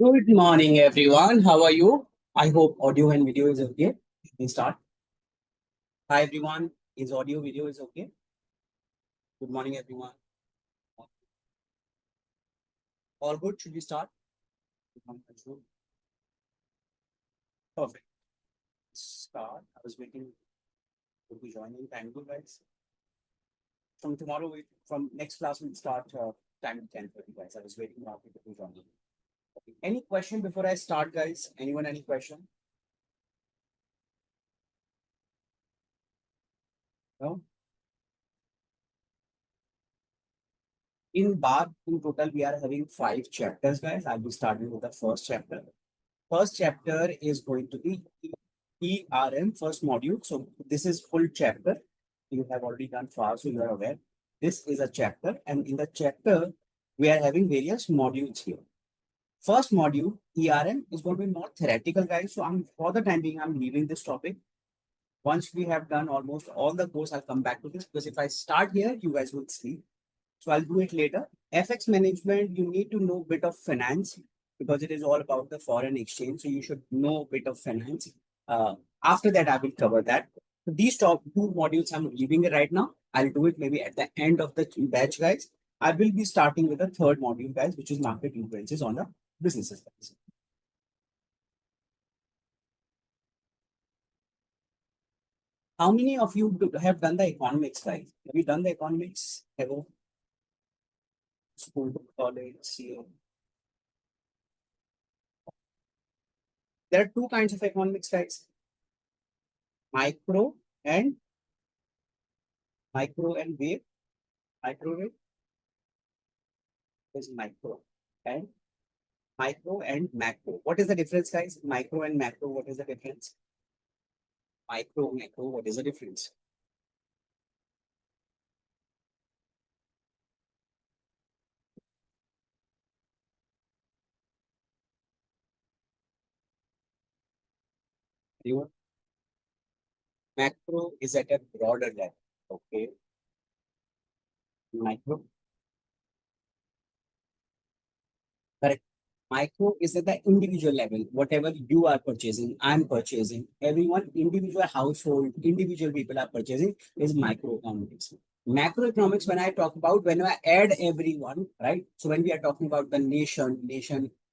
Good morning, everyone. How are you? I hope audio and video is okay. Should we start? Hi, everyone. Is audio video is okay? Good morning, everyone. All good? Should we start? Perfect. Start. I was waiting to be joining. Thank you, guys. From tomorrow, from next class, we'll start time 10:30, guys. I was waiting for people to join. Okay. Any question before I start, guys? Anyone, any question? No? In total, we are having 5 chapters, guys. I'll be starting with the first chapter. First chapter is going to be ERM, first module. So this is full chapter. You have already done far, so you are aware. This is a chapter, and in the chapter, we are having various modules here. First module, ERM, is going to be more theoretical, guys. So for the time being, I'm leaving this topic. Once we have done almost all the course, I'll come back to this because if I start here, you guys will sleep. So I'll do it later. FX management, you need to know a bit of finance because it is all about the foreign exchange. So you should know a bit of finance. After that, I will cover that. So these top 2 modules, I'm leaving it right now. I'll do it maybe at the end of the batch, guys. I will be starting with the third module, guys, which is market influences on the businesses, guys. How many of you have done the economics, guys? Have you done the economics? Ever? School, college, CA? There are 2 kinds of economics, guys. Micro and wave. Microwave is micro and macro. What is the difference, guys? Micro and macro, what is the difference? Micro, macro, what is the difference? You macro is at a broader level. Okay. Micro, correct. Micro is at the individual level. Whatever you are purchasing, I'm purchasing, everyone, individual household, individual people are purchasing is microeconomics. Macroeconomics, when I talk about, when I add everyone, right? So when we are talking about the nation,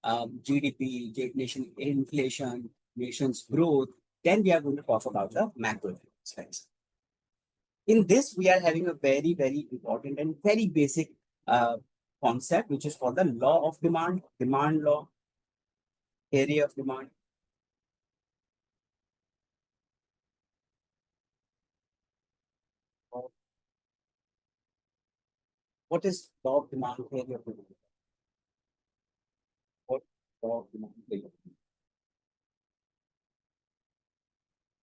GDP, nation inflation, nation's growth, then we are going to talk about the macroeconomics. In this, we are having a very, very important and very basic concept, which is called the law of demand law, area of demand. What is law of demand, area of demand? What law of demand, area of demand?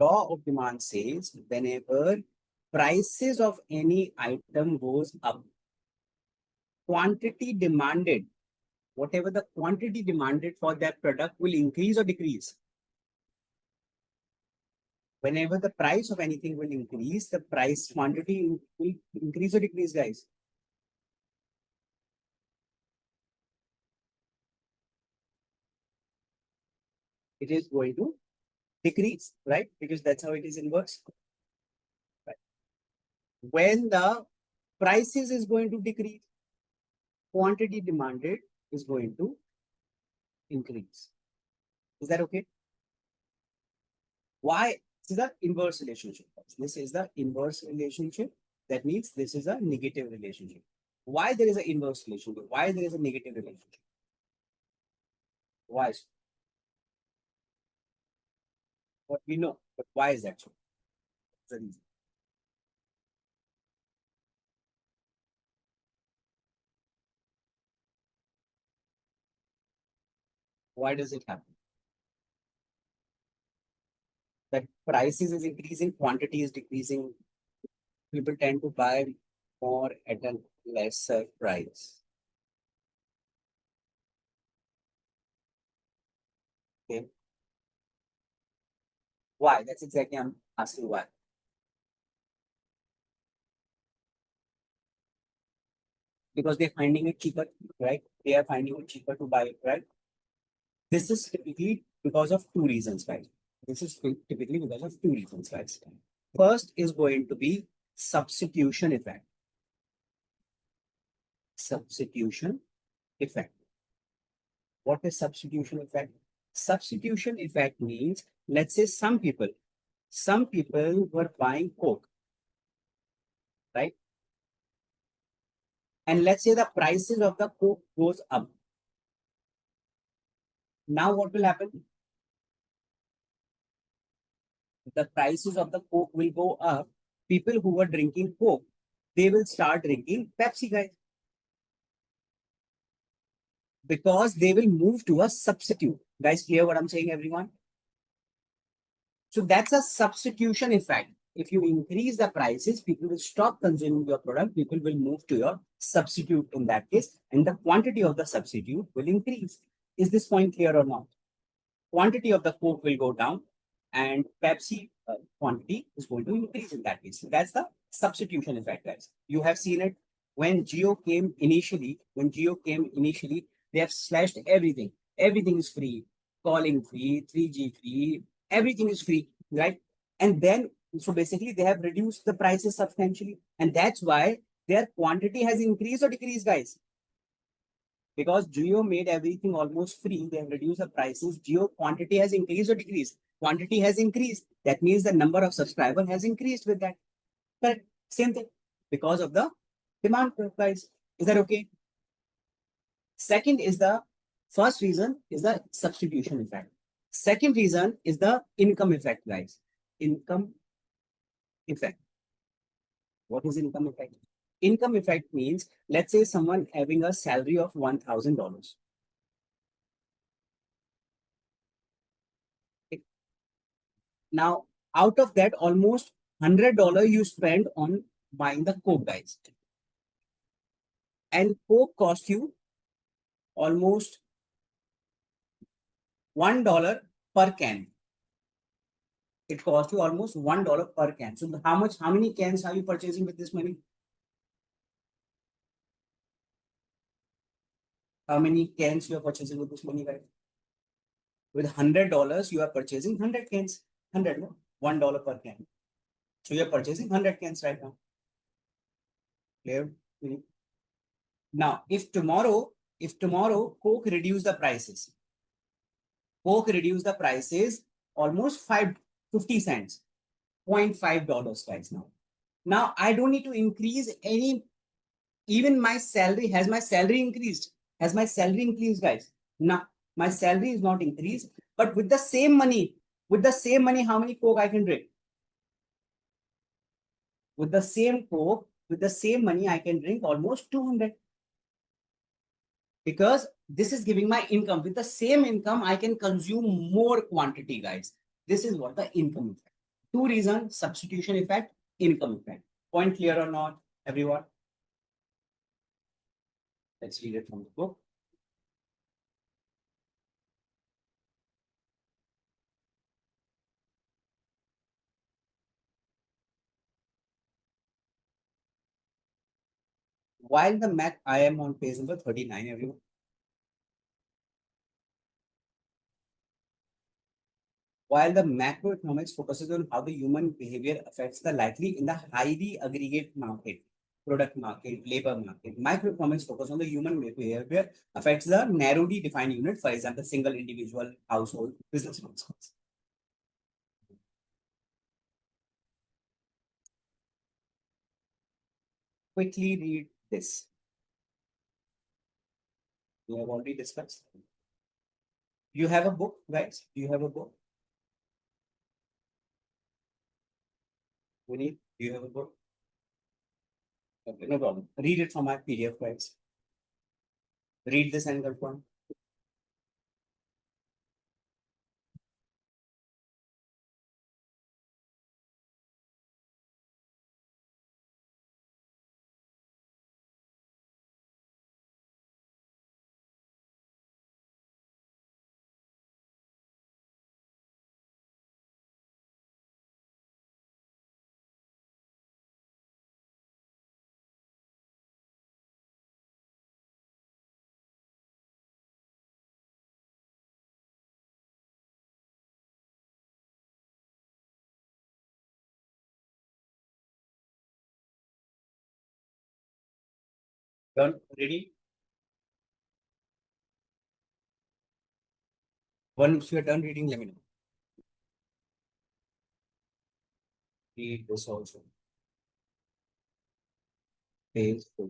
Law of demand says whenever prices of any item goes up, quantity demanded, whatever the quantity demanded for that product will increase or decrease. Whenever the price of anything will increase, the price quantity will increase or decrease, guys. It is going to decrease, right? Because that's how it is inverse. Right? When the prices is going to decrease, quantity demanded is going to increase. Is that okay? Why? This is the inverse relationship. This is the inverse relationship. That means this is a negative relationship. Why there is an inverse relationship? Why there is a negative relationship? Why? What we know, but why is that so? What's the reason? Why does it happen? That prices is increasing, quantity is decreasing. People tend to buy more at a lesser price. Okay. Why? That's exactly I'm asking why. Because they're finding it cheaper, right? They are finding it cheaper to buy it, right? This is typically because of two reasons, guys. This is typically because of two reasons, guys. First is going to be substitution effect. Substitution effect. What is substitution effect? Substitution effect means, let's say some people were buying Coke, right? And let's say the prices of the Coke goes up. Now what will happen? The prices of the Coke will go up. People who were drinking Coke, they will start drinking Pepsi, guys, because they will move to a substitute. Guys, clear what I'm saying, everyone? So that's a substitution effect. If you increase the prices, people will stop consuming your product. People will move to your substitute in that case, and the quantity of the substitute will increase. Is this point clear or not? Quantity of the Coke will go down, and Pepsi quantity is going to increase in that case. So that's the substitution effect, guys. You have seen it when Geo came initially. When Geo came initially, they have slashed everything. Everything is free, calling free, 3G free, everything is free, right? And then, so basically, they have reduced the prices substantially, and that's why their quantity has increased or decreased, guys. Because Jio made everything almost free, they have reduced the prices. Jio quantity has increased or decreased? Quantity has increased. That means the number of subscribers has increased with that. Correct. Same thing. Because of the demand price. Is that okay? Second is the first reason is the substitution effect. Second reason is the income effect, guys. Income effect. What is income effect? Income effect means, let's say someone having a salary of $1,000. Now, out of that, almost $100 you spend on buying the Coke, guys. And Coke cost you almost $1 per can. It costs you almost $1 per can. So how many cans are you purchasing with this money? How many cans you are purchasing with this money, guys? With $100, you are purchasing 100 cans. 100, no? $1 per can. So you are purchasing 100 cans right now. Clear? Now, if tomorrow Coke reduce the prices, Coke reduce the prices almost 50 cents, $0.5 guys now. Now I don't need to increase any, even my salary. Has my salary increased? Has my salary increased, guys? No, my salary is not increased. But with the same money, how many Coke I can drink? With the same Coke, with the same money, I can drink almost 200. Because this is giving my income. With the same income, I can consume more quantity, guys. This is what the income effect. Two reasons: substitution effect, income effect. Point clear or not, everyone? Let's read it from the book. While the math, I am on page number 39, everyone. While the macroeconomics focuses on how the human behavior affects the likely in the highly aggregate market, product market, labor market, microeconomics focus on the human behavior affects the narrowly defined unit, for example, single individual, household, business. Quickly read this. We have already discussed. You have a book, guys? Do you have a book? Do you have a book? Okay, no problem. Read it from my PDF, guys. Read this and confirm. Done? Ready? Once you're done reading, let me know. Read this also. Page 4.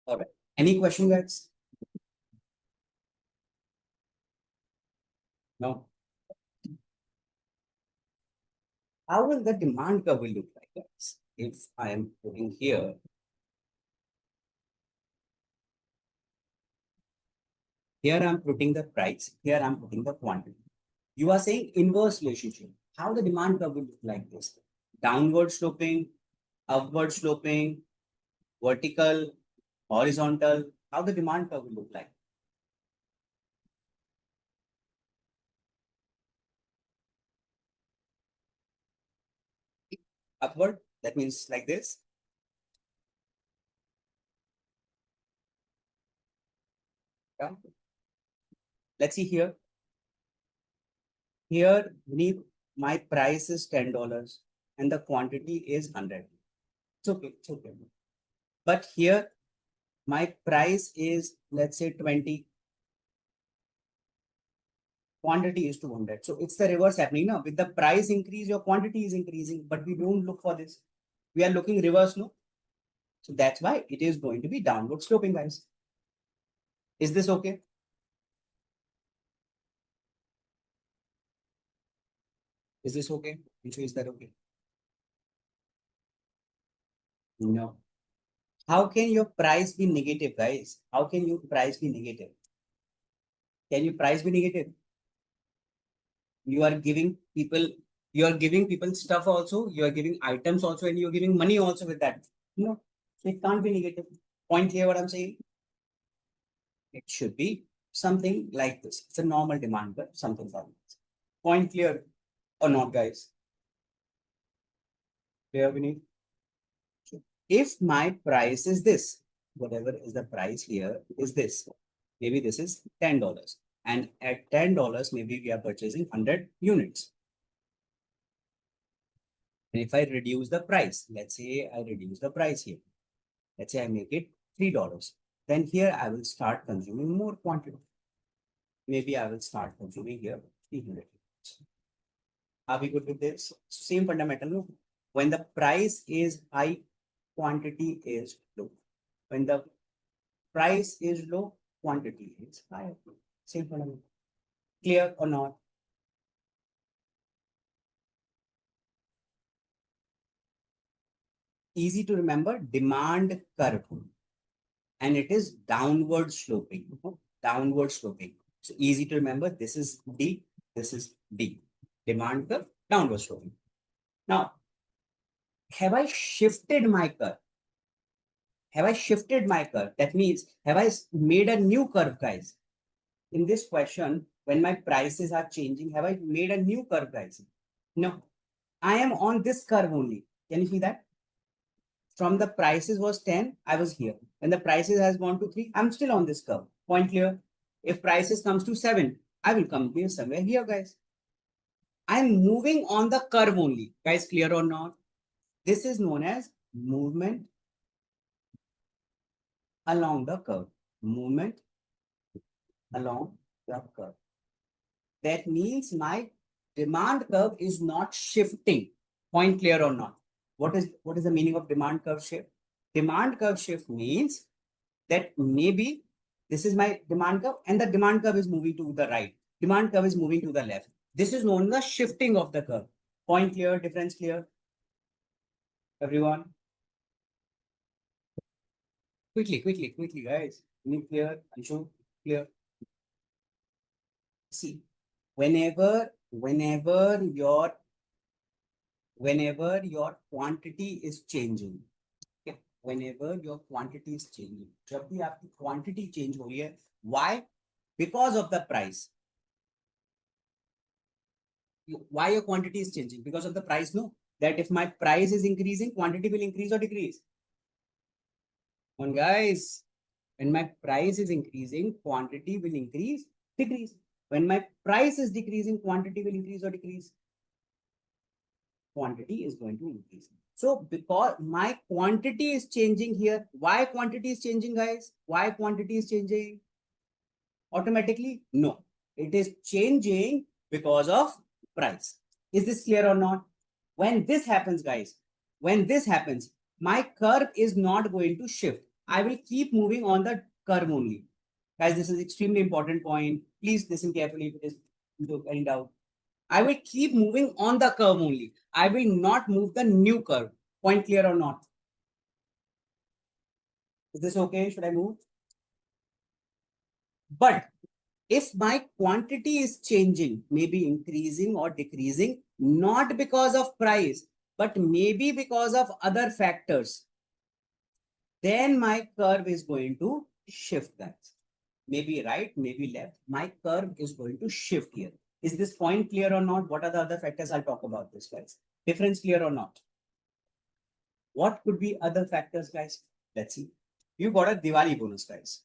All right. Any question, guys? No. How will the demand curve will look like, guys? If I am putting here, here I'm putting the price, here I'm putting the quantity. You are saying inverse relationship. How the demand curve will look like this? Downward sloping, upward sloping, vertical, horizontal. How the demand curve will look like? Upward, that means like this. Yeah. Let's see here. Here, Vinod, my price is $10 and the quantity is 100. It's okay, it's okay. But here, my price is, let's say 20, quantity is 200. So it's the reverse happening now. With the price increase, your quantity is increasing, but we don't look for this. We are looking reverse, no? So that's why it is going to be downward sloping, guys. Is this okay? Is this okay? Is that okay? No. How can your price be negative, guys? How can your price be negative? Can your price be negative? You are giving people, you are giving people stuff also, you are giving items also, and you're giving money also with that. No, so it can't be negative. Point here, what I'm saying. It should be something like this. It's a normal demand curve, something like this. Point clear or not, guys? Clear, we need. If my price is this, whatever is the price here is this. Maybe this is $10. And at $10, maybe we are purchasing 100 units. And if I reduce the price, let's say I reduce the price here. Let's say I make it $3. Then here I will start consuming more quantity. Maybe I will start consuming here 300. Are we good with this? Same fundamental. No? When the price is high, quantity is low. When the price is low, quantity is high. Same fundamental. Clear or not? Easy to remember, demand curve. And it is downward sloping. Downward sloping. So easy to remember, this is D, this is D. Demand curve, downward sloping. Now, have I shifted my curve? Have I shifted my curve? That means, have I made a new curve, guys? In this question, when my prices are changing, have I made a new curve, guys? No. I am on this curve only. Can you see that? From the prices was 10, I was here. When the prices has gone to 3, I'm still on this curve. Point clear? If prices comes to 7, I will come here somewhere here, guys. I'm moving on the curve only. Guys, clear or not? This is known as movement along the curve. Movement along the curve. That means my demand curve is not shifting. Point clear or not? What is the meaning of demand curve shift? Demand curve shift means that maybe this is my demand curve and the demand curve is moving to the right. Demand curve is moving to the left. This is known as the shifting of the curve. Point clear, difference clear? Everyone? Quickly, guys. Need clear? Anshu, clear? See, whenever your quantity is changing, okay, whenever your quantity is changing, जब भी आपकी quantity change हो रही है, why? Because of the price. Why your quantity is changing? Because of the price, no? That if my price is increasing, quantity will increase or decrease. On guys, when my price is increasing, quantity will increase, decrease. When my price is decreasing, quantity will increase or decrease. Quantity is going to increase. So because my quantity is changing here, why quantity is changing, guys? Why quantity is changing? Automatically? No. It is changing because of price. Is this clear or not? When this happens, guys, when this happens, my curve is not going to shift. I will keep moving on the curve only. Guys, this is extremely important point. Please listen carefully if it is any doubt. I will keep moving on the curve only. I will not move the new curve. Point clear or not? Is this okay? Should I move? But if my quantity is changing, maybe increasing or decreasing, not because of price, but maybe because of other factors, then my curve is going to shift, guys. Maybe right, maybe left. My curve is going to shift here. Is this point clear or not? What are the other factors? I'll talk about this, guys. Difference clear or not? What could be other factors, guys? Let's see. You got a Diwali bonus, guys.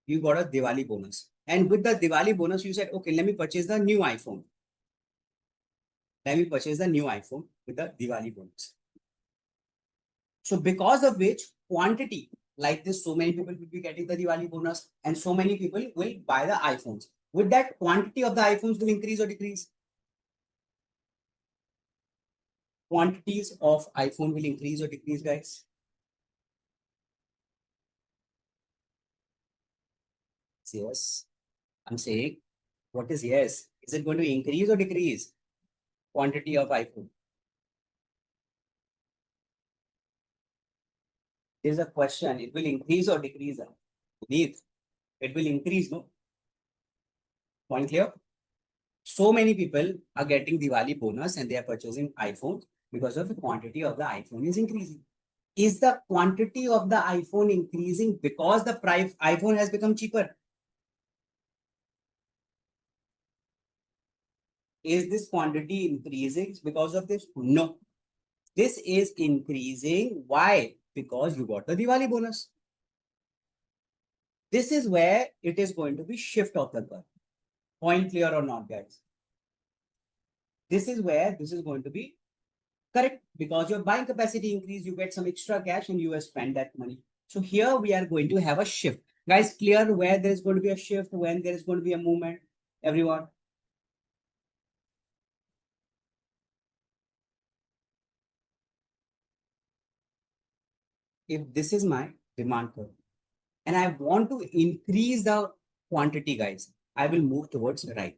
You got a Diwali bonus. And with the Diwali bonus, you said, okay, let me purchase the new iPhone. Let me purchase the new iPhone with the Diwali bonus. So because of which quantity, like this, so many people will be getting the Diwali bonus and so many people will buy the iPhones. With that, quantity of the iPhones will increase or decrease? Quantities of iPhone will increase or decrease, guys? Yes. I'm saying, what is yes? Is it going to increase or decrease? Quantity of iPhone. There's a question. It will increase or decrease? Beneath. It will increase, no? Point clear? So many people are getting Diwali bonus and they are purchasing iPhone because of the quantity of the iPhone is increasing. Is the quantity of the iPhone increasing because the price iPhone has become cheaper? Is this quantity increasing because of this? No. This is increasing. Why? Because you got the Diwali bonus. This is where it is going to be shift of the curve. Point clear or not, guys? This is where this is going to be correct because your buying capacity increase, you get some extra cash and you spend that money. So here we are going to have a shift. Guys, clear where there is going to be a shift, when there is going to be a movement? Everyone? If this is my demand curve and I want to increase the quantity, guys, I will move towards the right.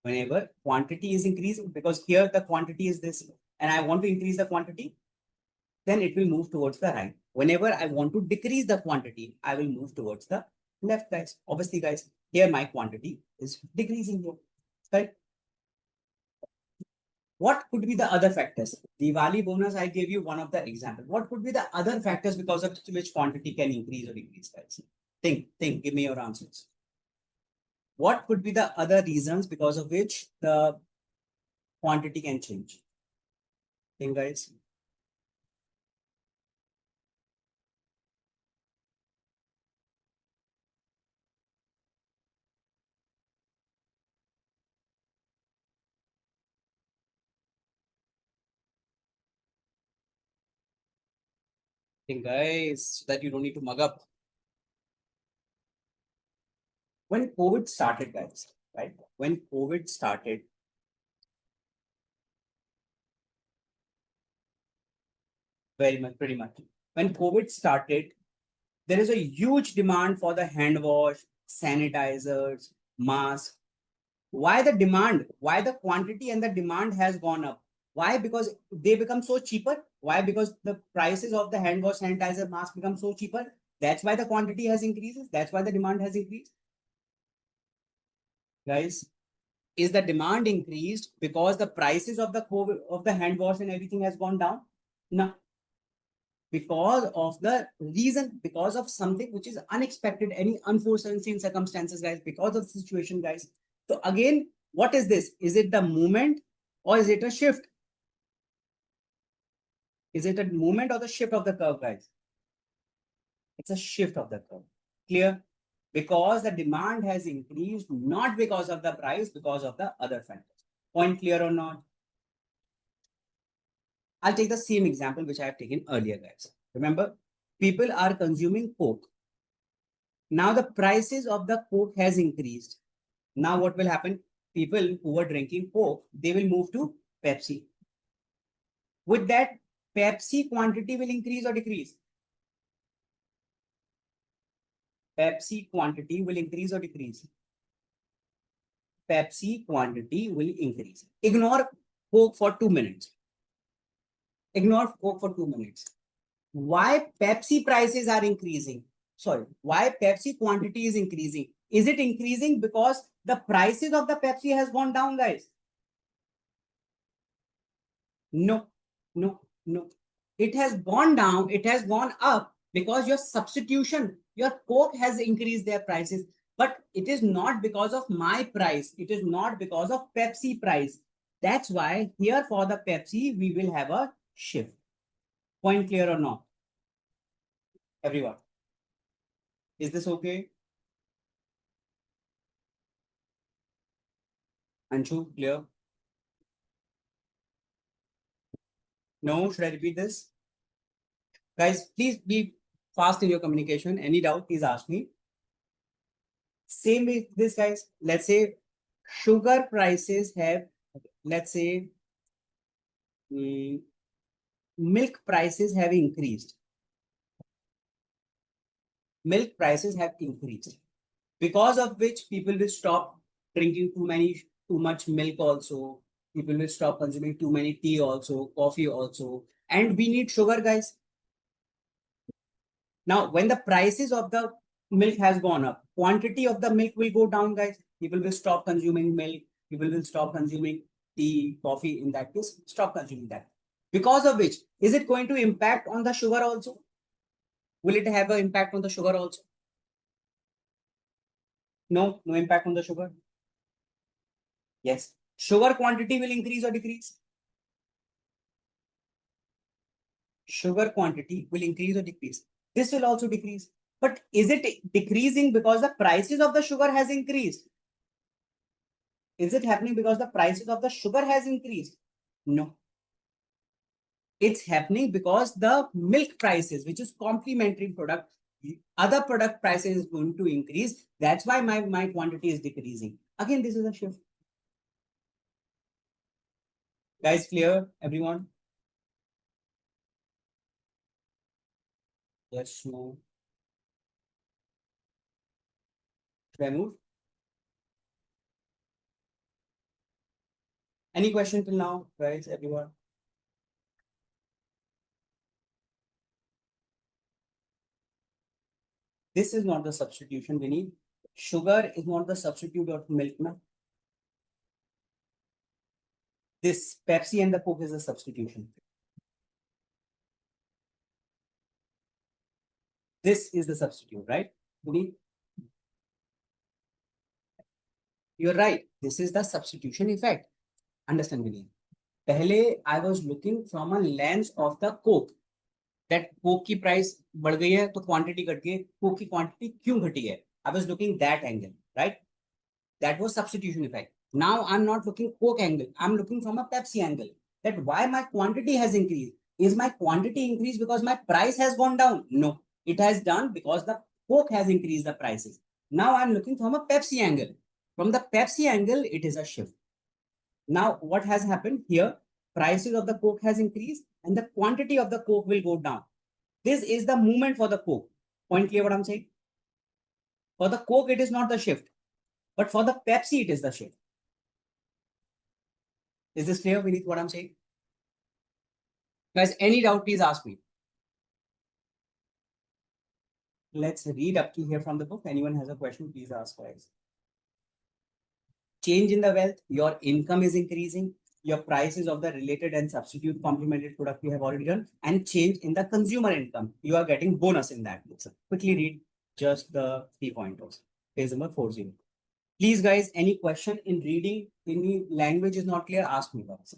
Whenever quantity is increasing, because here the quantity is this, and I want to increase the quantity, then it will move towards the right. Whenever I want to decrease the quantity, I will move towards the left, guys. Obviously, guys, here my quantity is decreasing here, right? What could be the other factors? Diwali bonus, I gave you one of the example. What could be the other factors because of which quantity can increase or decrease, guys? Think, give me your answers. What could be the other reasons because of which the quantity can change? Think, guys. Think, guys, so that you don't need to mug up. When COVID started, guys, right? When COVID started, very much, pretty much. When COVID started, there is a huge demand for the hand wash, sanitizers, masks. Why the demand? Why the quantity and the demand has gone up? Why? Because they become so cheaper. Why? Because the prices of the hand wash sanitizer mask become so cheaper. That's why the quantity has increases. That's why the demand has increased. Guys, is the demand increased because the prices of the COVID, of the hand wash and everything has gone down? No, because of the reason, because of something which is unexpected, any unforeseen circumstances, guys, because of the situation, guys. So again, what is this? Is it the movement or is it a shift? Is it a movement or the shift of the curve, guys? It's a shift of the curve. Clear? Because the demand has increased, not because of the price, because of the other factors. Point clear or not? I'll take the same example which I have taken earlier, guys. Remember, people are consuming Coke. Now the prices of the Coke has increased. Now what will happen? People who were drinking Coke, they will move to Pepsi. With that, Pepsi quantity will increase or decrease? Pepsi quantity will increase or decrease? Pepsi quantity will increase. Ignore Coke for 2 minutes. Ignore Coke for 2 minutes. Why Pepsi prices are increasing? Sorry, why Pepsi quantity is increasing? Is it increasing because the prices of the Pepsi has gone down, guys? No, no, no. It has gone down, it has gone up because your substitution, your Coke has increased their prices. But it is not because of my price. It is not because of Pepsi price. That's why here for the Pepsi, we will have a shift. Point clear or not? Everyone. Is this okay? Anshu, clear? No, should I repeat this? Guys, please be fast in your communication. Any doubt, please ask me. Same with this, guys. Let's say sugar prices have, let's say, milk prices have increased. Milk prices have increased. Because of which people will stop drinking too much milk also. People will stop consuming too many tea also, coffee also. And we need sugar, guys. Now, when the prices of the milk has gone up, quantity of the milk will go down, guys. People will stop consuming milk. People will stop consuming tea, coffee. In that case, stop consuming that. Because of which, is it going to impact on the sugar also? Will it have an impact on the sugar also? No, no impact on the sugar. Yes. Sugar quantity will increase or decrease? Sugar quantity will increase or decrease? This will also decrease. But is it decreasing because the prices of the sugar has increased? Is it happening because the prices of the sugar has increased? No. It's happening because the milk prices, which is complementary product, other product prices is going to increase. That's why my quantity is decreasing. Again, this is a shift. Guys, clear? Everyone? Yes, no. Should I move? Any question till now, guys, everyone? This is not the substitution we need. Sugar is not the substitute of milk. No? This Pepsi and the Coke is a substitution. This is the substitute, right? You're right. This is the substitution effect. Understand me? पहले I was looking from a lens of the Coke. That Coke की price बढ़ गई है तो quantity घट गई है. Coke की quantity क्यों घटी है? I was looking that angle, right? That was substitution effect. Now I'm not looking Coke angle. I'm looking from a Pepsi angle. That why my quantity has increased. Is my quantity increased because my price has gone down? No. It has done because the Coke has increased the prices. Now I'm looking from a Pepsi angle. From the Pepsi angle, it is a shift. Now, what has happened here? Prices of the Coke has increased and the quantity of the Coke will go down. This is the movement for the Coke. Point clear what I'm saying? For the Coke, it is not the shift. But for the Pepsi, it is the shift. Is this clear, Vinod, what I'm saying? Guys, any doubt, please ask me. Let's read up to here from the book. Anyone has a question, please ask, guys. Change in the wealth, your income is increasing, your prices of the related and substitute complementary product you have already done, and change in the consumer income. You are getting bonus in that. So quickly read just the 3 pointers. Page number 40. Please, guys, any question in reading, any language is not clear, ask me, guys.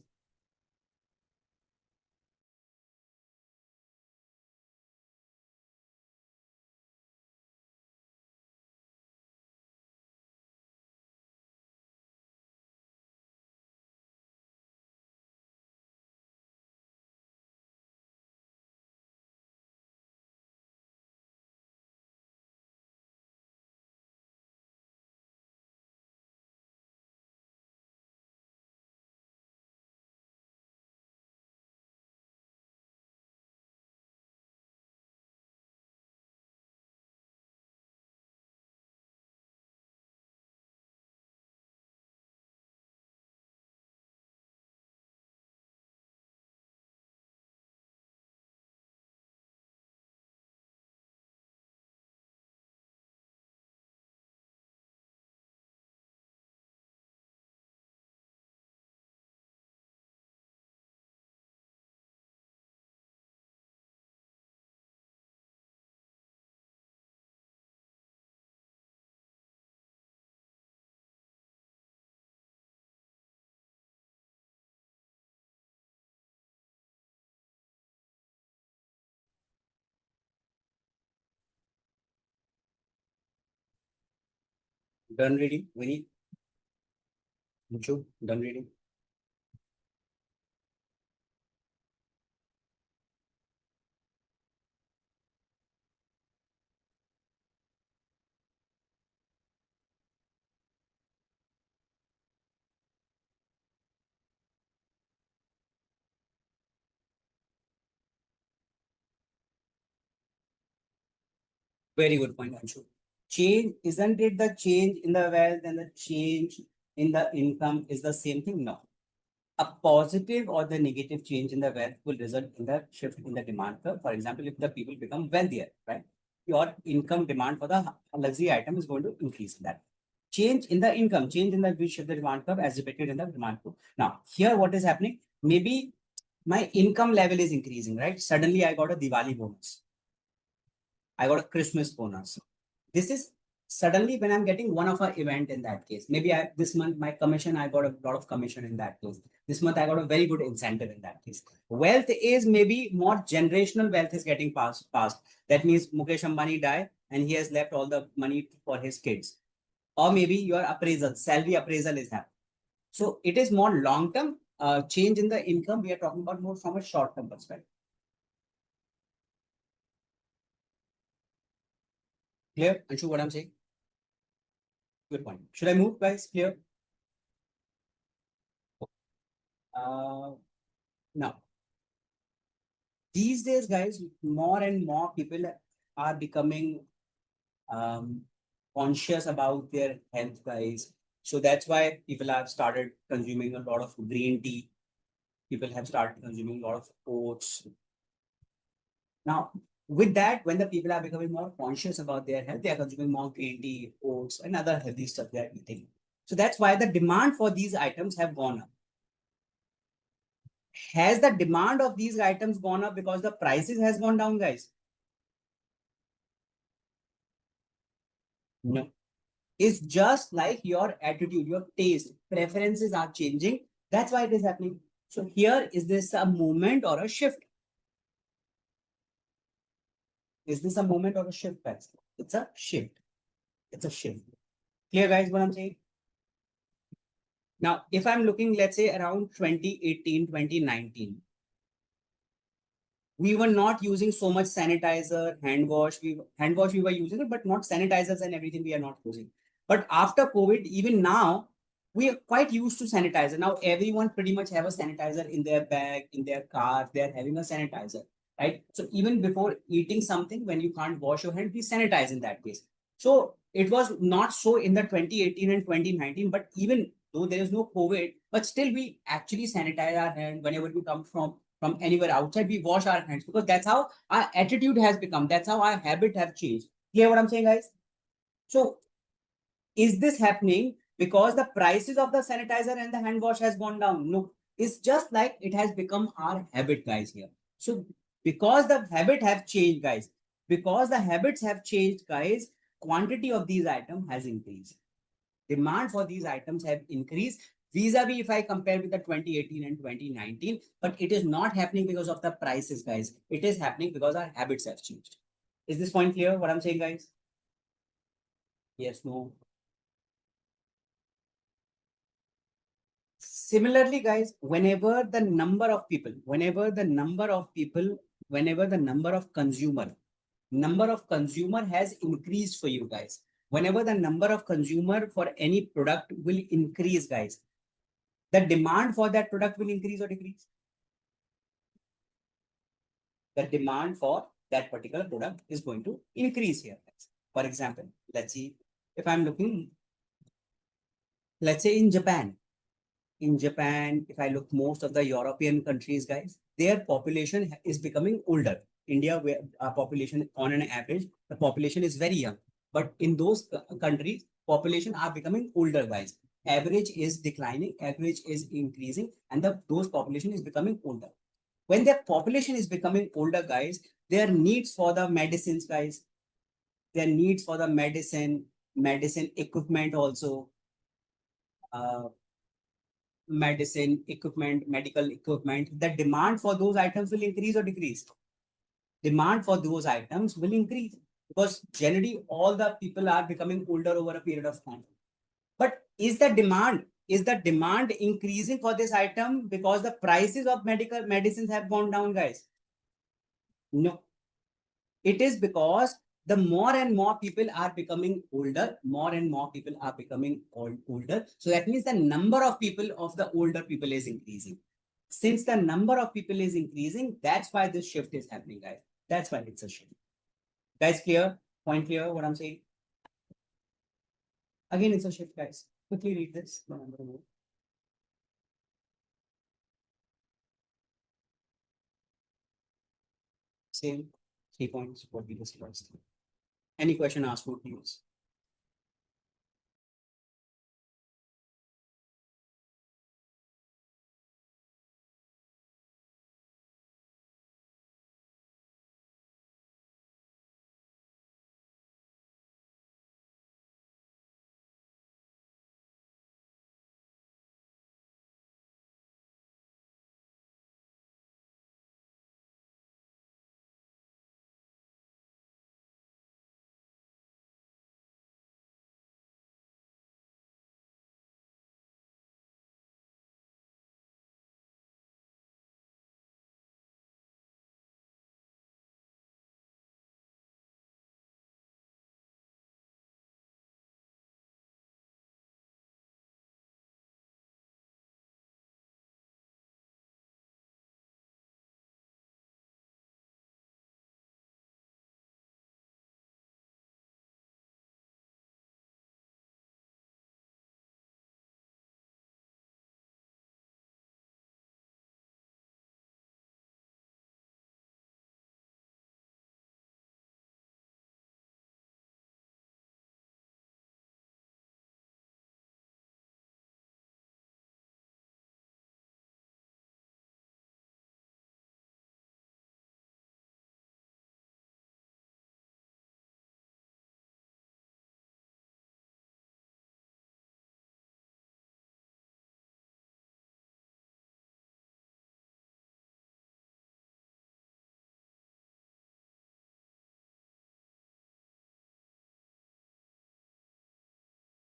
Done reading, Vinny? Done reading? Very good point, Anshu. Change, isn't it the change in the wealth and the change in the income is the same thing? No. A positive or the negative change in the wealth will result in the shift in the demand curve. For example, if the people become wealthier, right? Your income demand for the luxury item is going to increase that. Change in the income, change in the which shift the demand curve as depicted in the demand curve. Now, here what is happening? Maybe my income level is increasing, right? Suddenly I got a Diwali bonus. I got a Christmas bonus. This is suddenly when I'm getting one of our event in that case. Maybe this month my commission, I got a lot of commission in that case. This month I got a very good incentive in that case. Wealth is maybe more generational wealth is getting passed. That means Mukesh Ambani died and he has left all the money for his kids. Or maybe your appraisal, salary appraisal is happening. So it is more long-term change in the income. We are talking about more from a short-term perspective. Clear, Anshu, what I'm saying? Good point. Should I move, guys? Clear? Now, these days, guys, more and more people are becoming conscious about their health, guys. So that's why people have started consuming a lot of green tea. People have started consuming a lot of oats. Now, with that, when the people are becoming more conscious about their health, they are consuming more green tea, oats, and other healthy stuff they are eating. So that's why the demand for these items have gone up. Has the demand of these items gone up because the prices has gone down, guys? No. It's just like your attitude, your taste, preferences are changing. That's why it is happening. So here, is this a movement or a shift? Is this a movement or a shift, guys? It's a shift. It's a shift. Clear, guys, what I'm saying? Now, if I'm looking, let's say around 2018, 2019, we were not using so much sanitizer, hand wash. We were using it, but not sanitizers and everything we are not using. But after COVID, even now, we are quite used to sanitizer. Now everyone pretty much have a sanitizer in their bag, in their car. They are having a sanitizer, right? So even before eating something, when you can't wash your hand, we sanitize in that case. So it was not so in the 2018 and 2019, but even though there is no COVID, but still we actually sanitize our hands whenever we come from anywhere outside. We wash our hands because that's how our attitude has become. That's how our habit have changed. Clear what I'm saying, guys? So is this happening because the prices of the sanitizer and the hand wash has gone down? No, it's just like it has become our habit, guys, here. So because the habit have changed, guys, because the habits have changed, guys, quantity of these items has increased. Demand for these items have increased vis-a-vis if I compare with the 2018 and 2019, but it is not happening because of the prices, guys. It is happening because our habits have changed. Is this point clear what I'm saying, guys? Yes, no. Similarly, guys, whenever the number of consumer has increased for you guys, whenever the number of consumer for any product will increase, guys, the demand for that product will increase or decrease? The demand for that particular product is going to increase here, guys. For example, let's see if I'm looking, let's say in Japan, if I look most of the European countries, guys, their population is becoming older. India, where our population on an average, the population is very young. But in those countries, population are becoming older, guys. Average is declining, average is increasing, and those population is becoming older. When their population is becoming older, guys, their needs for the medicines, guys, their needs for the medicine equipment also, uh, medicine equipment, medical equipment, the demand for those items will increase or decrease? Demand for those items will increase because generally all the people are becoming older over a period of time. But is the demand increasing for this item because the prices of medical medicines have gone down, guys? No, it is because the more and more people are becoming older, more and more people are becoming older. So that means the number of people of the older people is increasing. Since the number of people is increasing, that's why this shift is happening, guys. That's why it's a shift. Guys, clear? Point clear what I'm saying? Again, it's a shift, guys. Quickly read this. Same 3 points, what we discussed. Any question asked for, please?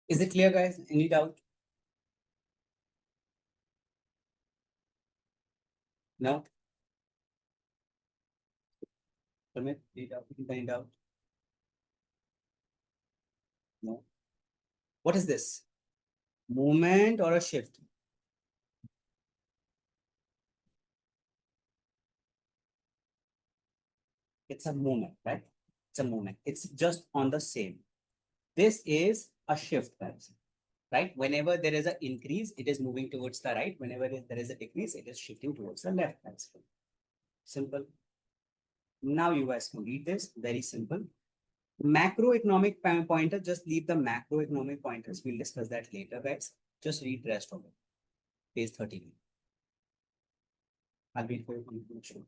Is it clear, guys? Any doubt? No? Permit? Any doubt? Any doubt? No. What is this? Movement or a shift? It's a movement, right? It's a movement. It's just on the same. This is a shift, guys. right? Whenever there is an increase, it is moving towards the right. Whenever there is a decrease, it is shifting towards the left. That's simple. Now you guys can read this. Very simple. Macroeconomic pointer, just leave the macroeconomic pointers. We'll discuss that later, guys. Just read the rest of it. Page 13. I'll wait for your conclusion.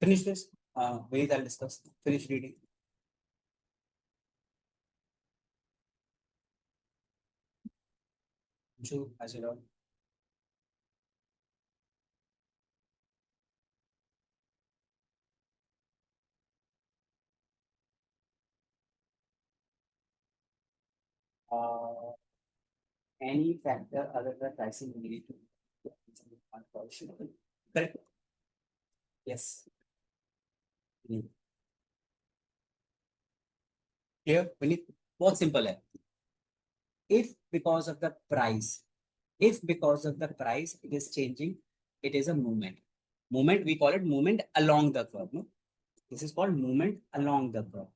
Finish this. Wait, I'll discuss. Finish reading. As you know. Uh, any factor other than pricing related to correct? Yes. Hmm. Clear? Vinit? बहुत simple है. If because of the price, if because of the price it is changing, it is a movement. Movement, we call it movement along the curve. No? This is called movement along the curve.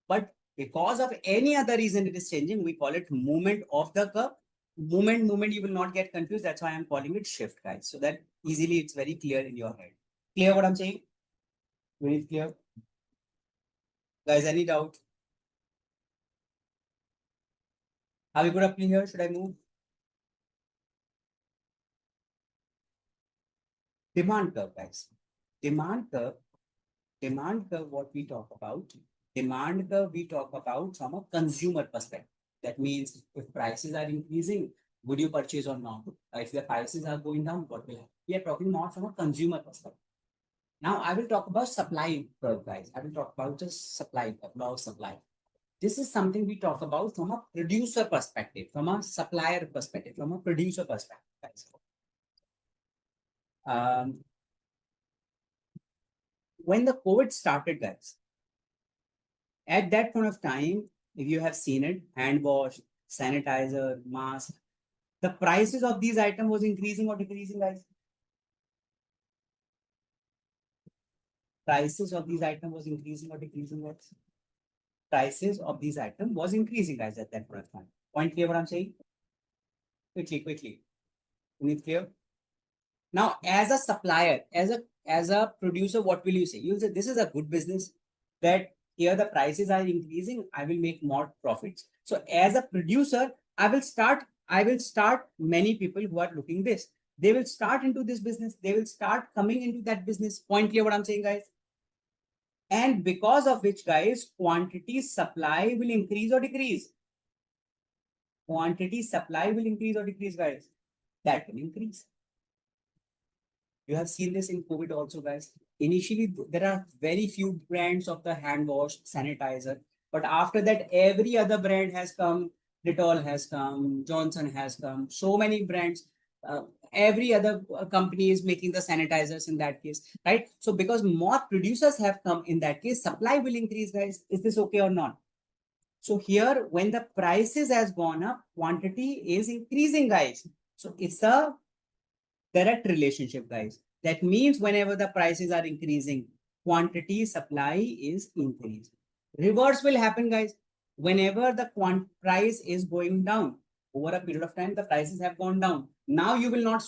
But because of any other reason it is changing, we call it movement of the curve. Movement, you will not get confused. That's why I'm calling it shift, guys. So that easily it's very clear in your head. Clear what I'm saying? Very clear. Guys, any doubt? Are we good up here? Should I move? Demand curve, guys. Demand curve, demand curve, what we talk about? Demand curve, we talk about from a consumer perspective. That means if prices are increasing, would you purchase or not? If the prices are going down, what will happen? We are talking more from a consumer perspective. Now I will talk about supply curve, guys. I will talk about just supply curve, law of supply. This is something we talk about from a producer perspective, from a supplier perspective, from a producer perspective, guys. When the COVID started, guys, at that point of time, if you have seen it, hand wash, sanitizer, mask, the prices of these items was increasing or decreasing, guys? Prices of these items was increasing or decreasing, guys? Prices of these items was increasing, guys, at that point of time. Point clear what I'm saying? Quickly. Is it clear? Now, as a supplier, as a producer, what will you say? You'll say this is a good business. That here the prices are increasing, I will make more profits. So, as a producer, I will start many people who are looking this. They will start into this business. They will start coming into that business. Point clear what I'm saying, guys? And because of which, guys, quantity supply will increase or decrease. Quantity supply will increase or decrease, guys. That will increase. You have seen this in COVID also, guys. Initially, there are very few brands of the hand wash, sanitizer. But after that, every other brand has come. Dettol has come. Johnson has come. So many brands. uh, every other company is making the sanitizers in that case, right? So because more producers have come in that case, supply will increase, guys. Is this okay or not? So here, when the prices has gone up, quantity is increasing, guys. So it's a direct relationship, guys. That means whenever the prices are increasing, quantity supply is increasing. Reverse will happen, guys. Whenever the price is going down, over a period of time, the prices have gone down. Now you will not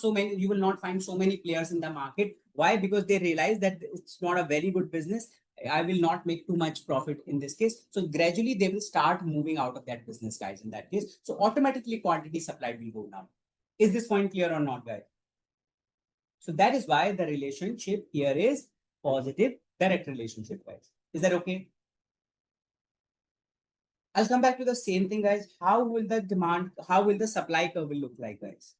find so many players in the market. Why? Because they realize that it's not a very good business. I will not make too much profit in this case. So gradually they will start moving out of that business, guys, in that case. So automatically quantity supplied will go down. Is this point clear or not, guys? So that is why the relationship here is positive direct relationship, guys. Is that okay? I'll come back to the same thing, guys. How will the supply curve will look like, guys?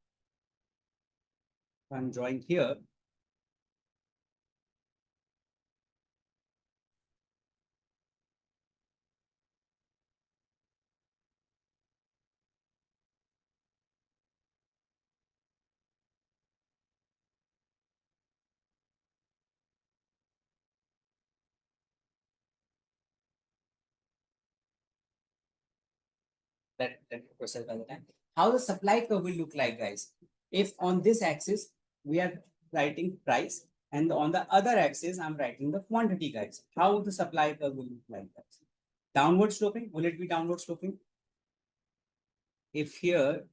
I'm drawing here. That process by the time. How the supply curve will look like, guys? If on this axis we are writing price, and on the other axis I'm writing the quantity, guys. How the supply curve will look like, guys? Downward sloping? Will it be downward sloping? If here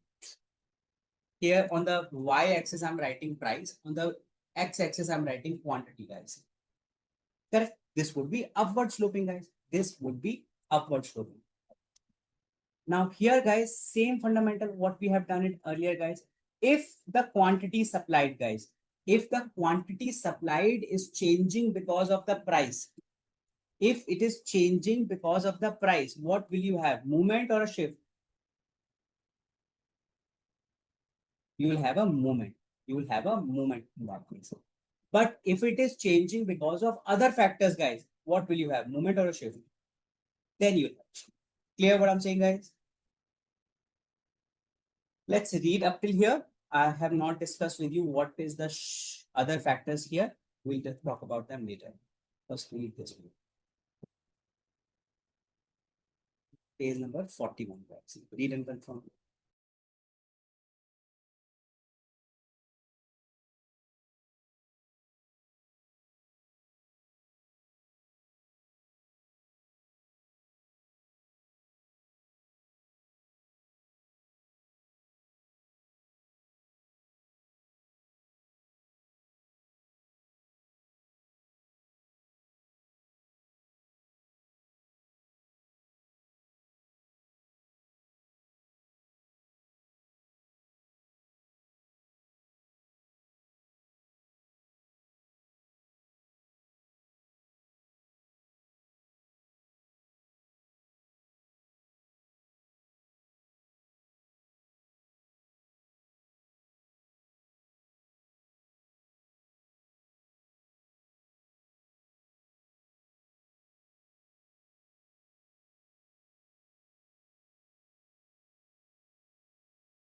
on the y-axis, I'm writing price. On the x-axis, I'm writing quantity, guys. Correct? This would be upward sloping, guys. This would be upward sloping. Now here, guys, same fundamental what we have done it earlier, guys. If the quantity supplied, guys, if the quantity supplied is changing because of the price, if it is changing because of the price, what will you have? Movement or a shift? You will have a movement. You will have a movement in that case. But if it is changing because of other factors, guys, what will you have? Movement or a shift? Then you'll have. Clear what I'm saying, guys? Let's read up till here. I have not discussed with you what is the other factors here. We'll just talk about them later. First, read this one. Page number 41, guys. Read and confirm.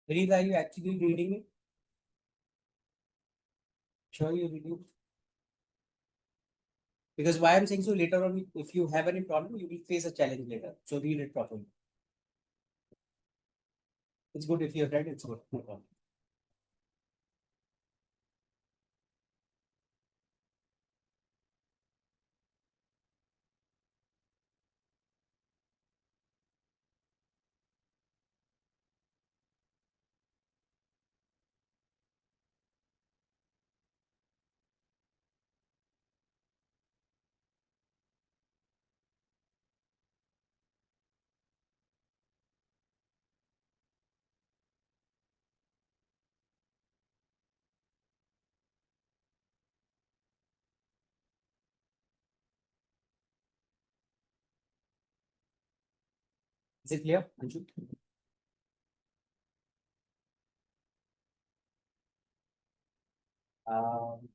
Read, are you actually reading it? Sure, you're reading. Because why I'm saying so later on, if you have any problem, you will face a challenge later. So read it properly. It's good if you have read, it's good. No problem. Is it clear, Anshu? Um,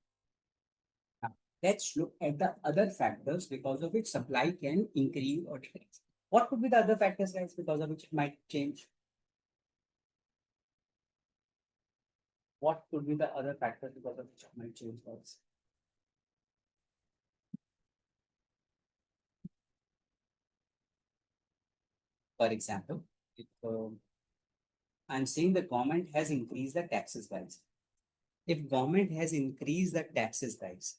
now, let's look at the other factors because of which supply can increase or decrease. What could be the other factors, guys, because of which it might change? What could be the other factors because of which it might change price? For example, if I'm saying the government has increased the taxes, guys. If government has increased the taxes, guys,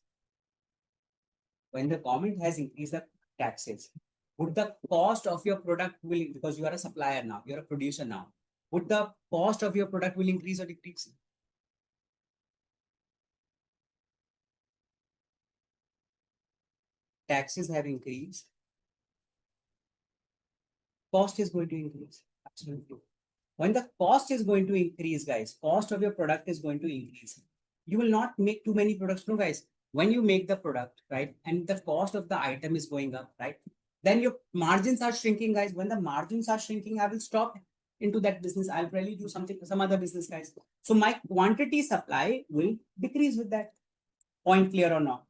when the government has increased the taxes, would the cost of your product will, because you are a supplier now, you're a producer now, would the cost of your product will increase or decrease? Taxes have increased, cost is going to increase. Absolutely. When the cost is going to increase, guys, cost of your product is going to increase. You will not make too many products, no, guys. When you make the product, right, and the cost of the item is going up, right, then your margins are shrinking, guys. When the margins are shrinking, I will stop into that business. I'll probably do something, some other business, guys. So my quantity supply will decrease with that. Point clear or not?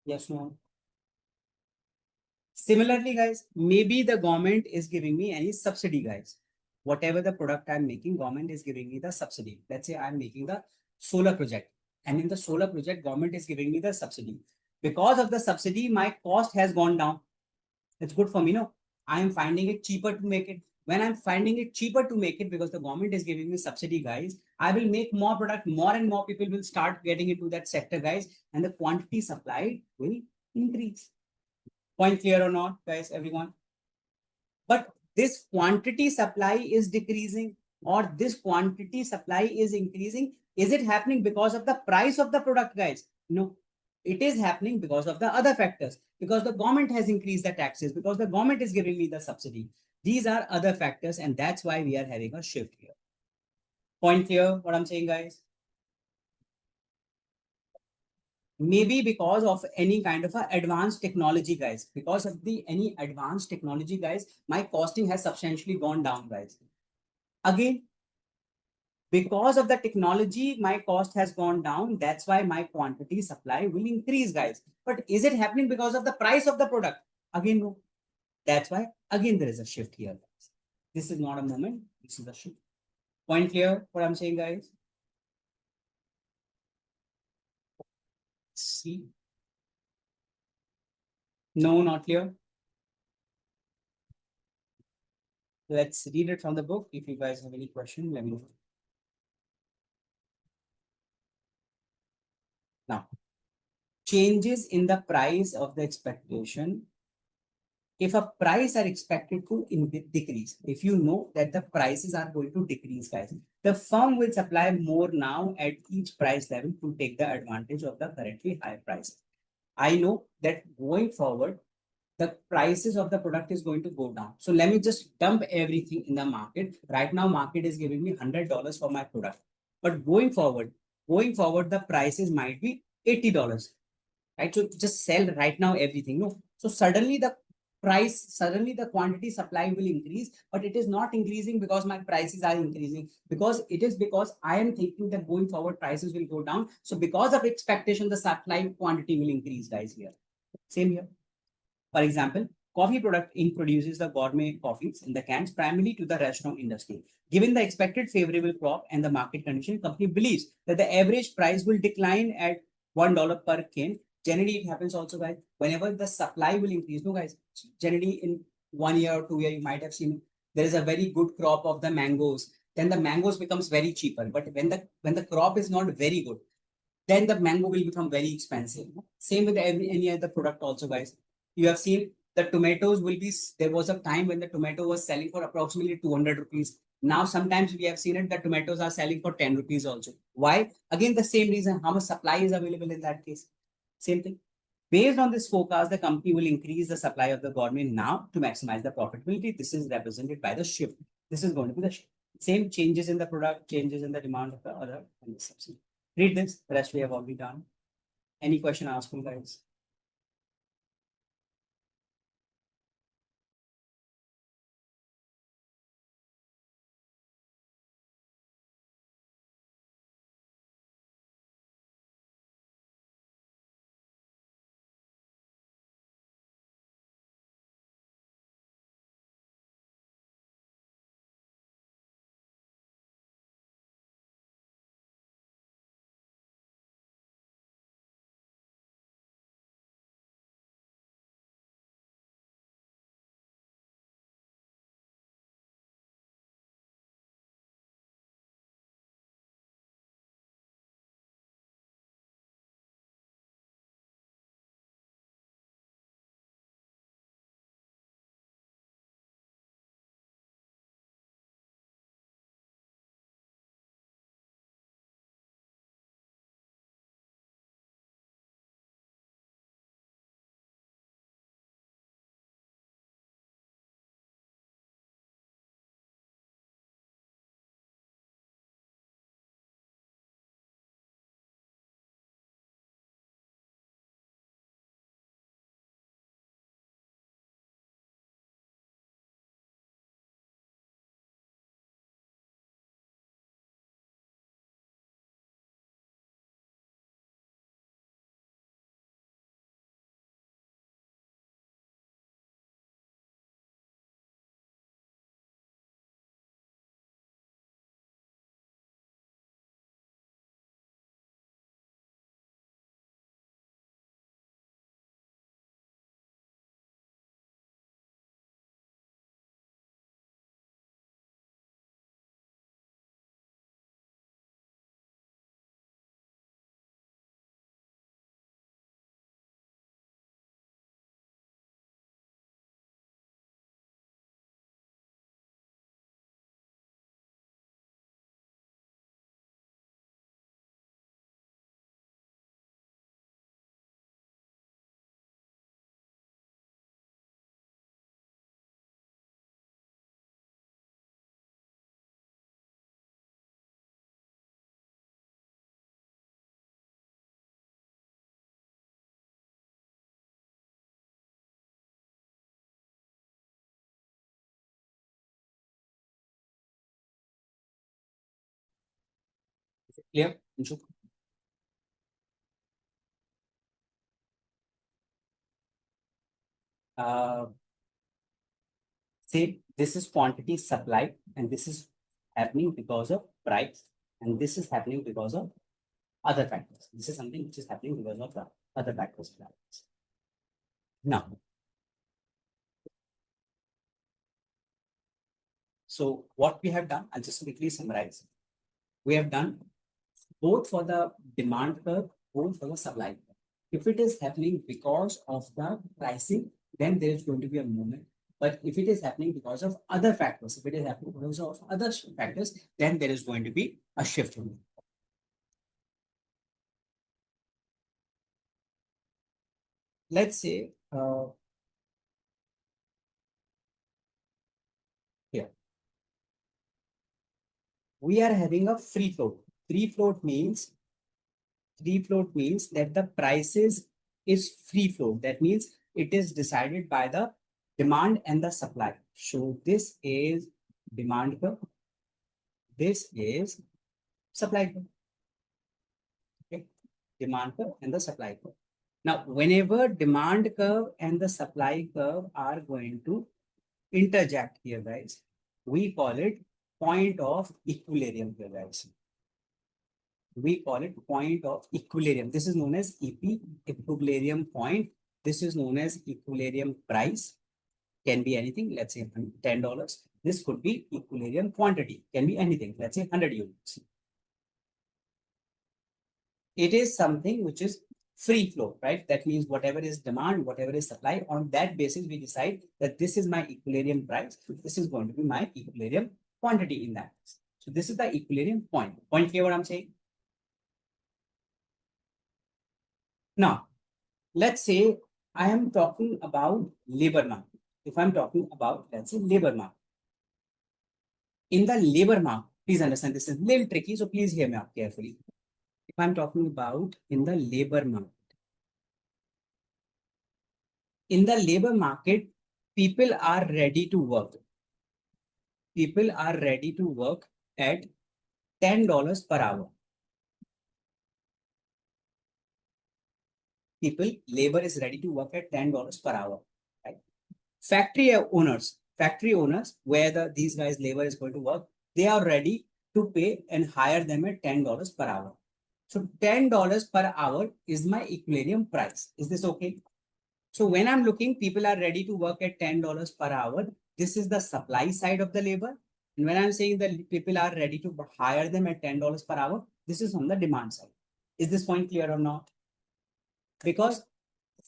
Yes, no. Similarly, guys, maybe the government is giving me any subsidy, guys. Whatever the product I'm making, government is giving me the subsidy. Let's say I'm making the solar project, and in the solar project, government is giving me the subsidy. Because of the subsidy, my cost has gone down. It's good for me, no? I am finding it cheaper to make it. When I'm finding it cheaper to make it because the government is giving me subsidy, guys, I will make more product, more and more people will start getting into that sector, guys, and the quantity supplied will increase. Point clear or not, guys, everyone? But this quantity supply is decreasing or this quantity supply is increasing. Is it happening because of the price of the product, guys? No, it is happening because of the other factors, because the government has increased the taxes, because the government is giving me the subsidy. These are other factors, and that's why we are having a shift here. Point clear what I'm saying, guys? Maybe because of any kind of a advanced technology, guys, because of the any advanced technology, guys, my costing has substantially gone down, guys. Again, because of the technology, my cost has gone down. That's why my quantity supply will increase, guys. But is it happening because of the price of the product? Again, no. That's why, again, there is a shift here, guys. This is not a moment. This is a shift. Point clear what I'm saying, guys? See? No, not clear. Let's read it from the book. If you guys have any question, let me know. Now, changes in the price of the expectation. If a price are expected to decrease, if you know that the prices are going to decrease, guys, the firm will supply more now at each price level to take the advantage of the currently high price. I know that going forward, the prices of the product is going to go down. So let me just dump everything in the market. Right now, market is giving me $100 for my product. But going forward, the prices might be $80, right? So just sell right now everything. No. So suddenly the quantity supply will increase, but it is not increasing because my prices are increasing. Because I am thinking that going forward prices will go down. So because of expectation, the supply quantity will increase, guys. Here, same here. For example, coffee product Inc. produces the gourmet coffees in the cans primarily to the restaurant industry. Given the expected favorable crop and the market condition, company believes that the average price will decline at $1 per can. Generally, it happens also, guys. Whenever the supply will increase, no, guys. Generally, in 1 year or 2 year, you might have seen there is a very good crop of the mangoes. Then the mangoes becomes very cheaper. But when the crop is not very good, then the mango will become very expensive. Same with any other product also, guys. You have seen the tomatoes will be, there was a time when the tomato was selling for approximately 200 rupees. Now, sometimes we have seen it, the tomatoes are selling for 10 rupees also. Why? Again, the same reason, how much supply is available in that case. Same thing. Based on this forecast, the company will increase the supply of the government now to maximize the profitability. This is represented by the shift. This is going to be the shift. Same changes in the product, changes in the demand of the other, and the subsidy. Read this. The rest we have already done. Any question asked me, guys? Clear? Anshu? Uh, Say this is quantity supply and this is happening because of price and this is happening because of other factors. This is something which is happening because of the other factors. Now, so what we have done, I'll just quickly summarize. We have done both for the demand curve, both for the supply curve. If it is happening because of the pricing, then there is going to be a movement. But if it is happening because of other factors, if it is happening because of other factors, then there is going to be a shift. Let's say here we are having a free float. Free float means that the prices is free float. That means it is decided by the demand and the supply. So this is demand curve. This is supply curve. Okay. Demand curve and the supply curve. Now, whenever demand curve and the supply curve are going to interject here, guys, we call it point of equilibrium here, guys. We call it point of equilibrium. This is known as EP, equilibrium point. This is known as equilibrium price. Can be anything, let's say $10. This could be equilibrium quantity, can be anything, let's say 100 units. It is something which is free flow, right? That means whatever is demand, whatever is supply, on that basis, we decide that this is my equilibrium price. This is going to be my equilibrium quantity in that. So this is the equilibrium point. Point clear what I'm saying? Now, let's say I am talking about labor market. If I'm talking about, let's say, labor market. In the labor market, please understand this is a little tricky, so please hear me out carefully. If I'm talking about in the labor market, people are ready to work. People are ready to work at $10 per hour. Labor is ready to work at $10 per hour. Right? Factory owners, where these guys labor is going to work, they are ready to pay and hire them at $10 per hour. So $10 per hour is my equilibrium price. Is this okay? So when I'm looking, people are ready to work at $10 per hour. This is the supply side of the labor. And when I'm saying that people are ready to hire them at $10 per hour, this is on the demand side. Is this point clear or not? Because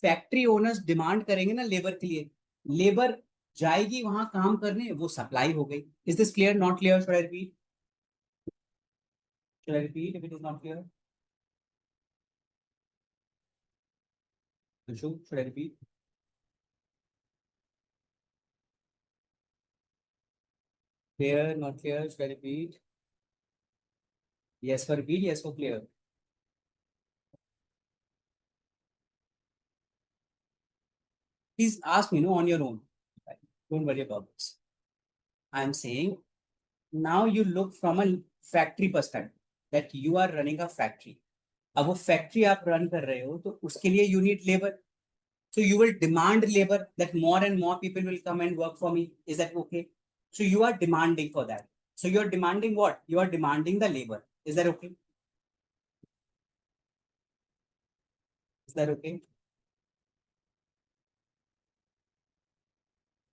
factory owners demand करेंगे ना labour के लिए, labour जाएगी वहां काम करने, वो supply हो गई. Is this clear, not clear? Should I repeat? Should I repeat if it is not clear? Should I repeat? Clear, not clear? Should I repeat? Yes for repeat, yes for clear. Please ask me, no, on your own. Don't worry about this. I'm saying now you look from a factory perspective that you are running a factory. अब वो factory आप run कर रहे हो तो उसके लिए you need labour. So you will demand labor that more and more people will come and work for me. Is that okay? So you are demanding for that. So you are demanding what? You are demanding the labor. Is that okay? Is that okay?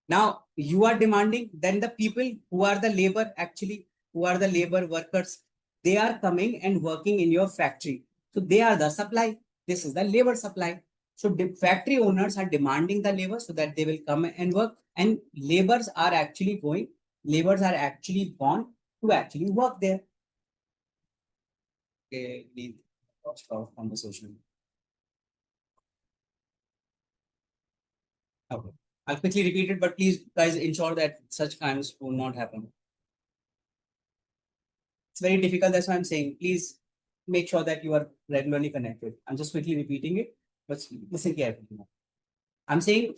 Now you are demanding, then the people who are the labor actually, who are the labor workers, they are coming and working in your factory. So they are the supply. This is the labor supply. So the factory owners are demanding the labor so that they will come and work, and laborers are actually born to actually work there. Okay, leave conversation. Okay. I'll quickly repeat it, but please guys ensure that such kinds will not happen. It's very difficult. That's why I'm saying, please make sure that you are regularly connected. I'm just quickly repeating it, but listen carefully. I'm saying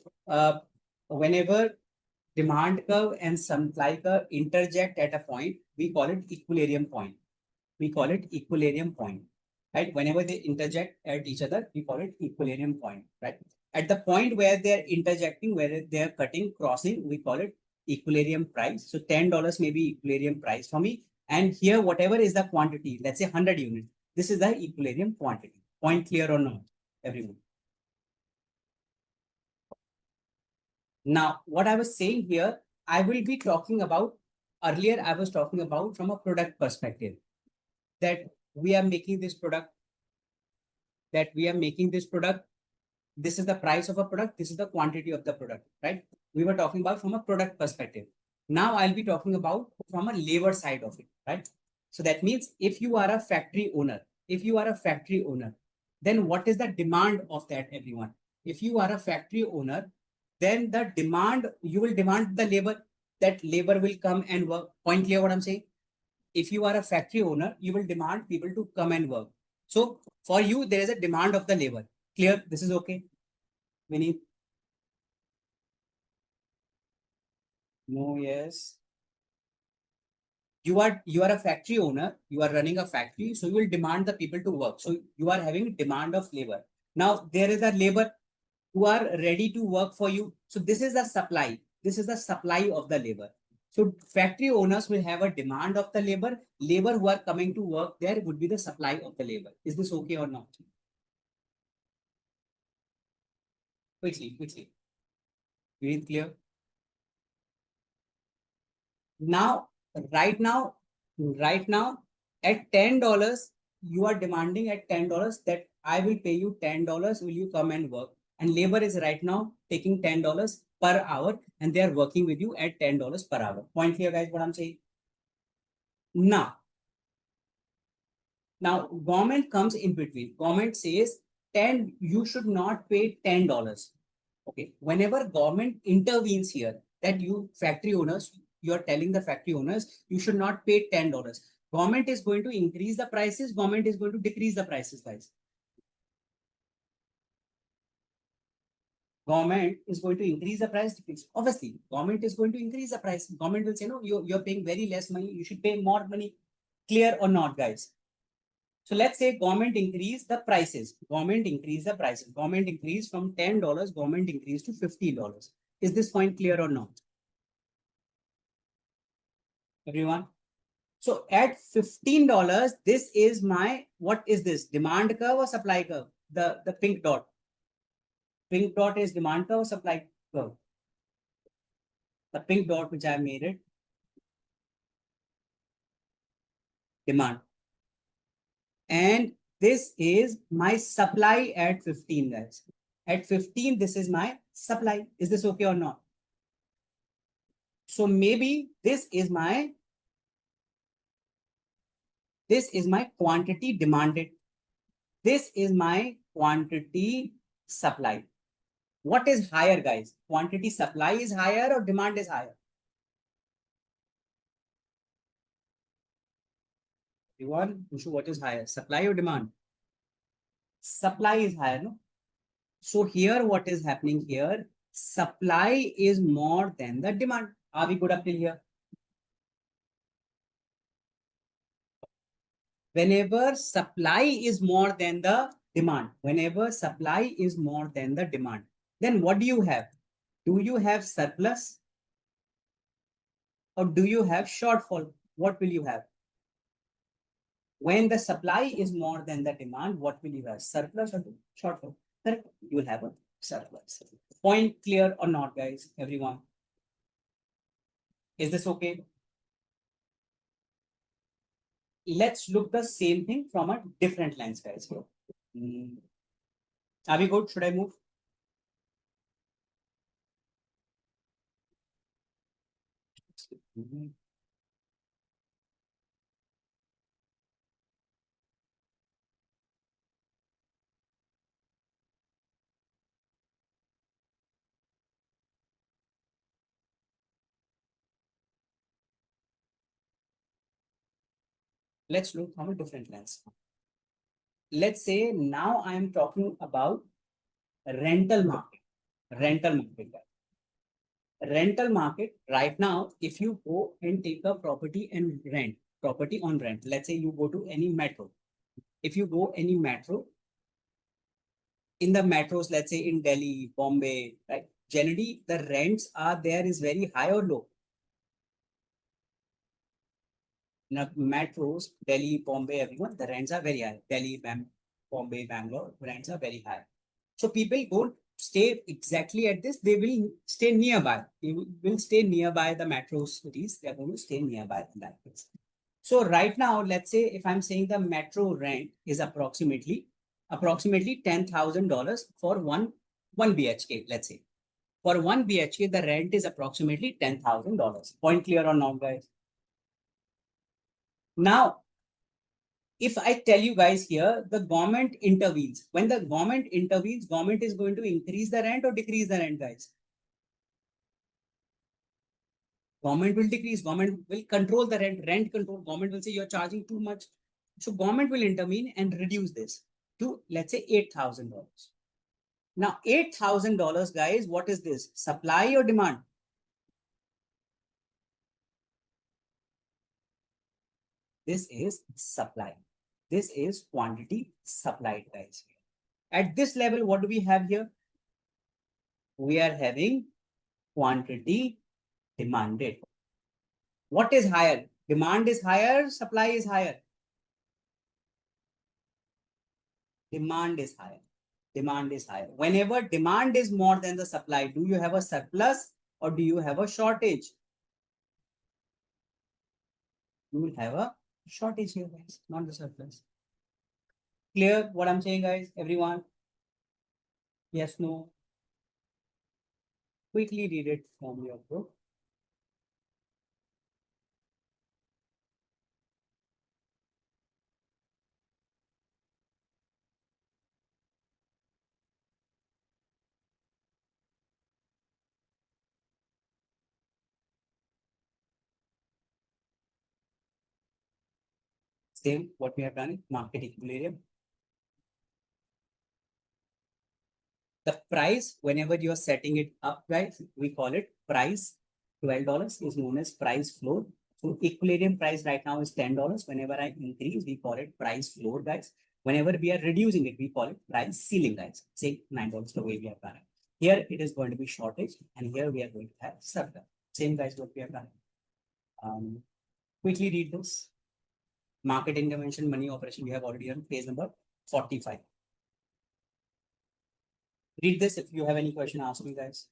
whenever demand curve and supply curve interject at a point, we call it equilibrium point. we call it equilibrium point, right? Whenever they interject at each other, we call it equilibrium point, right? At the point where they're interjecting, where they're cutting, crossing, we call it equilibrium price. So $10 may be equilibrium price for me. And here, whatever is the quantity, let's say 100 units, this is the equilibrium quantity. Point clear or not, everyone? Now, what I was saying here, I will be talking about, earlier I was talking about from a product perspective, that we are making this product, this is the price of a product, this is the quantity of the product, right? We were talking about from a product perspective. Now I'll be talking about from a labor side of it, right? So that means if you are a factory owner, then what is the demand of that, everyone? If you are a factory owner, then the demand, you will demand the labor, that labor will come and work. Point clear what I'm saying? If you are a factory owner, you will demand people to come and work. So for you, there is a demand of the labor. Clear? This is okay? Vinny? No, yes. You are a factory owner, you are running a factory, so you will demand the people to work. So you are having demand of labor. Now there is a labor who are ready to work for you. So this is the supply. This is the supply of the labor. So factory owners will have a demand of the labor. Labor who are coming to work there would be the supply of the labor. Is this okay or not? Quickly. Very clear. Now, right now, right now, at $10, you are demanding at $10 that I will pay you $10. Will you come and work? And labor is right now taking $10 per hour, and they are working with you at $10 per hour. Point here, guys, what I'm saying. Now, government comes in between. Government says 10, you should not pay $10. Okay. Whenever government intervenes here, that you factory owners, you are telling the factory owners, you should not pay $10. Government is going to increase the prices. Government is going to decrease the prices, guys. Government is going to increase the price. Obviously, government is going to increase the price. Government will say, no, you're paying very less money. You should pay more money. Clear or not, guys? So let's say government increase the prices. Government increase the prices. Government increase from $10. Government increase to $50. Is this point clear or not? Everyone? So at $15, this is my, what is this? Demand curve or supply curve? The pink dot. Pink dot is demand curve or supply curve? The pink dot which I made it, demand. And this is my supply at 15, guys. At 15, this is my supply. Is this okay or not? So maybe this is my quantity demanded. This is my quantity supply. What is higher, guys? Quantity supply is higher or demand is higher? Everyone, what is higher? Supply or demand? Supply is higher, no? So here, what is happening here? Supply is more than the demand. Are we good up till here? Whenever supply is more than the demand, then what do you have? Do you have surplus or do you have shortfall? What will you have? When the supply is more than the demand, what will you have? Surplus or shortfall? Correct. You will have a surplus. Point clear or not, guys? Everyone. Is this okay? Let's look the same thing from a different lens, guys. Are we good? Should I move? Let's look from a different lens. Let's say now I am talking about rental market. Rental market right now, if you go and take a property and rent, property on rent. Let's say you go to any metro. If you go any metro, in the metros, let's say in Delhi, Bombay, right? Generally, the rents are there is very high or low. In the metros, Delhi, Bombay, everyone, the rents are very high. Delhi, Bombay, Bangalore, rents are very high. So people don't stay exactly at this. They will stay nearby. They will stay nearby the metro cities. They are going to stay nearby in that place. So right now, let's say if I'm saying the metro rent is approximately $10,000 for one BHK. Let's say for one BHK, the rent is approximately $10,000. Point clear or not, guys? Now, if I tell you guys here, the government intervenes. When the government intervenes, government is going to increase the rent or decrease the rent, guys? Government will decrease. Government will control the rent control. Government will say you're charging too much. So government will intervene and reduce this to, let's say, $8,000. Now, $8,000, guys, what is this? Supply or demand? This is supply. This is quantity supplied, guys. At this level, what do we have here? We are having quantity demanded. What is higher? Demand is higher, supply is higher. Demand is higher. Demand is higher. Whenever demand is more than the supply, do you have a surplus or do you have a shortage? You will have a shortage here, guys, not the surplus. Clear what I'm saying, guys? Everyone? Yes, no? Quickly read it from your book. Same what we have done in market equilibrium. The price, whenever you are setting it up, guys, we call it price. $12 is known as price floor. So equilibrium price right now is $10. Whenever I increase, we call it price floor, guys. Whenever we are reducing it, we call it price ceiling, guys. Say $9 the way we have done it. Here it is going to be shortage, and here we are going to have surplus. Same, guys, what we have done. Quickly read this. Market intervention, money operation, we have already done page number 45. Read this. If you have any question, ask me, guys.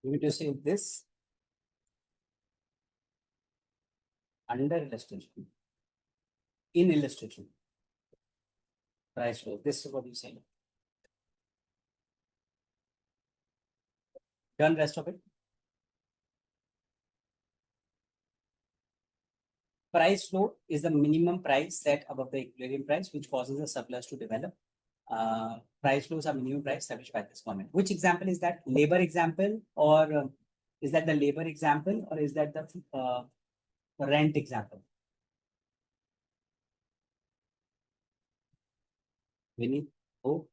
You need to say this under illustration. In illustration. Price flow. This is what you say. Done rest of it. Price flow is the minimum price set above the equilibrium price, which causes a surplus to develop. Price flows are minimum price established by this comment. Which example is that? Labor example, or is that the labor example, or is that the rent example? Vinny, oh,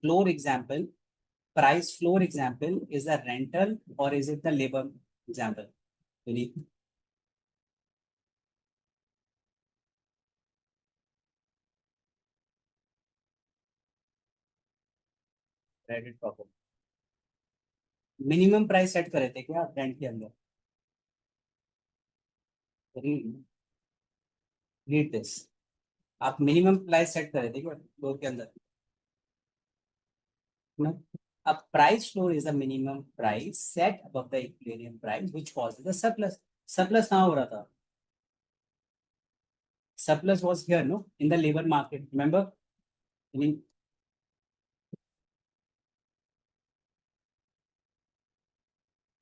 floor example, price floor example is the rental, or is it the labor example? Vinny. Credit problem. Minimum price set करे थे क्या rent के अंदर? Read this. आप minimum price set करे थे क्या floor के अंदर? No. A price floor is a minimum price set above the equilibrium price, which causes the surplus. Surplus कहाँ हो रहा था? Surplus was here, no, in the labor market. Remember? I mean,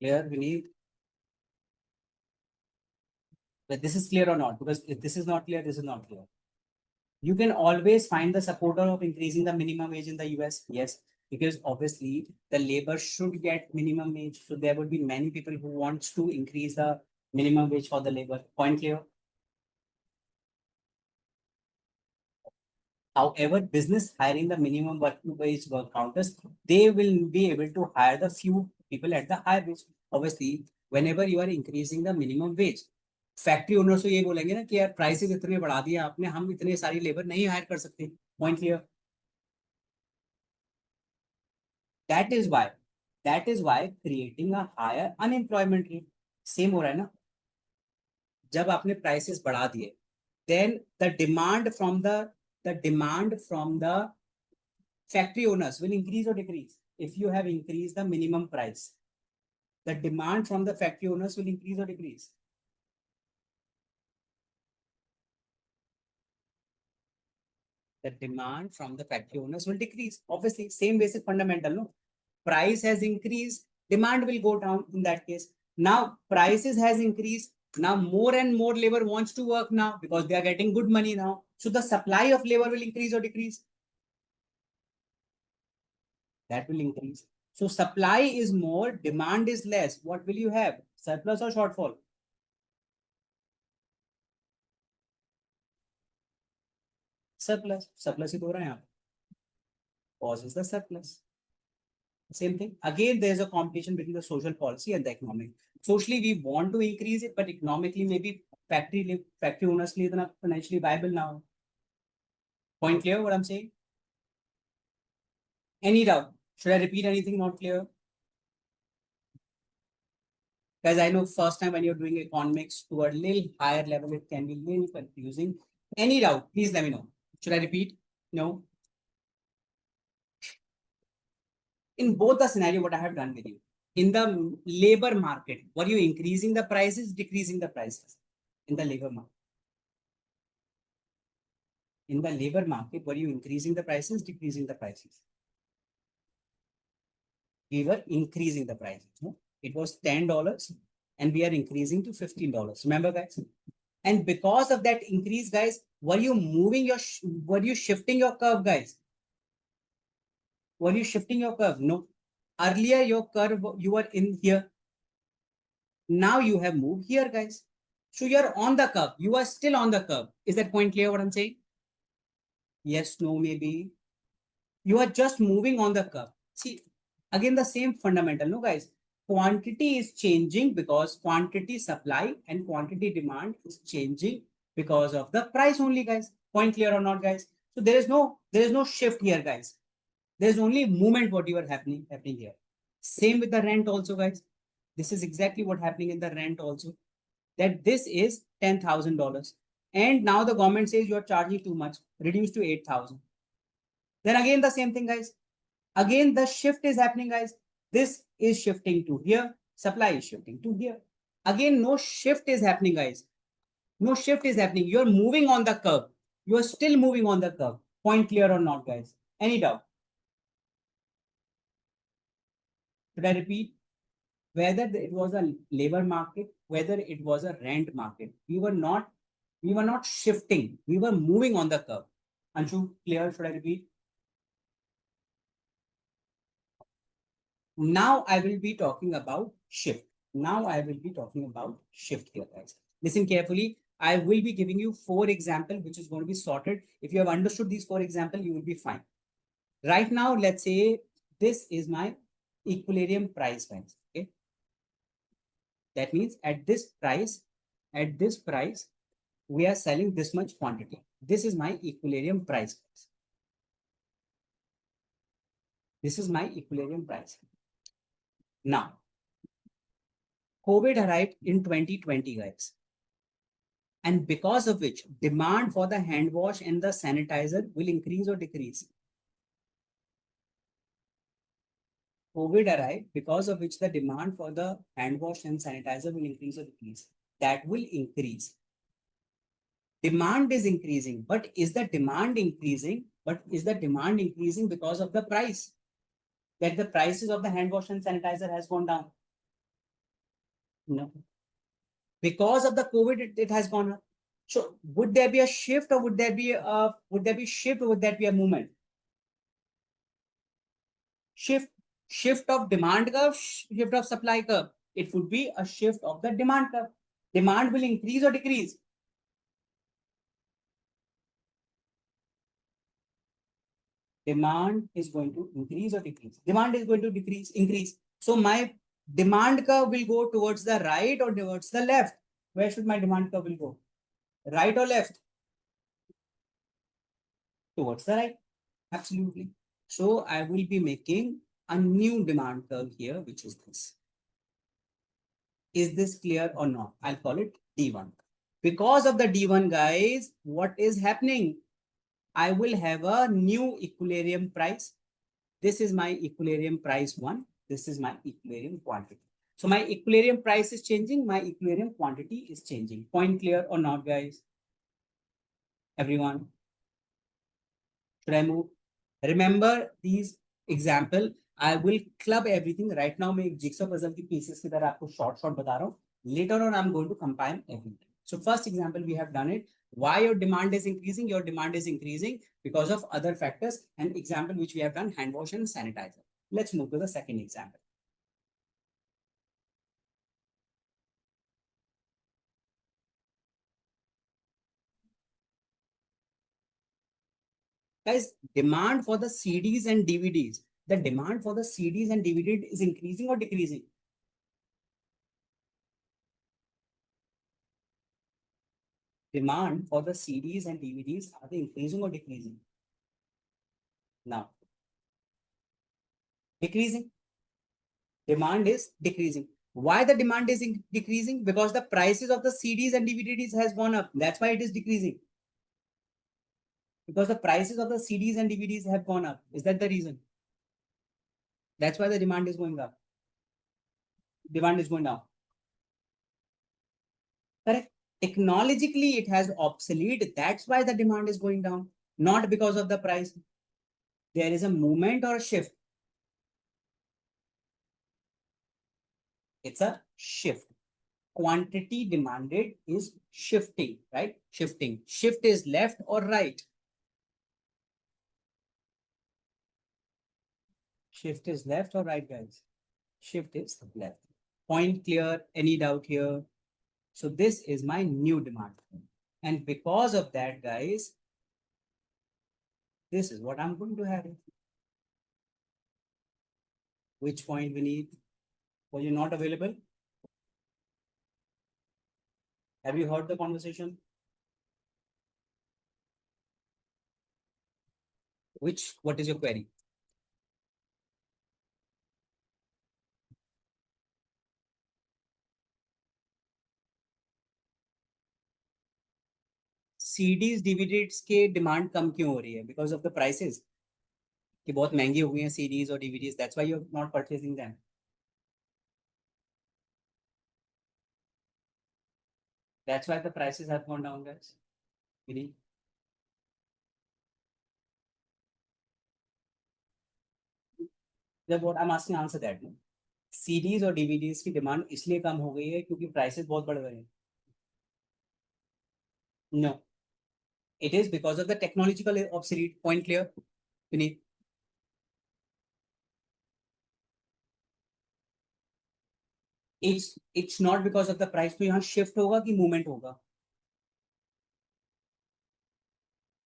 clear? We need. But this is clear or not? Because if this is not clear, this is not clear. You can always find the supporter of increasing the minimum wage in the US. Yes, because obviously the labor should get minimum wage. So there would be many people who wants to increase the minimum wage for the labor. Point clear? However, business hiring the minimum wage work counters, they will be able to hire the few people at the higher wage. Obviously, whenever you are increasing the minimum wage, factory owners तो ये बोलेंगे ना कि यार prices इतने बढ़ा दिए आपने, हम इतने सारी लेबर नहीं हायर कर सकते. Point clear? That is why creating a higher unemployment rate. Same हो रहा है ना. जब आपने प्राइसेस बढ़ा दिए, then the demand from the factory owners will increase or decrease. If you have increased the minimum price, the demand from the factory owners will increase or decrease. The demand from the factory owners will decrease. Obviously, same basic fundamental, no? Price has increased, demand will go down in that case. Now, prices has increased. Now, more and more labor wants to work now because they are getting good money now. So, the supply of labor will increase or decrease. That will increase. So, supply is more, demand is less. What will you have? Surplus or shortfall? Surplus. Surplus ही तो हो रहा है यहाँ. Causes the surplus. Same thing. Again, there's a competition between the social policy and the economic. Socially, we want to increase it, but economically, maybe factory owners के लिए इतना financially viable now. Point clear what I'm saying? Any doubt? Should I repeat anything not clear? Guys, I know first time when you're doing economics to a little higher level, it can be a little confusing. Any doubt? Please let me know. Should I repeat? No. In both the scenario, what I have done with you. In the labor market, were you increasing the prices, decreasing the prices? In the labor market. In the labor market, were you increasing the prices, decreasing the prices? We were increasing the prices. No? It was $10 and we are increasing to $15. Remember, guys? And because of that increase, guys, were you shifting your curve, guys? Were you shifting your curve? No. Earlier, your curve, you were in here. Now you have moved here, guys. So you're on the curve. You are still on the curve. Is that point clear what I'm saying? Yes, no, maybe. You are just moving on the curve. See, again, the same fundamental, no, guys? Quantity is changing because quantity supply and quantity demand is changing because of the price only, guys. Point clear or not, guys? So there is no shift here, guys. There's only movement what you are happening here. Same with the rent also, guys. This is exactly what happening in the rent also. That this is $10,000. And now the government says you are charging too much, reduced to 8,000. Then again, the same thing, guys. Again, the shift is happening, guys. This is shifting to here. Supply is shifting to here. Again, no shift is happening, guys. No shift is happening. You're moving on the curve. You're still moving on the curve. Point clear or not, guys? Any doubt? Should I repeat? Whether it was a labor market, whether it was a rent market, we were not shifting. We were moving on the curve. Anshu, clear? Should I repeat? Now I will be talking about shift. Now I will be talking about shift here, guys. Listen carefully. I will be giving you 4 examples, which is going to be sorted. If you have understood these 4 examples, you will be fine. Right now, let's say this is my equilibrium price, guys. Okay. That means at this price, we are selling this much quantity. This is my equilibrium price, guys. This is my equilibrium price. Now, COVID arrived in 2020, guys. And because of which demand for the hand wash and the sanitizer will increase or decrease. COVID arrived, because of which the demand for the hand wash and sanitizer will increase or decrease. That will increase. Demand is increasing, but is the demand increasing? But is the demand increasing because of the price? That the prices of the hand wash and sanitizer has gone down? No. Because of the COVID, it has gone up. So would there be a shift, or would there be a shift, or would there be a movement? Shift of demand curve, shift of supply curve. It would be a shift of the demand curve. Demand will increase or decrease. Demand is going to increase or decrease. Demand is going to increase. So my demand curve will go towards the right or towards the left. Where should my demand curve will go? Right or left? Towards the right. Absolutely. So I will be making a new demand curve here, which is this. Is this clear or not? I'll call it D1. Because of the D1, guys, what is happening? I will have a new equilibrium price. This is my equilibrium price 1. This is my equilibrium quantity. So my equilibrium price is changing. My equilibrium quantity is changing. Point clear or not, guys? Everyone? Should I move? Remember these example. I will club everything. Right now, मैं एक jigsaw puzzle की pieces की तरह आपको short बता रहा हूँ. Later on, I'm going to combine everything. So first example, we have done it. Why your demand is increasing? Your demand is increasing because of other factors. And example which we have done, hand wash and sanitizer. Let's move to the second example. Guys, demand for the CDs and DVDs. The demand for the CDs and DVDs is increasing or decreasing? Demand for the CDs and DVDs, are they increasing or decreasing? Now, decreasing. Demand is decreasing. Why the demand is decreasing? Because the prices of the CDs and DVDs has gone up. That's why it is decreasing. Because the prices of the CDs and DVDs have gone up. Is that the reason? That's why the demand is going up. Demand is going down. Correct. Technologically, it has obsolete. That's why the demand is going down. Not because of the price. There is a movement or a shift. It's a shift. Quantity demanded is shifting, right? Shifting. Shift is left or right? Shift is left or right, guys? Shift is left. Point clear? Any doubt here? So this is my new demand. And because of that, guys, this is what I'm going to have. Which point we need? Was you not available? Have you heard the conversation? What is your query? CDs, DVDs के demand कम क्यों हो रही है? Because of the prices. कि बहुत महंगी हो गई हैं CDs और DVDs. That's why you're not purchasing them. That's why the prices have gone down, guys. Really? That's what I'm asking, answer that. No? CDs और DVDs की डिमांड इसलिए कम हो गई है क्योंकि प्राइसेस बहुत बढ़ गए हैं. No, it is because of the technological obsolete. Point clear? Vinny? It's not because of the price. तो यहाँ shift होगा कि movement होगा?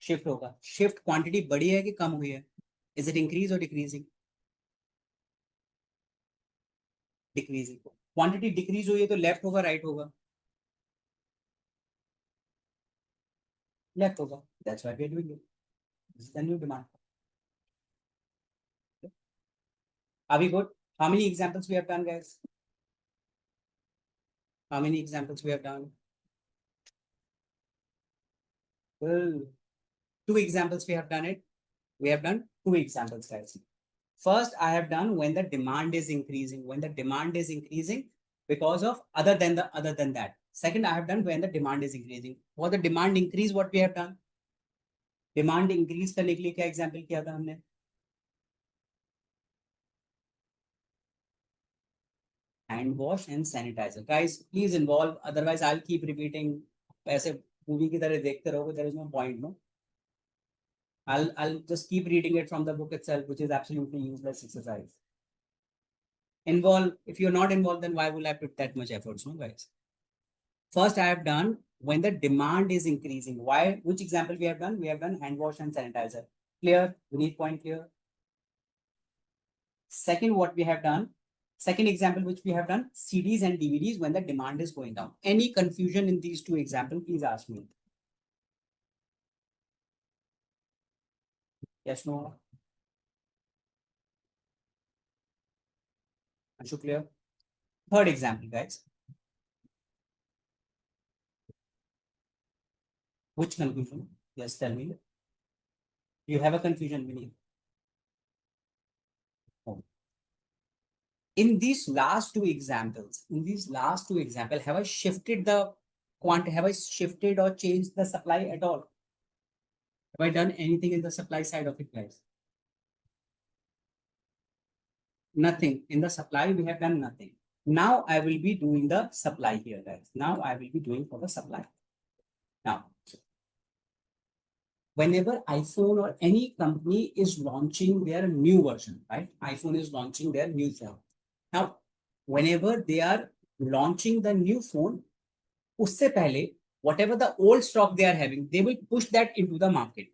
Shift होगा. Shift quantity बढ़ी है कि कम हुई है? Is it increase or decreasing? Decreasing. Quantity decrease हुई है तो left होगा right होगा? Left होगा. That's why we are doing it. This is the new demand. Are we good? How many examples we have done, guys? How many examples we have done? Well, two examples we have done it. We have done two examples, guys. First, I have done when the demand is increasing. When the demand is increasing because of other than that. Second, I have done when the demand is increasing. For the demand increase, what we have done? Demand increase करने के लिए क्या example किया था हमने? Hand wash and sanitizer. Guys, please involve. Otherwise, I'll keep repeating. ऐसे movie की तरह देखते रहोगे. There is no point, no. I'll just keep reading it from the book itself, which is absolutely useless exercise. Involve. If you're not involved, then why will I put that much efforts, no, guys? First, I have done when the demand is increasing. Why? Which example we have done? We have done hand wash and sanitizer. Clear? We need point clear. Second, what we have done? Second example which we have done, CDs and DVDs when the demand is going down. Any confusion in these two examples, please ask me. Yes, no? Anshu, clear? Third example, guys. Which confusion? Yes, tell me. You have a confusion, Vinny. Oh. In these last two examples, have I shifted the have I shifted or changed the supply at all? Have I done anything in the supply side of it, guys? Nothing. In the supply, we have done nothing. Now I will be doing the supply here, guys. Now I will be doing for the supply. Now, whenever iPhone or any company is launching their new version, right? iPhone is launching their new phone. Now, whenever they are launching the new phone, usse pehle, whatever the old stock they are having, they will push that into the market.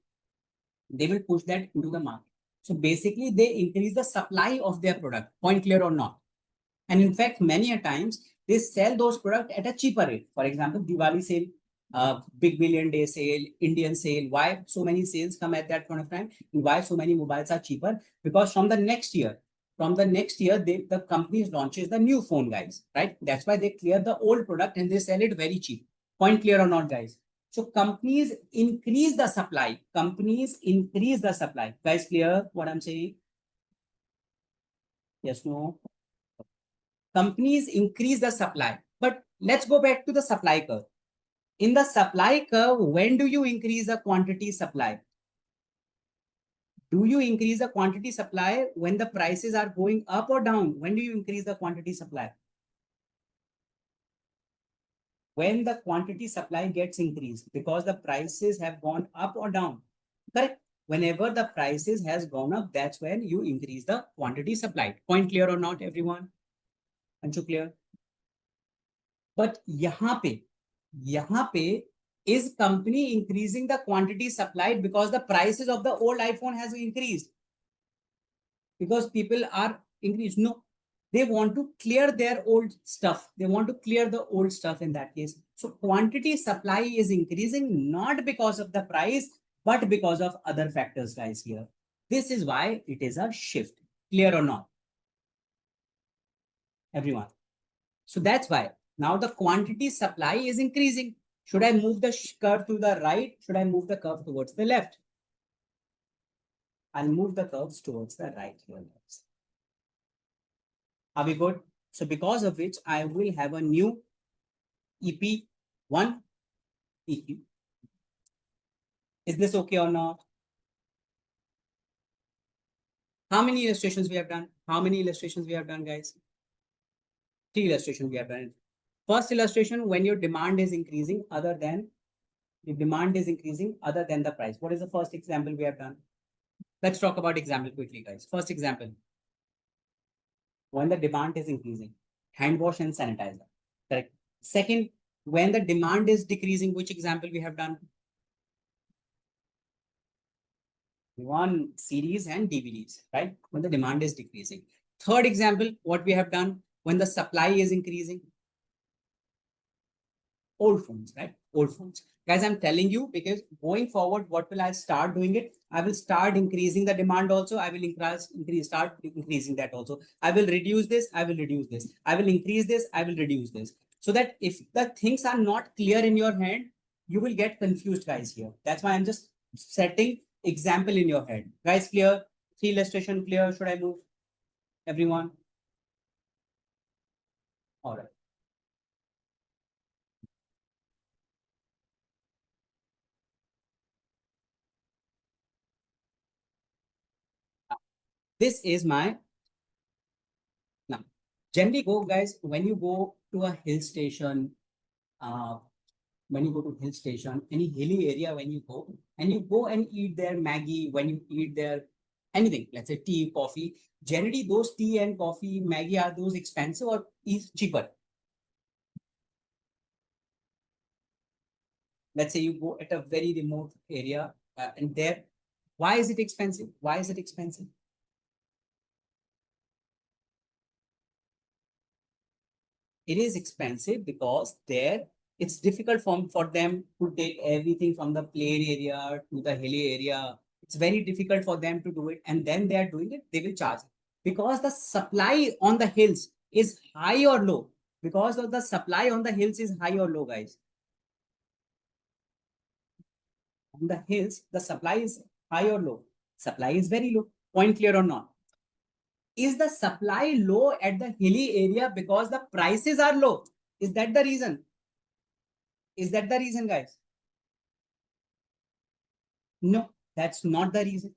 They will push that into the market. So basically, they increase the supply of their product. Point clear or not? And in fact, many a times they sell those products at a cheaper rate. For example, Diwali sale, Big Billion Day sale, Indian sale. Why so many sales come at that point of time? And why so many mobiles are cheaper? Because from the next year, the company launches the new phone, guys. Right? That's why they clear the old product and they sell it very cheap. Point clear or not, guys? So companies increase the supply. Companies increase the supply. Guys, clear what I'm saying? Yes, no. Companies increase the supply. But let's go back to the supply curve. In the supply curve, when do you increase the quantity supply? Do you increase the quantity supply when the prices are going up or down? When do you increase the quantity supply? When the quantity supply gets increased because the prices have gone up or down. Correct? Whenever the prices has gone up, that's when you increase the quantity supply. Point clear or not, everyone? Anju, clear? But यहाँ पे is company increasing the quantity supplied because the prices of the old iPhone has increased? Because people are increased? No, they want to clear their old stuff. They want to clear the old stuff in that case. So quantity supply is increasing not because of the price, but because of other factors, guys, here. This is why it is a shift. Clear or not? Everyone. So that's why now the quantity supply is increasing. Should I move the curve to the right? Should I move the curve towards the left? I'll move the curves towards the right here. Are we good? So because of which I will have a new EP 1 EQ. Is this okay or not? How many illustrations we have done? How many illustrations we have done, guys? 3 illustrations we have done. First illustration, when your demand is increasing other than the price. What is the first example we have done? Let's talk about example quickly, guys. First example, when the demand is increasing, hand wash and sanitizer. Correct. Second, when the demand is decreasing, which example we have done? One, CDs and DVDs, right? When the demand is decreasing. Third example, what we have done when the supply is increasing. Old phones, right? Old phones. Guys, I'm telling you because going forward, what will I start doing it? I will start increasing the demand also. I will start increasing that also. I will reduce this. I will reduce this. I will increase this. I will reduce this. So that if the things are not clear in your head, you will get confused, guys, here. That's why I'm just setting example in your head. Guys, clear? 3 illustration clear? Should I move? Everyone? All right. This is my now. Generally go, guys, when you go to a hill station, uh, any hilly area, when you go and eat their Maggie, when you eat their anything, let's say tea, coffee, generally those tea and coffee, Maggie, are those expensive or is cheaper? Let's say you go at a very remote area and there, why is it expensive? Why is it expensive? It is expensive because there it's difficult for them to take everything from the plain area to the hilly area. It's very difficult for them to do it. And then they are doing it, they will charge it. Because the supply on the hills is high or low. Because of the supply on the hills is high or low, guys. On the hills, the supply is high or low. Supply is very low. Point clear or not? Is the supply low at the hilly area because the prices are low? Is that the reason? Is that the reason, guys? No, that's not the reason.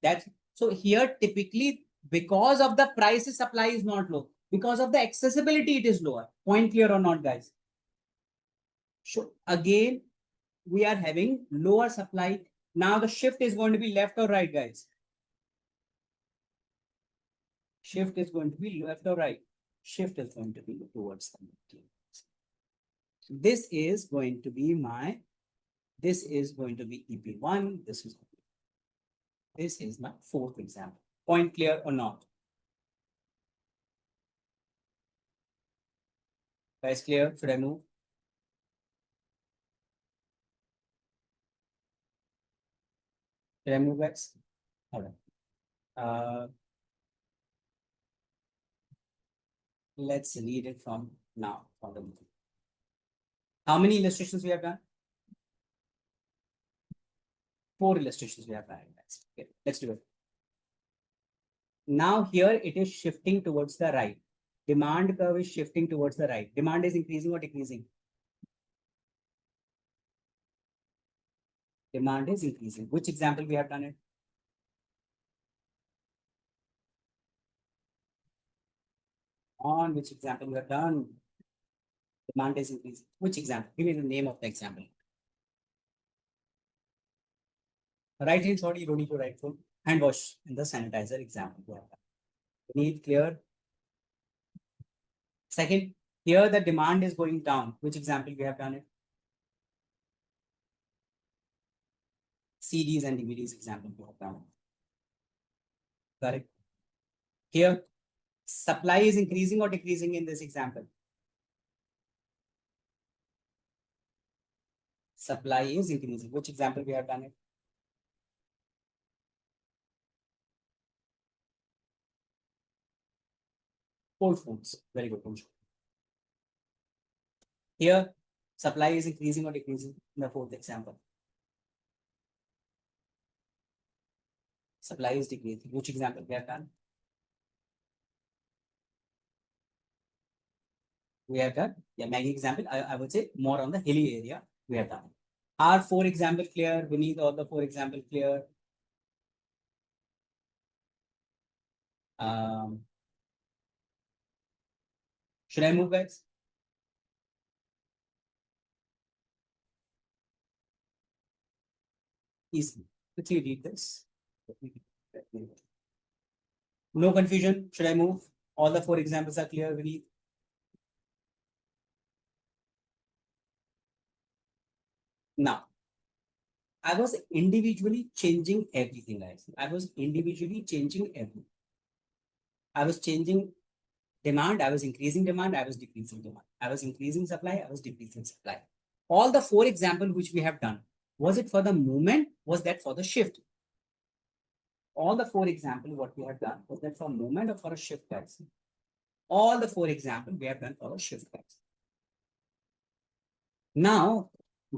That's so here typically because of the price supply is not low. Because of the accessibility, it is lower. Point clear or not, guys? So again, we are having lower supply. Now the shift is going to be left or right, guys? Shift is going to be left or right? Shift is going to be towards the middle. This is going to be my, this is going to be EP1. This is my fourth example. Point clear or not? Guys, clear? Should I move? Should I move, guys? All right. Let's read it from now. How many illustrations we have done? 4 illustrations we have done. Okay, let's do it. Now here it is shifting towards the right. Demand curve is shifting towards the right. Demand is increasing or decreasing? Demand is increasing. Which example we have done it? On which example we have done? Demand is increasing. Which example? Give me the name of the example. Right hand shot, you don't need to write full. Hand wash in the sanitizer example. We have done. Need clear. Second, here the demand is going down. Which example we have done it? CDs and DVDs example we have done. Correct. Here, supply is increasing or decreasing in this example? Supply is increasing. Which example we have done it? Old phones. Very good. Here, supply is increasing or decreasing in the fourth example? Supply is decreasing. Which example we have done? we have done. Yeah, Maggie example, I would say more on the hilly area we have done. Are 4 example clear? We need all the 4 example clear. Um, should I move, guys? Easy. Quickly read this. No confusion. Should I move? All the 4 examples are clear. We need. Now, I was individually changing everything, guys. I was individually changing everything. I was changing demand, I was increasing demand, I was decreasing demand. I was increasing supply, I was decreasing supply. All the 4 examples which we have done, was it for the movement? Was that for the shift? All the 4 examples what we have done, was that for movement or for a shift, guys? All the 4 examples we have done for a shift, guys. Now,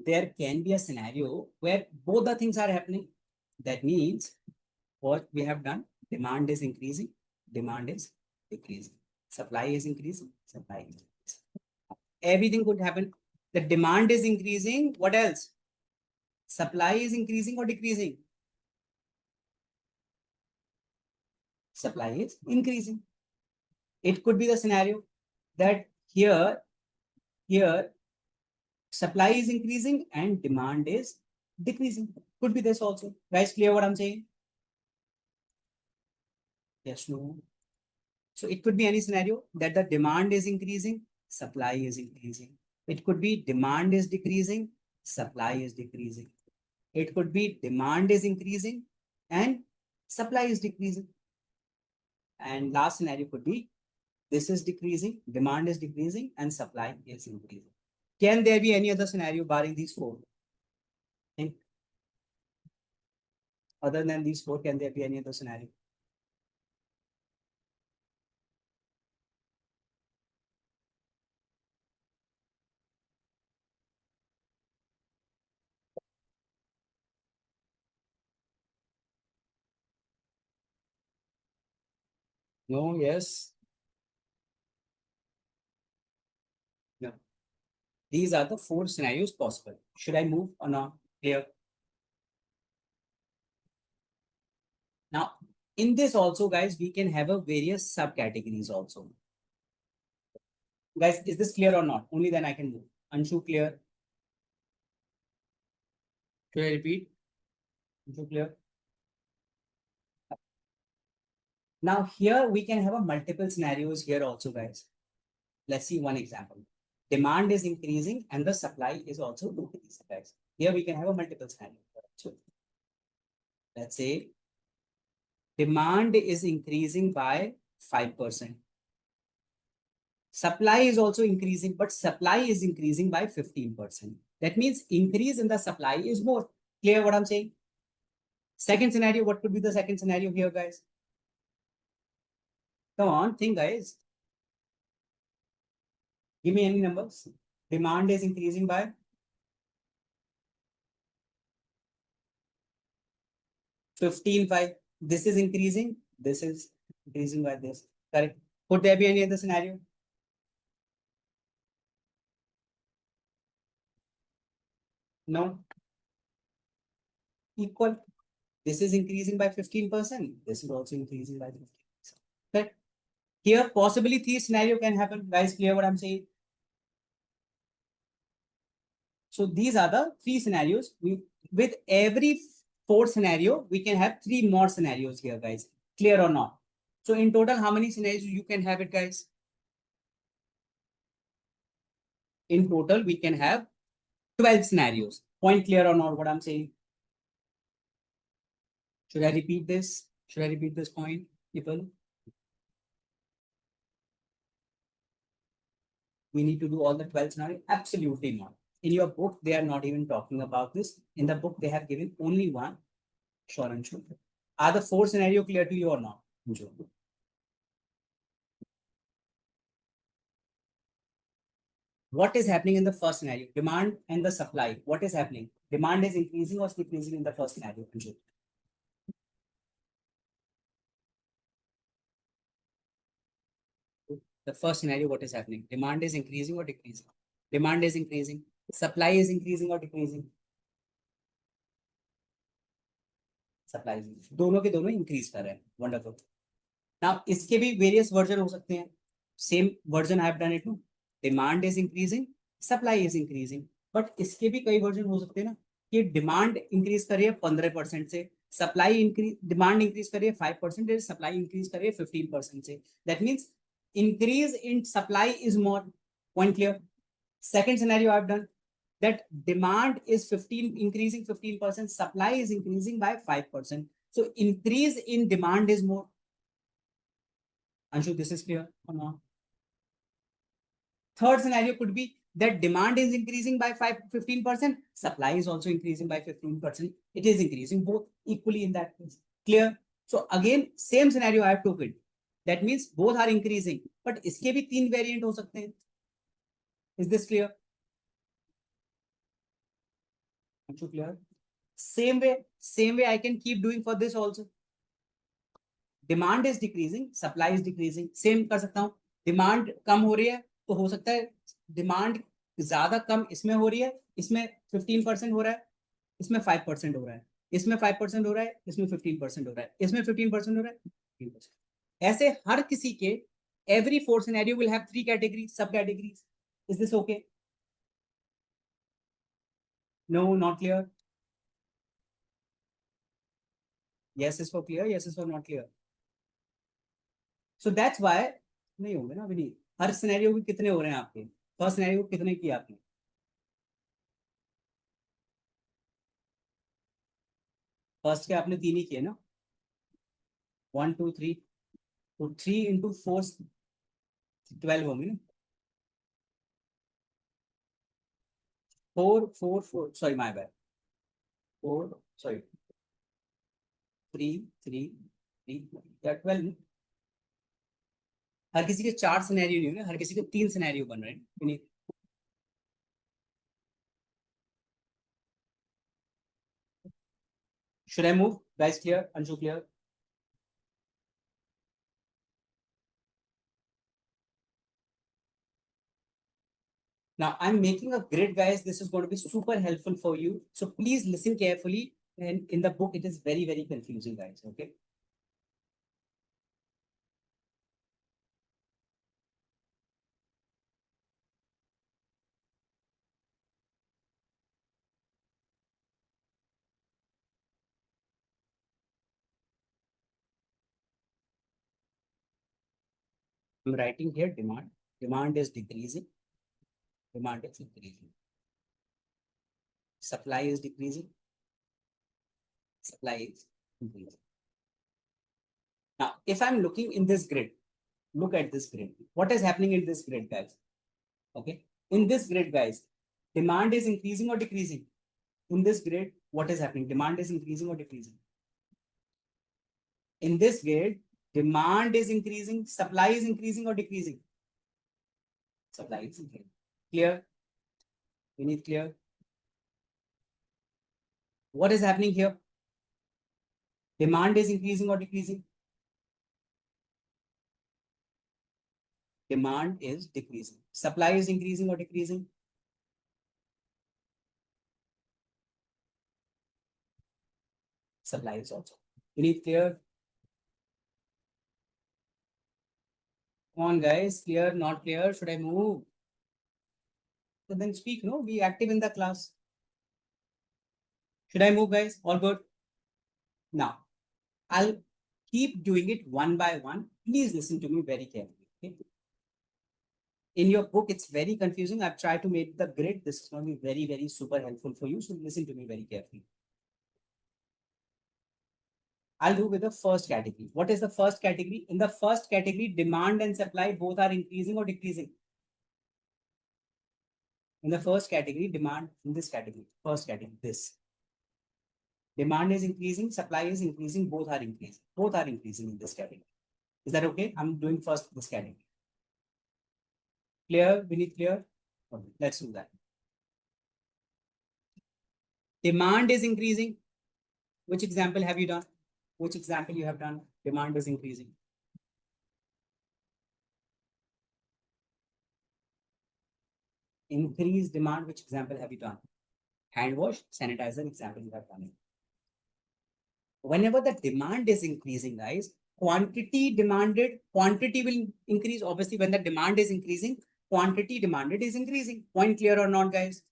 there can be a scenario where both the things are happening. That means what we have done, demand is increasing, demand is decreasing. Supply is increasing, supply is decreasing. Everything could happen. The demand is increasing. What else? Supply is increasing or decreasing? Supply is increasing. It could be the scenario that here, supply is increasing and demand is decreasing. Could be this also. Guys, clear what I'm saying? Yes, no. So it could be any scenario that the demand is increasing, supply is increasing. It could be demand is decreasing, supply is decreasing. It could be demand is increasing and supply is decreasing. And last scenario could be this is decreasing, demand is decreasing, and supply is increasing. Can there be any other scenario barring these 4? And other than these 4, can there be any other scenario? No, yes. No. These are the 4 scenarios possible. Should I move or not? Clear? Now, in this also, guys, we can have a various subcategories also. Guys, is this clear or not? Only then I can move. Anshu, clear? Should I repeat? Anshu, clear? Now, here we can have a multiple scenarios here also, guys. Let's see one example. Demand is increasing and the supply is also increasing, guys. Here we can have a multiple scenario. So, let's say demand is increasing by 5%. Supply is also increasing, but supply is increasing by 15%. That means increase in the supply is more. Clear what I'm saying? Second scenario, what could be the second scenario here, guys? Come on, think, guys. Give me any numbers. Demand is increasing by 15.5. This is increasing. This is increasing by this. Correct. Could there be any other scenario? No. Equal. This is increasing by 15%. This is also increasing by 15%. Correct. Here, possibly 3 scenario can happen. Guys, clear what I'm saying? So these are the 3 scenarios. With every 4 scenario, we can have 3 more scenarios here, guys. Clear or not? So in total, how many scenarios you can have it, guys? In total, we can have 12 scenarios. Point clear or not what I'm saying? Should I repeat this? Should I repeat this point, people? We need to do all the 12 scenarios? Absolutely not. In your book, they are not even talking about this. In the book, they have given only one. Sure and sure. Are the 4 scenario clear to you or not? What is happening in the first scenario? Demand and the supply. What is happening? Demand is increasing or decreasing in the first scenario? The first scenario, what is happening? Demand is increasing or decreasing? Demand is increasing. Supply is increasing or decreasing? Supply is increasing. दोनों के दोनों increase कर रहे हैं. Wonderful. Now इसके भी various version हो सकते हैं. Same version I have done it. No? Demand is increasing, supply is increasing. But इसके भी कई version हो सकते हैं ना कि demand increase कर रही है 15% से, supply increase, demand increase कर रही है 5%, supply increase कर रही है 15% से. That means increase in supply is more. Point clear? Second scenario I've done that demand is 15 increasing 15%, supply is increasing by 5%. So increase in demand is more. Anshu, this is clear or not? Third scenario could be that demand is increasing by 15%, supply is also increasing by 15%. It is increasing both equally in that case. Clear? So again, same scenario I have took it. That means both are increasing, but इसके भी तीन variant हो सकते हैं. Is this clear? Clear? Same way I can keep doing for this also. Demand is decreasing, supply is decreasing. Same कर सकता हूँ. Demand कम हो रही है तो हो सकता है डिमांड ज्यादा कम इसमें हो रही है, इसमें 15% हो रहा है, इसमें 5% हो रहा है, इसमें 5% हो रहा है, इसमें 15% हो रहा है, इसमें 15% हो रहा है, 15%. ऐसे हर किसी के every four scenario will have three categories, subcategories. Is this okay? No, not clear. Yes is for clear, yes is for not clear. So that's why नहीं होंगे ना अभी. हर सिनेरियो के कितने हो रहे हैं आपके? फर्स्ट सिनेरियो कितने किए आपने? फर्स्ट के आपने तीन ही किए ना. 1 2 3. तो 3 into 4 12 होंगे ना. 4 sorry my bad. 4 sorry 3 3 3 या 12. हर किसी के चार सिनेरियो नहीं होंगे, हर किसी के तीन सिनेरियो बन रहे हैं. Should I move? Guys clear? Anshu clear? Now I'm making a grid, guys. This is going to be super helpful for you. So please listen carefully. And in the book, it is very, very confusing, guys. Okay. I'm writing here demand. Demand is decreasing. Demand is increasing. Supply is decreasing. Supply is increasing. Now, if I'm looking in this grid, look at this grid. What is happening in this grid, guys? Okay. In this grid, guys, demand is increasing or decreasing? In this grid, what is happening? Demand is increasing or decreasing? In this grid, demand is increasing, supply is increasing or decreasing? Supply is increasing. Clear? We need clear. What is happening here? Demand is increasing or decreasing? Demand is decreasing. Supply is increasing or decreasing? Supply is also. We need clear. Come on, guys. Clear, not clear? Should I move? So then speak, no? Be active in the class. Should I move, guys? All good? Now, I'll keep doing it one by one. Please listen to me very carefully. Okay? In your book, it's very confusing. I've tried to make the grid. This is going to be very, very super helpful for you. So listen to me very carefully. I'll do with the first category. What is the first category? In the first category, demand and supply both are increasing or decreasing? In the first category, demand, in this category, first category, this. Demand is increasing, supply is increasing, both are increasing. Both are increasing in this category. Is that okay? I'm doing first this category. Clear? We need clear? Okay, let's do that. Demand is increasing. Which example have you done? Which example you have done? Demand is increasing. Increase demand, which example have you done? Hand wash, sanitizer example you have done. Whenever the demand is increasing, guys, quantity will increase. Obviously, when the demand is increasing, quantity demanded is increasing. Point clear or not, guys?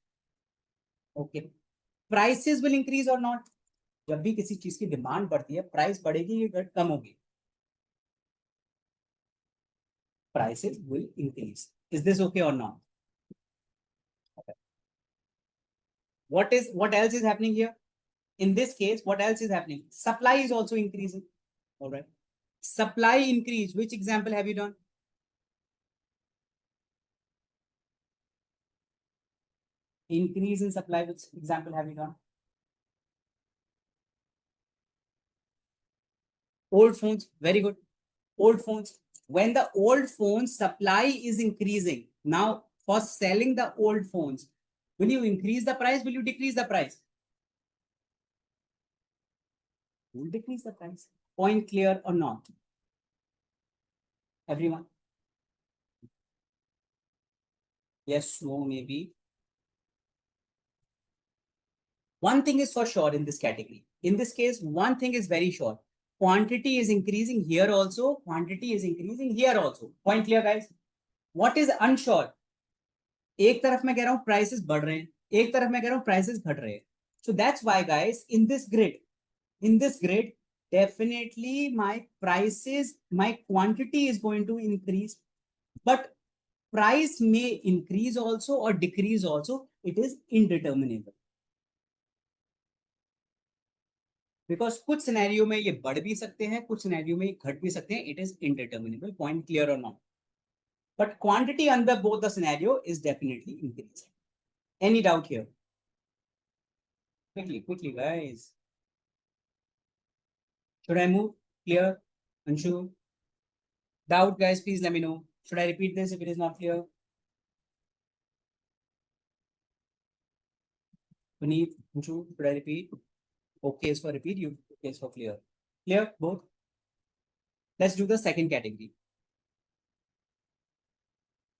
Okay. Prices will increase or not? जब भी किसी चीज की demand बढ़ती है, price बढ़ेगी या कम होगी? Prices will increase. Is this okay or not? Okay. What else is happening here? In this case, what else is happening? Supply is also increasing. All right. Supply increase. Which example have you done? Increase in supply. Which example have you done? Old phones. Very good. Old phones. When the old phones supply is increasing, now for selling the old phones, will you increase the price? Will you decrease the price? You will decrease the price. Point clear or not? Everyone? Yes, no, maybe. One thing is for sure in this category. In this case, one thing is very sure. Quantity is increasing here also. Quantity is increasing here also. Point clear, guys? What is unsure? एक तरफ मैं कह रहा हूं prices बढ़ रहे हैं, एक तरफ मैं कह रहा हूं prices घट रहे हैं. So that's why, guys, in this grid, definitely my prices, my quantity is going to increase, but price may increase also or decrease also. It is indeterminable. Because कुछ सिनेरियो में ये बढ़ भी सकते हैं, कुछ सिनेरियो में ये घट भी सकते हैं. It is indeterminable. Point clear or not? But quantity under both the scenario is definitely increasing. Any doubt here? Quickly guys. Should I move? Clear? Anshu? Doubt, guys, please let me know. Should I repeat this if it is not clear? Puneet, Anshu, should I repeat? Okay is for repeat, you okay is for clear. Clear both? Let's do the second category.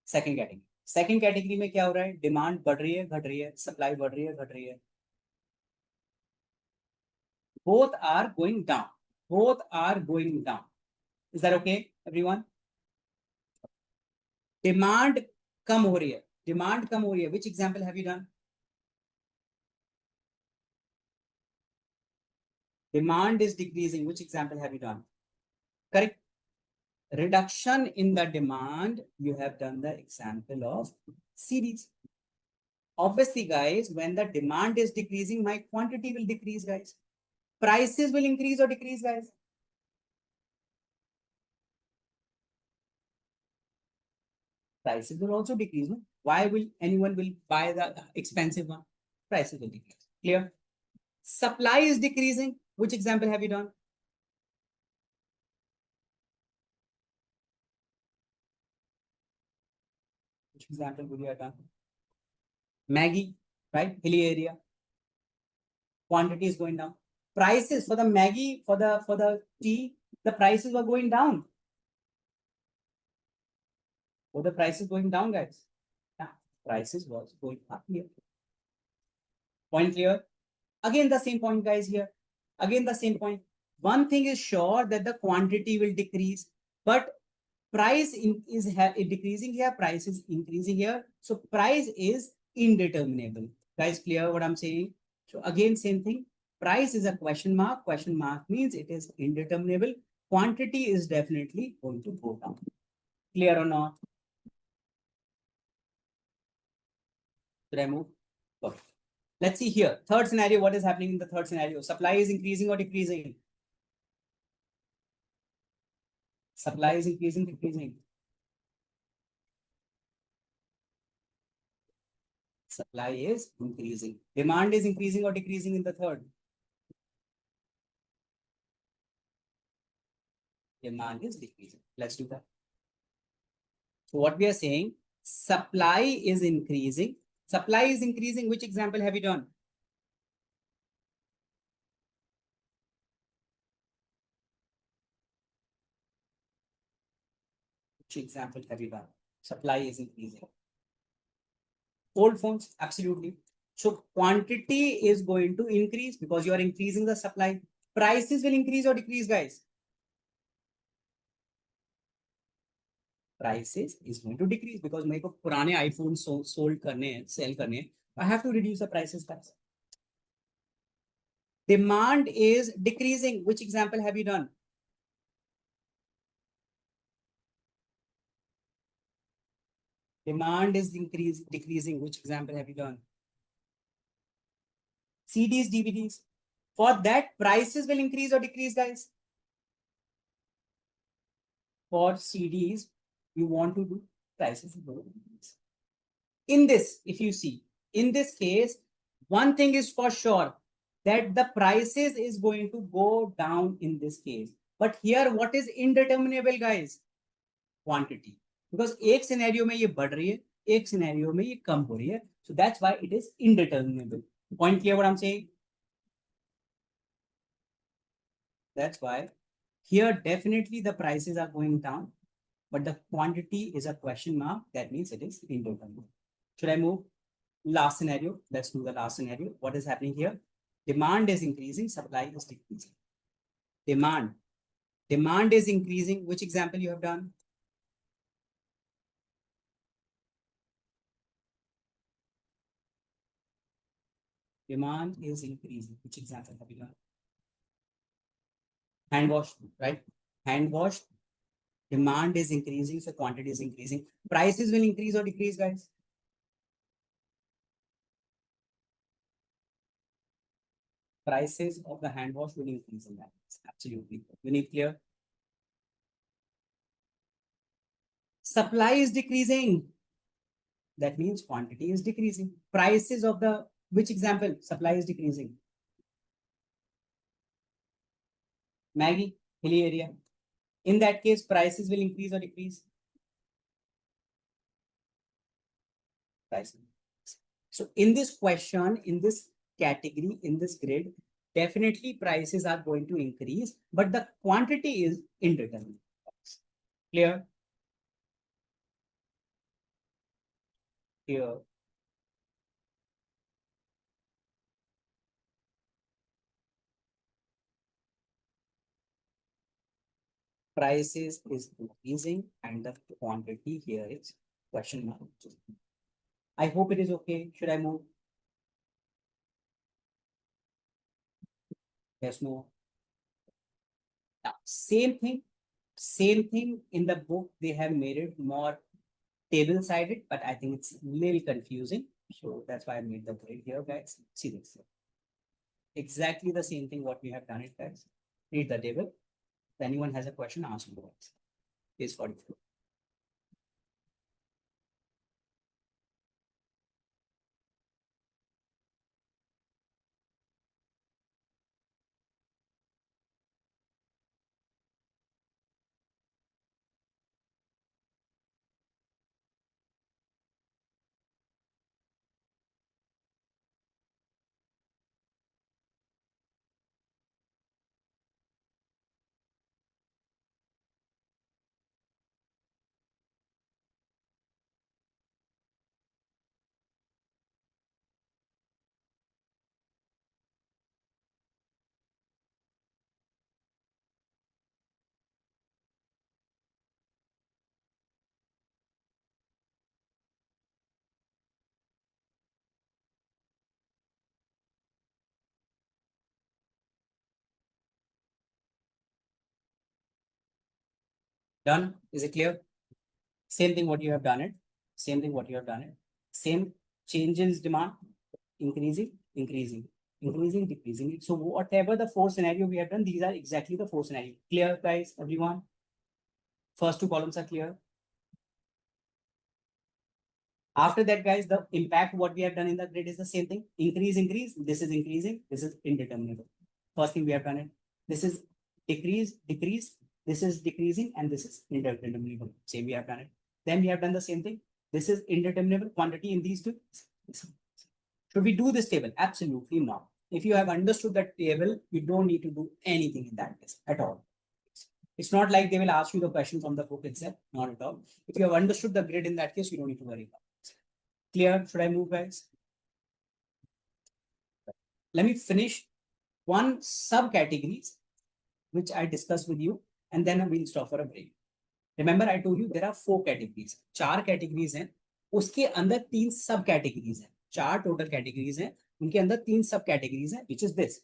Second category में क्या हो रहा है? Demand बढ़ रही है, घट रही है, सप्लाई बढ़ रही है, घट रही है. Both are going down. Both are going down. Is that okay everyone? Demand कम हो रही है. डिमांड कम हो रही है. Which example have you done? Demand is decreasing. Which example have you done? Correct. Reduction in the demand, you have done the example of series. Obviously, guys, when the demand is decreasing, my quantity will decrease, guys. Prices will increase or decrease, guys. Prices will also decrease. No? Why will anyone will buy the expensive one? Prices will decrease. Clear? Supply is decreasing. Which example have you done? Which example would you have done? Maggie, right? Hilly area. Quantity is going down. Prices for the Maggie, for the tea, the prices were going down. Or the prices going down, guys? Yeah, prices was going up here. Point clear? Again, the same point, guys, here. Again, the same point. One thing is sure that the quantity will decrease, but price is decreasing here, price is increasing here. So price is indeterminable. Guys, clear what I'm saying? So again, same thing. Price is a question mark. Question mark means it is indeterminable. Quantity is definitely going to go down. Clear or not? Should I move? Okay. Let's see here. Third scenario, what is happening in the third scenario? Supply is increasing or decreasing? Supply is increasing, decreasing. Supply is increasing. Demand is increasing or decreasing in the third? Demand is decreasing. Let's do that. So what we are saying, supply is increasing. Supply is increasing. Which example have you done? Which example have you done? Supply is increasing. Old phones, absolutely. So quantity is going to increase because you are increasing the supply. Prices will increase or decrease, guys. Prices is going to decrease because मेरे को पुराने iPhone sold करने हैं, sell करने हैं. I have to reduce the prices, guys. Demand is decreasing. Which example have you done? Demand is decreasing. Which example have you done? CDs, DVDs. For that, prices will increase or decrease, guys. For CDs, you want to do prices will increase. In this, if you see, in this case, one thing is for sure that the prices is going to go down in this case. But here, what is indeterminable, guys? Quantity. Because एक scenario में ये बढ़ रही है, एक scenario में ये कम हो रही है. So that's why it is indeterminable. Point clear what I'm saying? That's why here definitely the prices are going down, but the quantity is a question mark. That means it is indeterminable. Should I move? Last scenario. Let's do the last scenario. What is happening here? Demand is increasing, supply is decreasing. Demand is increasing. Which example you have done? Demand is increasing. Which example have you done? Hand wash, right? Hand wash. Demand is increasing, so quantity is increasing. Prices will increase or decrease, guys. Prices of the hand wash will increase in that. Absolutely. We need clear. Supply is decreasing. That means quantity is decreasing. Prices of the, which example? Supply is decreasing. Maggie, hilly area. In that case, prices will increase or decrease. Prices. So in this question, in this category, in this grid, definitely prices are going to increase, but the quantity is indeterminate. Clear? Clear. Prices is increasing and the quantity here is question mark. I hope it is okay. Should I move? Yes, no. Now, same thing in the book. They have made it more table sided, but I think it's a little confusing. So that's why I made the grid here, guys. See this. Exactly the same thing what we have done it, guys. Read the table. If anyone has a question, ask me. Page 44. Done? Is it clear? Same thing what you have done it. Same thing what you have done it. Same change in demand, increasing, increasing, increasing, decreasing. So whatever the four scenario we have done, these are exactly the four scenario. Clear, guys, everyone? First two columns are clear. After that, guys, the impact what we have done in the grid is the same thing. Increase, increase. This is increasing. This is indeterminable. First thing we have done it. This is decrease, decrease. This is decreasing, and this is indeterminable. Same we have done it. Then we have done the same thing. This is indeterminable quantity in these two. Should we do this table? Absolutely not. If you have understood that table, you don't need to do anything in that case at all. It's not like they will ask you the question from the book itself. Not at all. If you have understood the grid in that case, you don't need to worry about it. Clear? Should I move, guys? Let me finish one subcategories which I discussed with you, and then we'll stop for a break. Remember, I told you there are 4 categories. 4 categories हैं, उसके अंदर 3 सब categories हैं. 4 total categories हैं, उनके अंदर 3 सब categories हैं, which is this.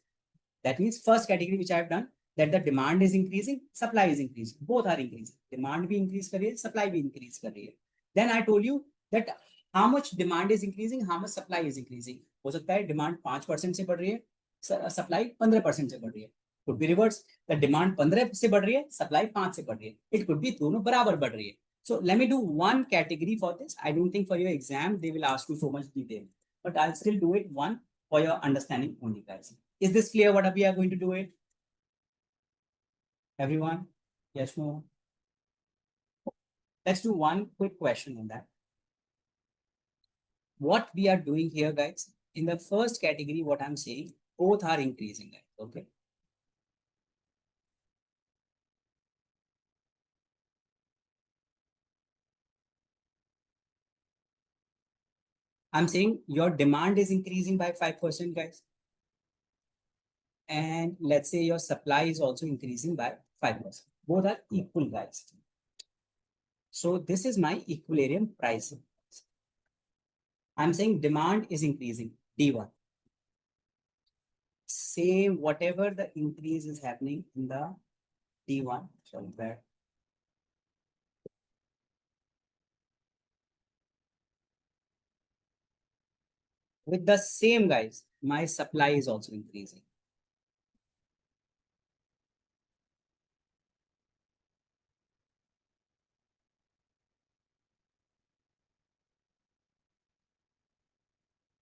That means first category which I have done, that the demand is increasing, supply is increasing. Both are increasing. Demand भी increase कर रही है, supply भी increase कर रही है. Then I told you that how much demand is increasing, how much supply is increasing. हो सकता है demand 5% से बढ़ रही है, supply 15% से बढ़ रही है. Could be reverse. The demand 15 से बढ़ रही है, supply 5 से बढ़ रही है. It could be दोनों बराबर बढ़ रही है. So let me do one category for this. I don't think for your exam they will ask you so much detail, but I'll still do it one for your understanding only, guys. Is this clear what we are going to do it? Everyone? Yes, no? Let's do one quick question on that. What we are doing here, guys, in the first category, what I'm saying, both are increasing, guys, okay? I'm saying your demand is increasing by 5%, guys. And let's say your supply is also increasing by 5%. Both are equal, guys. So this is my equilibrium pricing. I'm saying demand is increasing, D1. Same, whatever the increase is happening in the D1, sorry, where with the same, guys, my supply is also increasing.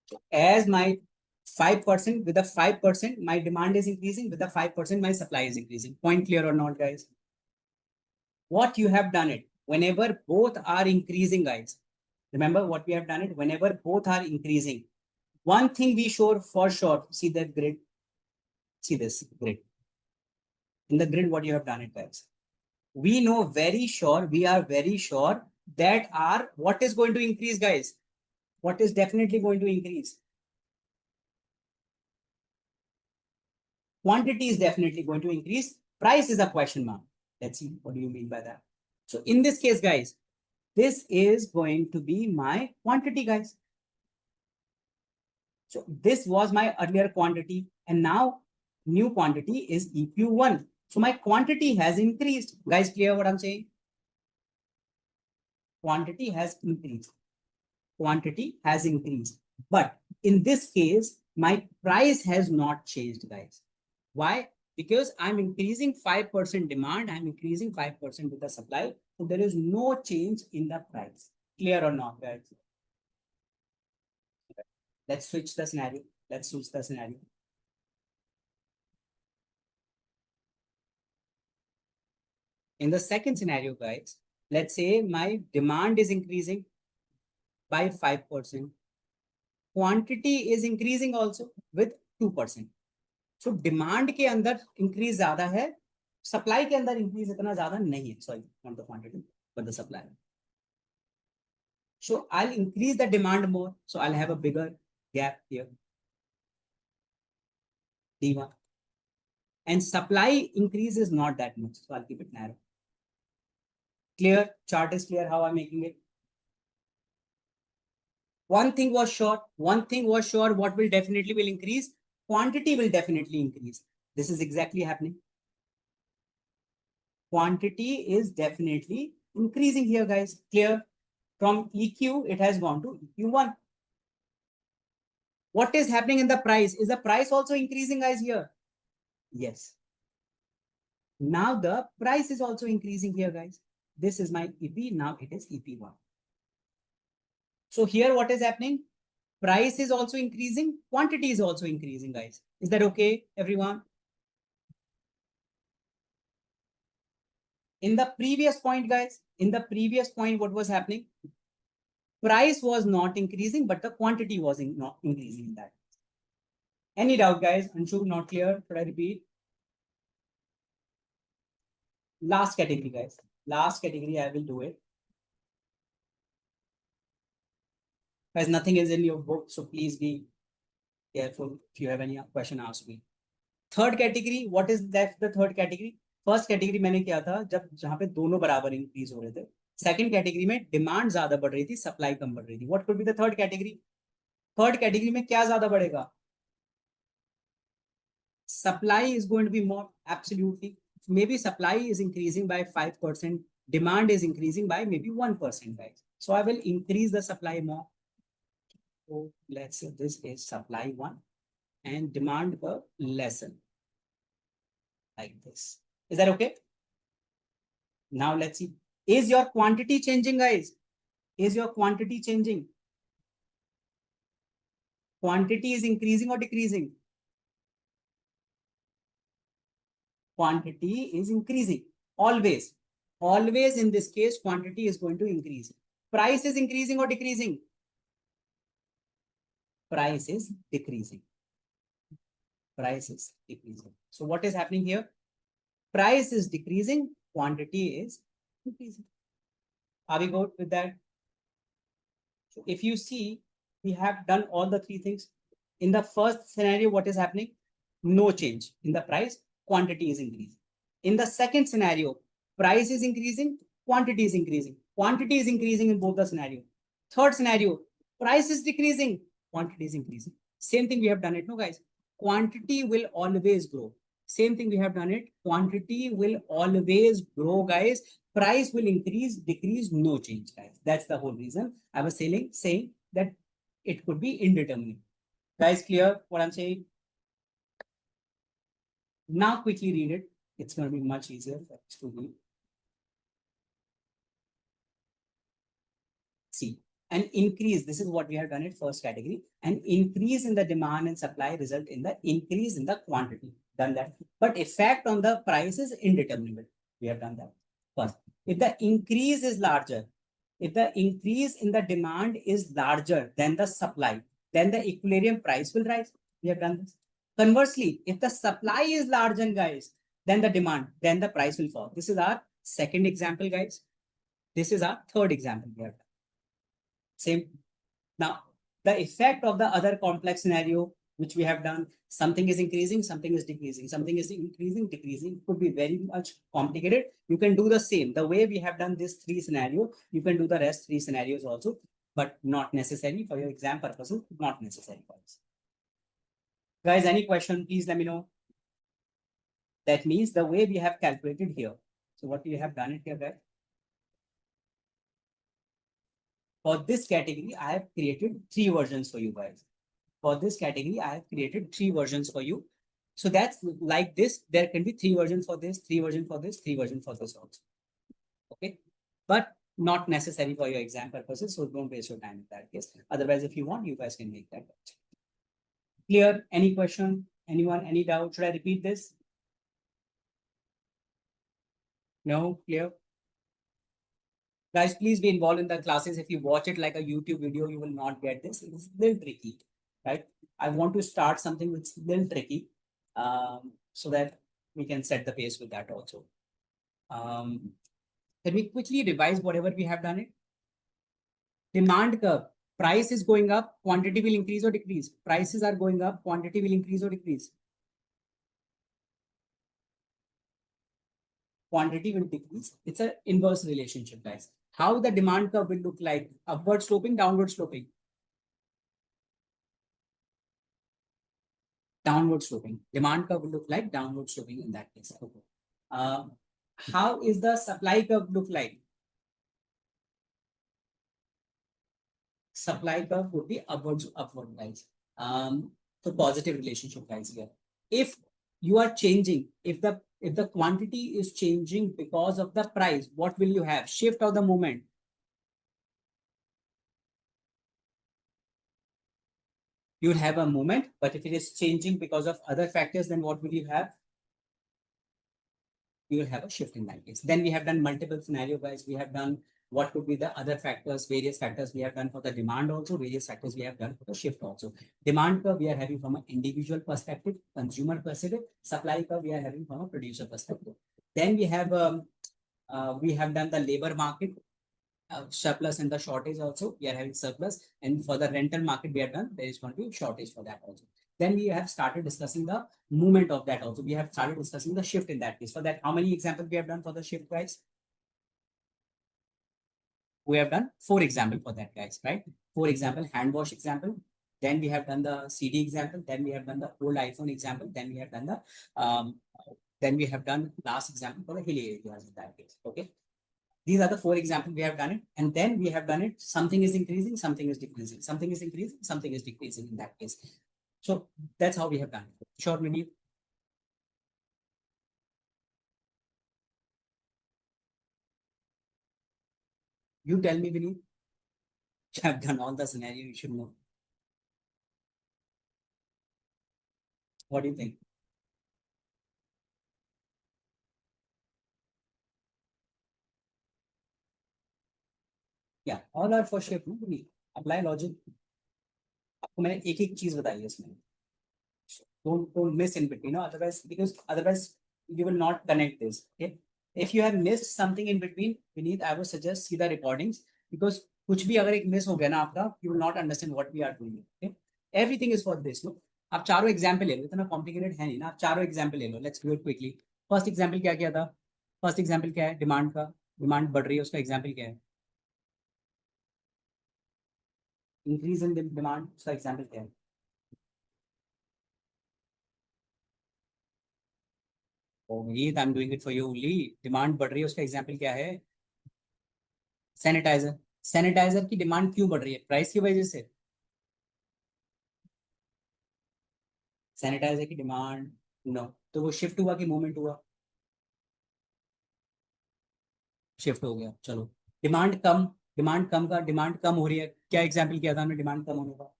So as my 5% with the 5%, my demand is increasing, with the 5%, my supply is increasing. Point clear or not, guys? What you have done it, whenever both are increasing, guys, remember what we have done it, whenever both are increasing, one thing we sure for sure, see that grid, see this grid. In the grid, what you have done it, guys. We know very sure, we are very sure that our, what is going to increase, guys? What is definitely going to increase? Quantity is definitely going to increase. Price is a question mark. Let's see, what do you mean by that? So in this case, guys, this is going to be my quantity, guys. So this was my earlier quantity, and now new quantity is EQ1. So my quantity has increased. Guys, clear what I'm saying? Quantity has increased. Quantity has increased. But in this case, my price has not changed, guys. Why? Because I'm increasing 5% demand, I'm increasing 5% with the supply. So there is no change in the price. Clear or not, guys? Let's switch the scenario. Let's switch the scenario. In the second scenario, guys, let's say my demand is increasing by 5%. Quantity is increasing also with 2%. So demand के अंदर increase ज़्यादा है, supply के अंदर increase इतना ज़्यादा नहीं है. Sorry, not the quantity, but the supply. So I'll increase the demand more. So I'll have a bigger gap here. D1. And supply increase is not that much. So I'll keep it narrow. Clear? Chart is clear how I'm making it. One thing was sure. One thing was sure. What will definitely will increase? Quantity will definitely increase. This is exactly happening. Quantity is definitely increasing here, guys. Clear? From EQ, it has gone to EQ1. What is happening in the price? Is the price also increasing, guys, here? Yes. Now the price is also increasing here, guys. This is my EP. Now it is EP1. So here what is happening? Price is also increasing. Quantity is also increasing, guys. Is that okay, everyone? In the previous point, guys, in the previous point, what was happening? Price was not increasing, but the quantity was not increasing in that. Any doubt, guys? Anshu, not clear? Should I repeat? Last category, guys. Last category, I will do it. Guys, nothing is in your book, so please be careful. If you have any question, ask me. Third category, what is that the third category? First category मैंने क्या था, जब जहां पे दोनों बराबर increase हो रहे थे. सेकंड कैटेगरी में डिमांड ज्यादा बढ़ रही थी, सप्लाई कम बढ़ रही थी. What could be the third category? Third category में क्या ज्यादा बढ़ेगा? Supply is going to be more, absolutely. Maybe supply is increasing by 5%, demand is increasing by maybe 1%, guys. So I will increase the supply more. So let's say this is supply 1 and demand per lesson, like this. Is that okay? Now let's see. Is your quantity changing, guys? Is your quantity changing? Quantity is increasing or decreasing? Quantity is increasing. Always. Always in this case, quantity is going to increase. Price is increasing or decreasing? Price is decreasing. Price is decreasing. So what is happening here? Price is decreasing, quantity is increasing. Are we good with that? So if you see, we have done all the three things. In the first scenario, what is happening? No change in the price, quantity is increasing. In the second scenario, price is increasing, quantity is increasing. Quantity is increasing in both the scenario. Third scenario, price is decreasing, quantity is increasing. Same thing we have done it, no guys? Quantity will always grow. Same thing we have done it. Quantity will always grow, guys. Price will increase, decrease, no change, guys. That's the whole reason I was saying that it could be indeterminate. Guys, clear what I'm saying? Now quickly read it. It's going to be much easier for us to read. See, an increase, this is what we have done it first category. An increase in the demand and supply result in the increase in the quantity. Done that. But effect on the price is indeterminate. We have done that first. If the increase is larger, if the increase in the demand is larger than the supply, then the equilibrium price will rise. We have done this. Conversely, if the supply is larger, guys, than the demand, then the price will fall. This is our second example, guys. This is our third example we have done. Same. Now, the effect of the other complex scenario, which we have done, something is increasing, something is decreasing, something is increasing, decreasing, could be very much complicated. You can do the same. The way we have done this three scenario, you can do the rest three scenarios also, but not necessary for your exam purposes, not necessary for us. Guys, any question, please let me know. That means the way we have calculated here. So what we have done it here, guys. For this category, I have created three versions for you guys. For this category, I have created three versions for you. So that's like this. There can be three versions for this, three versions for this, three versions for this also. Okay. But not necessary for your exam purposes. So don't waste your time in that case. Otherwise, if you want, you guys can make that. Clear? Any question? Anyone? Any doubt? Should I repeat this? No? Clear? Guys, please be involved in the classes. If you watch it like a YouTube video, you will not get this. It's a little tricky, right? I want to start something which is a little tricky so that we can set the pace with that also. Can we quickly revise whatever we have done it? Demand curve. Price is going up, quantity will increase or decrease. Prices are going up, quantity will increase or decrease. Quantity will decrease. It's an inverse relationship, guys. How the demand curve will look like? Upward sloping, downward sloping. Downward sloping. Demand curve will look like downward sloping in that case. Okay. How is the supply curve look like? Supply curve would be upward, guys. So positive relationship, guys, here. If you are changing, if the quantity is changing because of the price, what will you have? Shift of the moment. You will have a moment, but if it is changing because of other factors, then what will you have? You will have a shift in that case. Then we have done multiple scenario, guys. We have done what could be the other factors, various factors we have done for the demand also, various factors we have done for the shift also. Demand curve we are having from an individual perspective, consumer perspective, supply curve we are having from a producer perspective. Then we have done the labor market surplus and the shortage also. We are having surplus, and for the rental market we have done, there is going to be shortage for that also. Then we have started discussing the movement of that also. We have started discussing the shift in that case. For that, how many examples we have done for the shift, guys? We have done 4 example for that, guys, right? 4 example, hand wash example. Then we have done the CD example. Then we have done the old iPhone example. Then we have done the last example for the hilly areas in that case. Okay. These are the 4 examples we have done it. And then we have done it. Something is increasing, something is decreasing, something is increasing, something is decreasing in that case. So that's how we have done it. Sure, Vinod. You tell me, Vinod. I've done all the scenario. You should know. What do you think? Yeah, all are for shift. Apply logic. आपको मैंने एक एक चीज बताई है इसमें. Don't miss in between, otherwise, because otherwise you will not connect this. Okay, if you have missed something in between, Vineet, I would suggest see the recordings, because कुछ भी अगर एक मिस हो गया ना आपका, you will not understand what we are doing. Okay, everything is for this. No, आप चारों एग्जाम्पल ले लो, इतना कॉम्प्लिकेटेड है नहीं ना. आप चारों एग्जाम्पल ले लो. Let's do it quickly. First example क्या किया था? फर्स्ट एग्जाम्पल क्या है? डिमांड का. डिमांड बढ़ रही है, उसका एग्जाम्पल क्या है? इंक्रीज इन डिमांड, उसका एग्जाम्पल क्या है? Mohit, I'm doing it for you only. Demand बढ़ रही है, उसका एग्जाम्पल क्या है? सैनिटाइजर. सैनिटाइजर की डिमांड क्यों बढ़ रही है? प्राइस की वजह से. सैनिटाइजर की डिमांड, नो. तो वो शिफ्ट हुआ कि मूवमेंट हुआ? शिफ्ट हो गया. चलो. डिमांड कम. डिमांड कम का, डिमांड कम हो रही है, क्या एग्जाम्पल किया था हमने डिमांड कम होने का?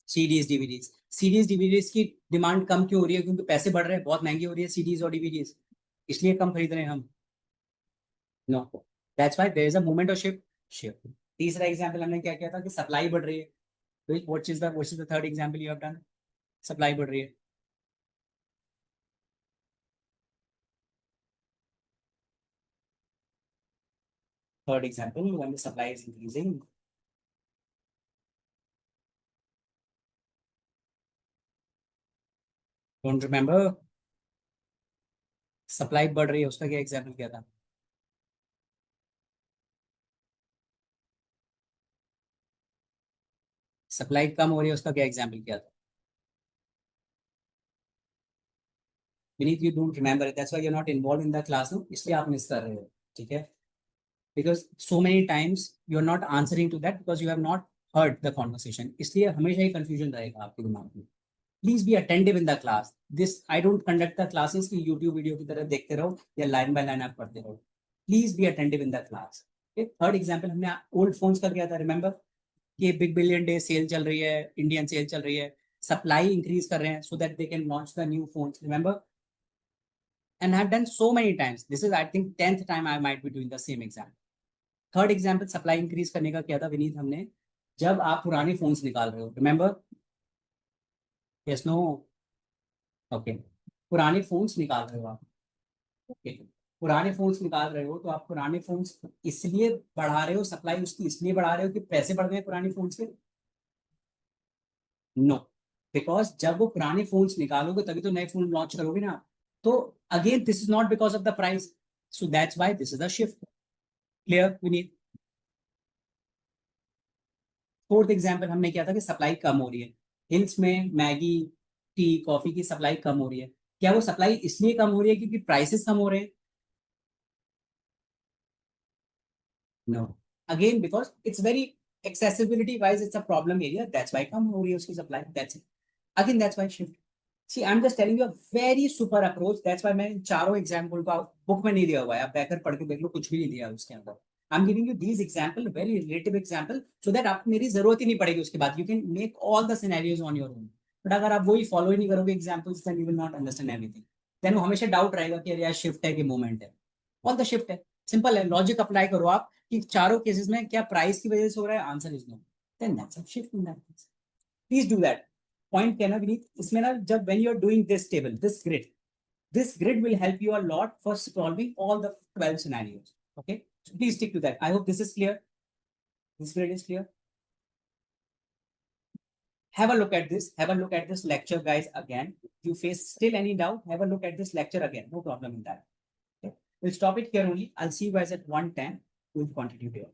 CDs DVDs. सीडीज डीवीडीज की डिमांड कम क्यों हो रही है? क्योंकि पैसे बढ़ रहे हैं, बहुत महंगी हो रही है सीडीज और डीवीडीज, इसलिए कम खरीद रहे हैं हम. No, that's why there is a movement of shift. Shift. तीसरा एग्जाम्पल हमने क्या किया था? कि सप्लाई बढ़ रही है. What is the third example you have done? Supply बढ़ रही है. Third example, when the supply is increasing. Don't remember? Supply बढ़ रही है, उसका क्या एग्जाम्पल क्या था? सप्लाई कम हो रही है, उसका क्या एग्जाम्पल क्या था? Beneath, you don't remember it. That's why you're not involved in the class. No, इसलिए आप मिस कर रहे हो. ठीक है? Because so many times you're not answering to that because you have not heard the conversation. इसलिए हमेशा ही confusion रहेगा आपके दिमाग में. Please be attentive in the class. This I don't conduct the classes कि YouTube वीडियो की तरह देखते रहो या लाइन बाय लाइन आप पढ़ते रहो. Please be attentive in the class. Okay? Third example हमने ओल्ड फोन्स का किया था. रिमेंबर कि बिग बिलियन डे सेल चल रही है, इंडियन सेल चल रही है, सप्लाई इंक्रीज कर रहे हैं so that they can launch the new phones. Remember? And I've done so many times. This is, I think, 10th time I might be doing the same example. Third example supply increase करने का क्या था विनीत? हमने जब आप पुराने phones निकाल रहे हो. रिमेंबर? Yes, no? ओके. पुराने फोन्स निकाल रहे हो आप. ओके. पुराने फोन्स निकाल रहे हो तो आप पुराने फोन्स इसलिए बढ़ा रहे हो, सप्लाई उसकी इसलिए बढ़ा रहे हो कि पैसे बढ़ गए पुराने फोन्स के? नो, बिकॉज जब वो पुराने फोन्स निकालोगे तभी तो नए फोन लॉन्च करोगे ना. तो again this is not because of the price. So that's why this is the shift. Clear Vineet? Fourth example हमने किया था कि सप्लाई कम हो रही है. हिल्स में मैगी, टी, कॉफी की सप्लाई कम हो रही है. क्या वो सप्लाई इसलिए कम हो रही है क्योंकि प्राइसेस कम हो रहे हैं? No, again because it's very accessibility wise it's a problem area, that's why कम हो रही है उसकी सप्लाई. That's it. Again, that's why shift. See, I'm just telling you a very super approach. That's why मैं इन चारों एग्जाम्पल का book में नहीं दिया हुआ है. आप बैकर पढ़ के देख लो, कुछ भी नहीं दिया उसके अंदर. I'm giving you these example, very relative example, so that आपको मेरी जरूरत ही नहीं पड़ेगी उसके बाद. You can make all the scenarios on your own. But अगर आप वही फॉलो ही नहीं करोगे examples, then you will not understand everything. Then वो हमेशा डाउट रहेगा कि यार शिफ्ट है कि मूवमेंट है. ऑल द शिफ्ट है. सिंपल है. लॉजिक अप्लाई करो आप कि चारों केसेस में क्या प्राइस की वजह से हो रहा है. Answer is no. Then that's a shift in that case. Please do that. Point क्या है ना विनीत, इसमें ना जब when you are doing this table, this grid, This grid will help you a lot for solving all the 12 scenarios. Okay, so please stick to that. I hope this is clear. This grid is clear. Have a look at this. Have a look at this lecture, guys, again. If you face still any doubt, have a look at this lecture again. No problem in that. Okay. We'll stop it here only. I'll see you guys at 1:10. We'll continue here.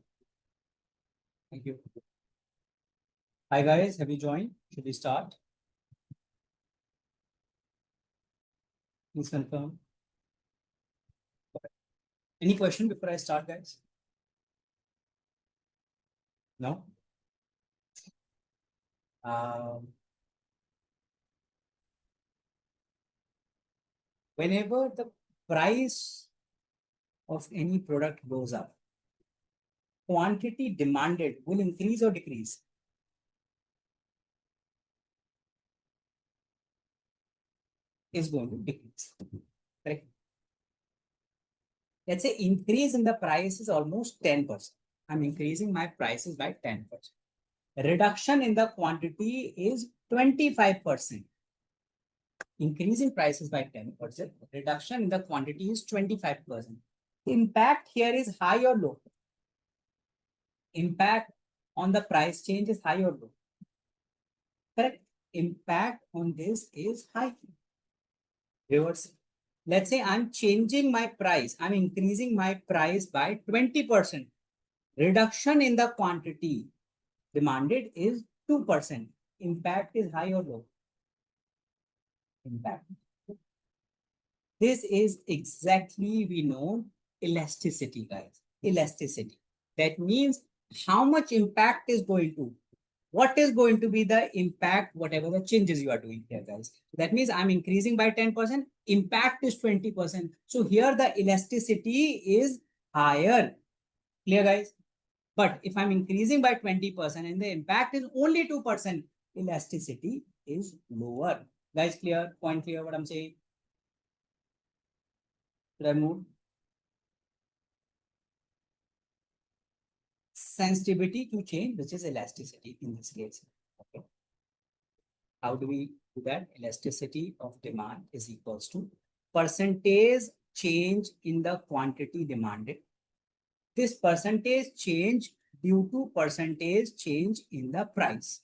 Thank you. Hi, guys. Have you joined? Should we start? Please confirm. Any question before I start, guys? No? Whenever the price of any product goes up, quantity demanded will increase or decrease? Is going to decrease. Correct? Let's say increase in the price is almost 10%. I'm increasing my prices by 10%. Reduction in the quantity is 25%. Increasing prices by 10%. Reduction in the quantity is 25%. Impact here is high or low? Impact on the price change is high or low? Correct. Impact on this is high. Reverse. Let's say I'm changing my price. I'm increasing my price by 20%. Reduction in the quantity demanded is 2%. Impact is high or low? Impact. This is exactly, we know, elasticity, guys. Elasticity. That means how much impact is going to, what is going to be the impact, whatever the changes you are doing here, guys. That means I'm increasing by 10%, impact is 20%. So here the elasticity is higher. Clear, guys? But if I'm increasing by 20% and the impact is only 2%, elasticity is lower. Guys, clear? Point clear what I'm saying? Should I move? Sensitivity to change, which is elasticity in this case. Okay. How do we do that? Elasticity of demand is equals to percentage change in the quantity demanded. This percentage change due to percentage change in the price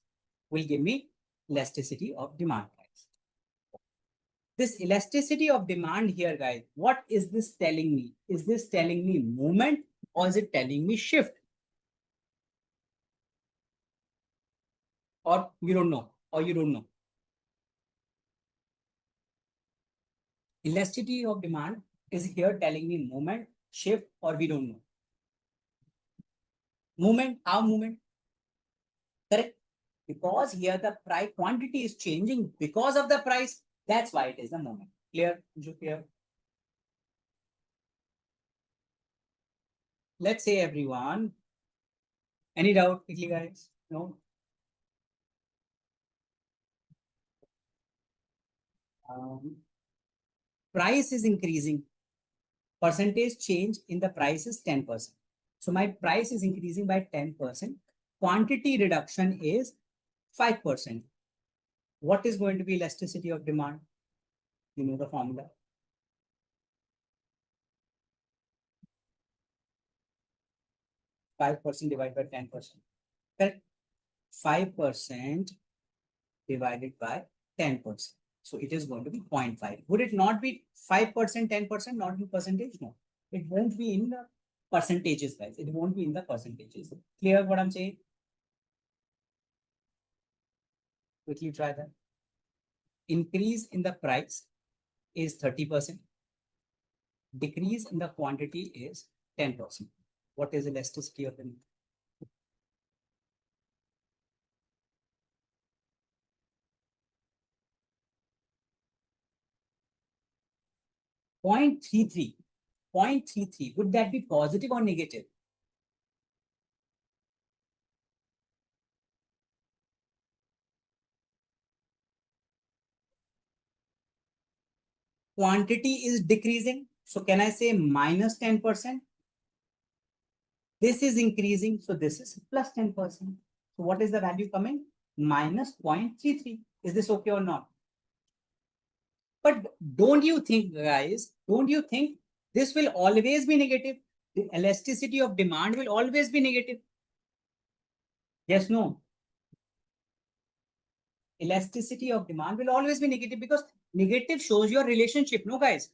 will give me elasticity of demand. This elasticity of demand here, guys, what is this telling me? Is this telling me movement or is it telling me shift? Or you don't know, or you don't know. Elasticity of demand is here telling me movement, shift, or we don't know. Movement, how movement? Correct? Because here the price quantity is changing because of the price. That's why it is the movement. Clear? Clear? Let's say everyone. Any doubt quickly, guys? No? Price is increasing. Percentage change in the price is 10%. So my price is increasing by 10%. Quantity reduction is 5%. What is going to be elasticity of demand? You know the formula. 5% divided by 10%. Correct? 5% divided by 10%. So it is going to be 0.5. Would it not be 5%, 10%, not in percentage? No. It won't be in the percentages, guys. It won't be in the percentages. Clear what I'm saying? Quickly try that. Increase in the price is 30%. Decrease in the quantity is 10%. What is elasticity of demand? 0.33. 0.33. Would that be positive or negative? Quantity is decreasing. So can I say minus 10%? This is increasing. So this is plus 10%. So what is the value coming? Minus 0.33. Is this okay or not? But don't you think, guys, don't you think this will always be negative? The elasticity of demand will always be negative. Yes, no. Elasticity of demand will always be negative because negative shows your relationship, no, guys?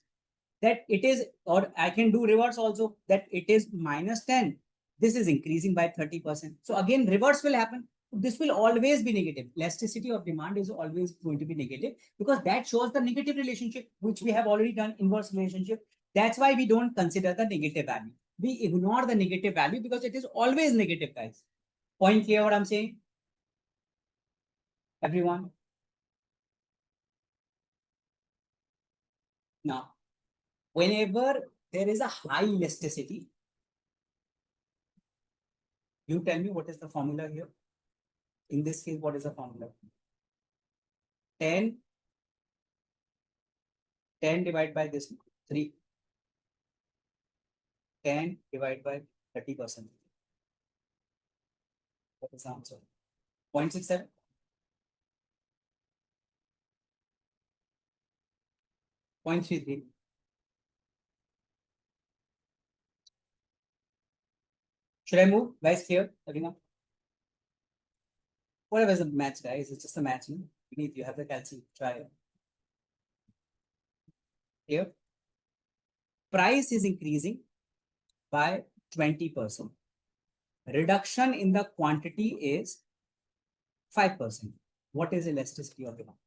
That it is, or I can do reverse also, that it is -10. This is increasing by 30%. So again, reverse will happen. This will always be negative. Elasticity of demand is always going to be negative because that shows the negative relationship, which we have already done inverse relationship. That's why we don't consider the negative value. We ignore the negative value because it is always negative, guys. Point clear what I'm saying? Everyone? Now, whenever there is a high elasticity, you tell me what is the formula here? In this case, what is the formula? 10 divided by this 3. 10 divided by 30%. What is the answer? 0.67. 0.33. Should I move? Guys, clear? Everyone? Whatever is the match, guys, it's just a match. Beneath you have the calcium. Try it. Here, price is increasing by 20%. Reduction in the quantity is 5%. What is elasticity of demand?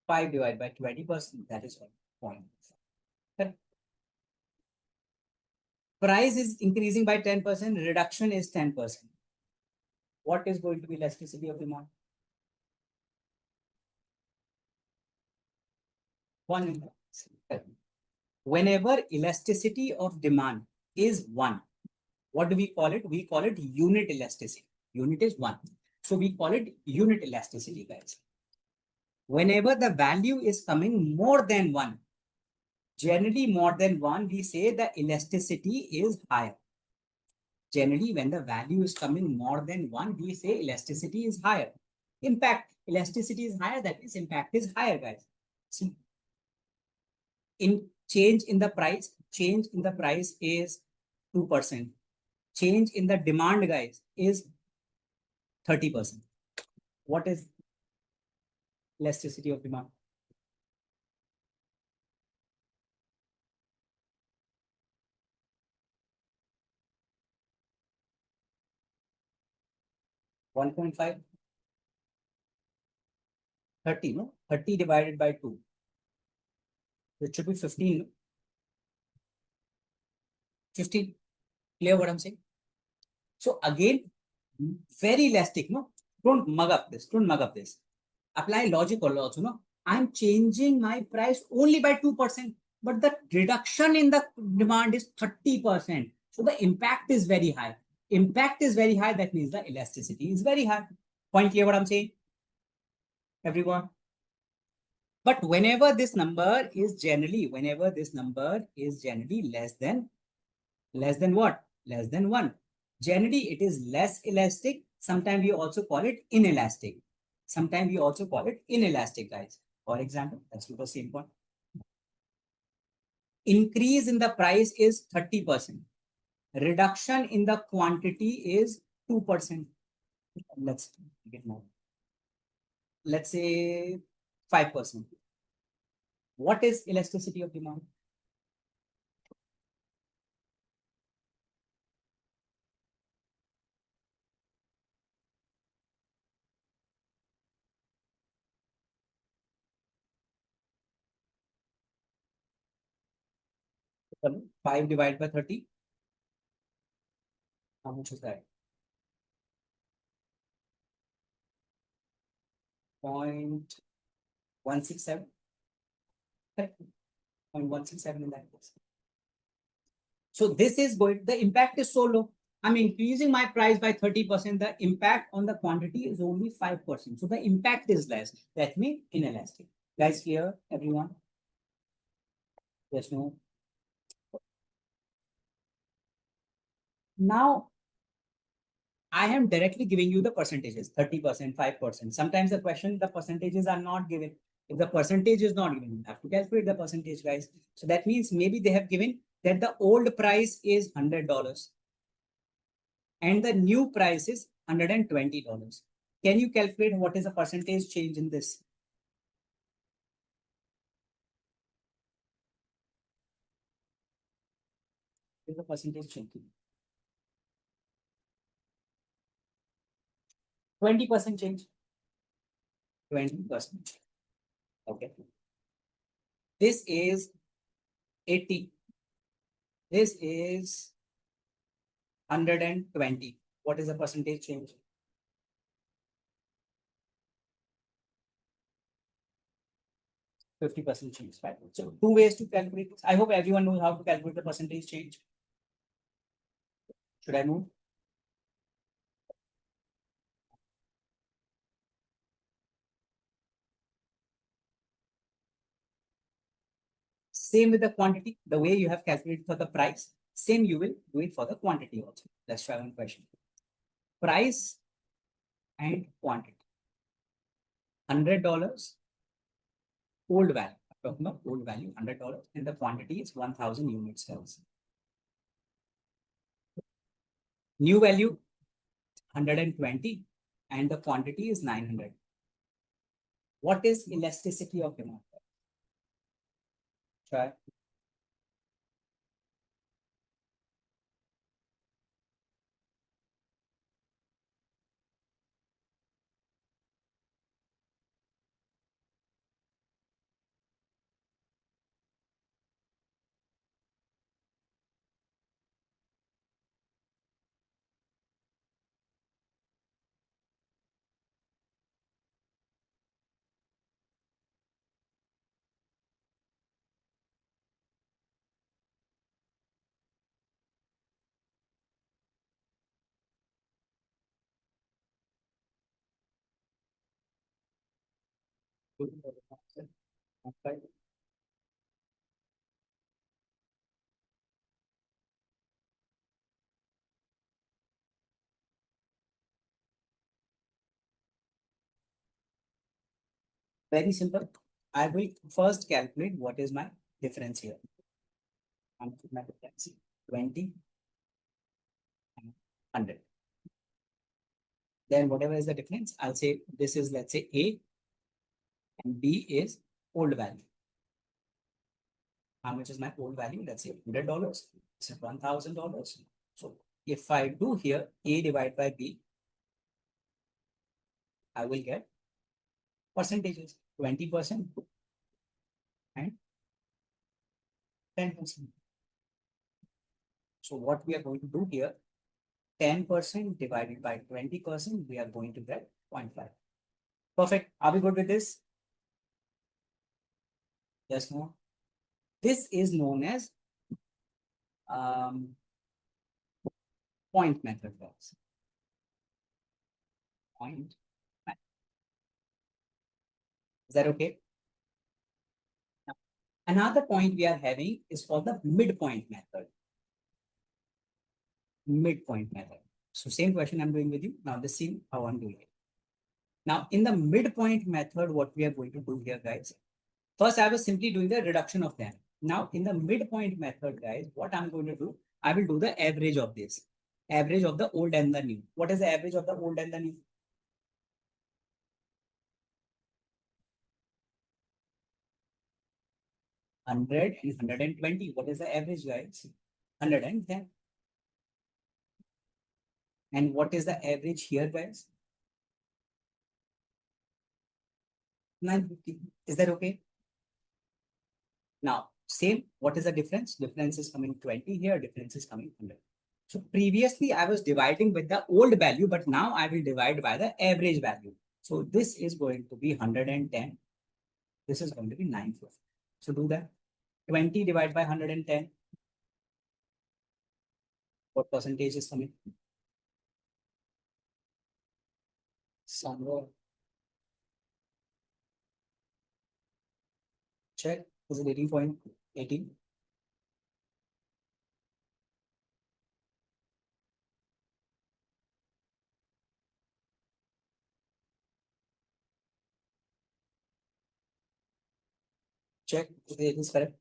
Five divided by 20%. That is 1 point. Price is increasing by 10%. Reduction is 10%. What is going to be elasticity of demand? 1. Whenever elasticity of demand is 1, what do we call it? We call it unit elasticity. Unit is 1. So we call it unit elasticity, guys. Whenever the value is coming more than 1, generally more than 1, we say the elasticity is higher. Generally, when the value is coming more than 1, we say elasticity is higher. Impact, elasticity is higher, that means impact is higher, guys. See, in change in the price is 2%. Change in the demand, guys, is 30%. What is elasticity of demand? One 1.5. 30, no? 30 divided by 2. It should be 15. No? 15. Clear what I'm saying? So again, very elastic, no? Don't mug up this. Don't mug up this. Apply logic also, no? I'm changing my price only by 2%, but the reduction in the demand is 30%. So the impact is very high. Impact is very high. That means the elasticity is very high. Point clear what I'm saying? Everyone? But whenever this number is generally less than what? Less than 1. Generally, it is less elastic. Sometimes we also call it inelastic. Guys. For example, let's do the same one. Increase in the price is 30%. Reduction in the quantity is 2%. Let's get more. Let's say 5%. What is elasticity of demand? So 5 divided by 30. How much is that? 0.167. 0.167 in that case. So this is going, the impact is so low. I'm increasing my price by 30%. The impact on the quantity is only 5%. So the impact is less. That means inelastic. Guys, here, everyone? Yes, no? Now, I am directly giving you the percentages, 30%, 5%. Sometimes the question, the percentages are not given. If the percentage is not given, you have to calculate the percentage, guys. So that means maybe they have given that the old price is $100 and the new price is $120. Can you calculate what is the percentage change in this? What is the percentage change? 20% change. 20%. Okay. This is 80. This is 120. What is the percentage change? 50% change, right? So two ways to calculate this. I hope everyone knows how to calculate the percentage change. Should I move? Same with the quantity, the way you have calculated for the price, same you will do it for the quantity also. Let's try one question. Price and quantity. $100 old value. I'm talking about old value, $100, and the quantity is 1,000 units cells. New value 120 and the quantity is 900. What is elasticity of demand? Try. Very simple. I will first calculate what is my difference here. I'm my difference 20 and 100. Then whatever is the difference, I'll say this is, let's say, A and B is old value. How much is my old value? Let's say $100. It's $1,000. So if I do here A divided by B, I will get percentages 20% and 10%. So what we are going to do here, 10% divided by 20%, we are going to get 0.5. Perfect. Are we good with this? Yes, no? This is known as point method, guys. Point method. Is that okay? Now, another point we are having is for the midpoint method. Midpoint method. So same question I'm doing with you. Now the same how I'm doing it. Now in the midpoint method, what we are going to do here, guys. First, I was simply doing the reduction of them. Now in the midpoint method, guys, what I'm going to do, I will do the average of this. Average of the old and the new. What is the average of the old and the new? 100 and 120. What is the average, guys? 110. And what is the average here, guys? 950. Is that okay? Now, same. What is the difference? Difference is coming 20 here. Difference is coming 100. So previously I was dividing with the old value, but now I will divide by the average value. So this is going to be 110. This is going to be 950. So do that. 20 divided by 110. What percentage is coming? Somewhere. Check. Is it 18.18? 18? Check if it is correct.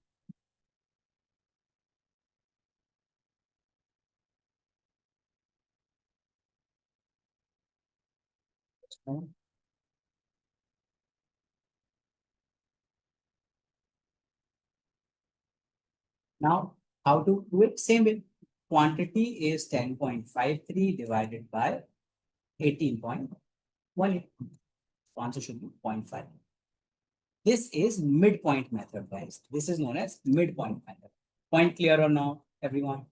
No. Now, how to do it? Same way. Quantity is 10.53 divided by 18.18. Answer should be 0.5. This is midpoint method, guys. This is known as midpoint method. Point clear or no, everyone?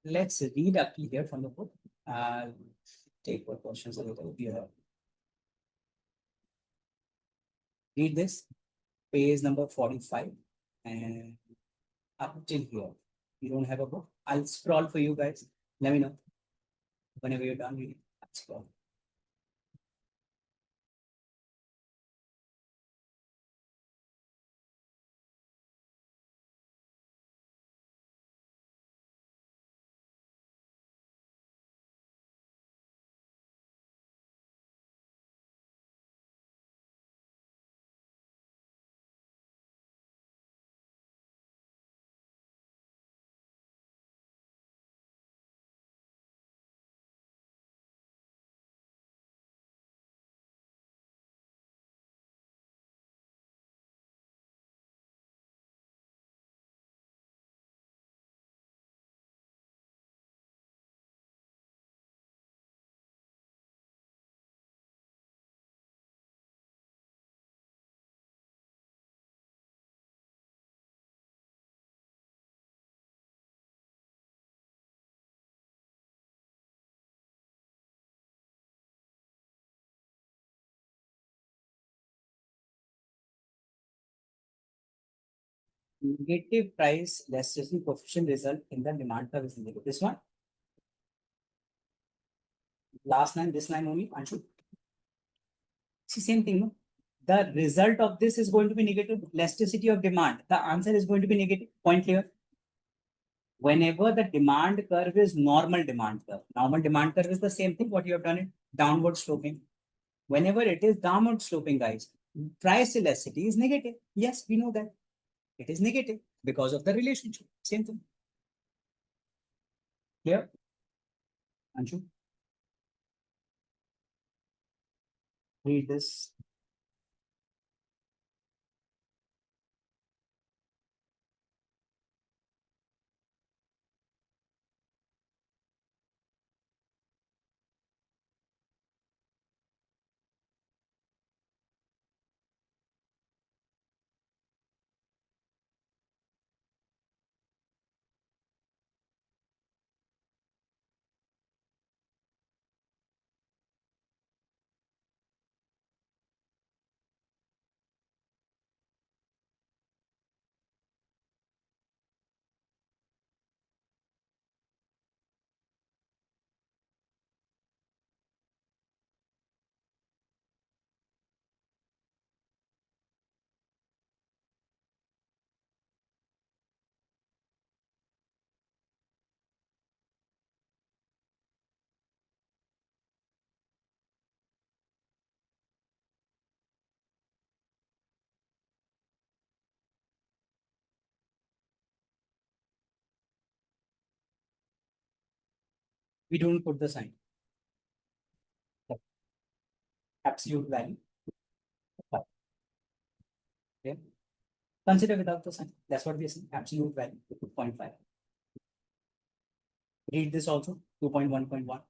Let's read up here from the book. Take what questions a little here. Read this, page number 45, and up till here. You don't have a book? I'll scroll for you guys. Let me know whenever you're done reading. I'll scroll. Negative price elasticity coefficient result in the demand curve is negative. This one, last line, this line only, Anshu. See, same thing, no? The result of this is going to be negative elasticity of demand. The answer is going to be negative. Point clear. Whenever the demand curve is normal demand curve is the same thing. What you have done it downward sloping. Whenever it is downward sloping, guys, price elasticity is negative. Yes, we know that it is negative because of the relationship. Same thing. Clear, Anshu? Read this. We don't put the sign. Absolute value. Okay. Consider without the sign. That's what we are saying. Absolute value 0.5. Read this also 2.1.1.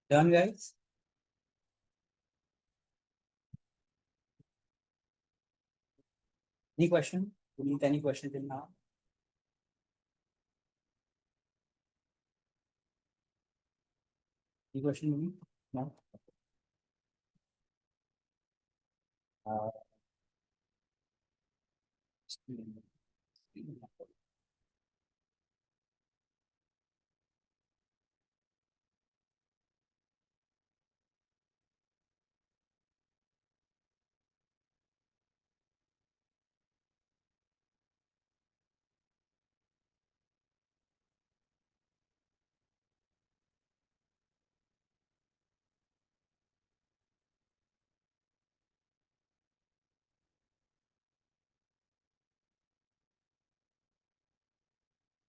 Done, guys. Any question? Do you need any question till now? Any question, Mumi? No.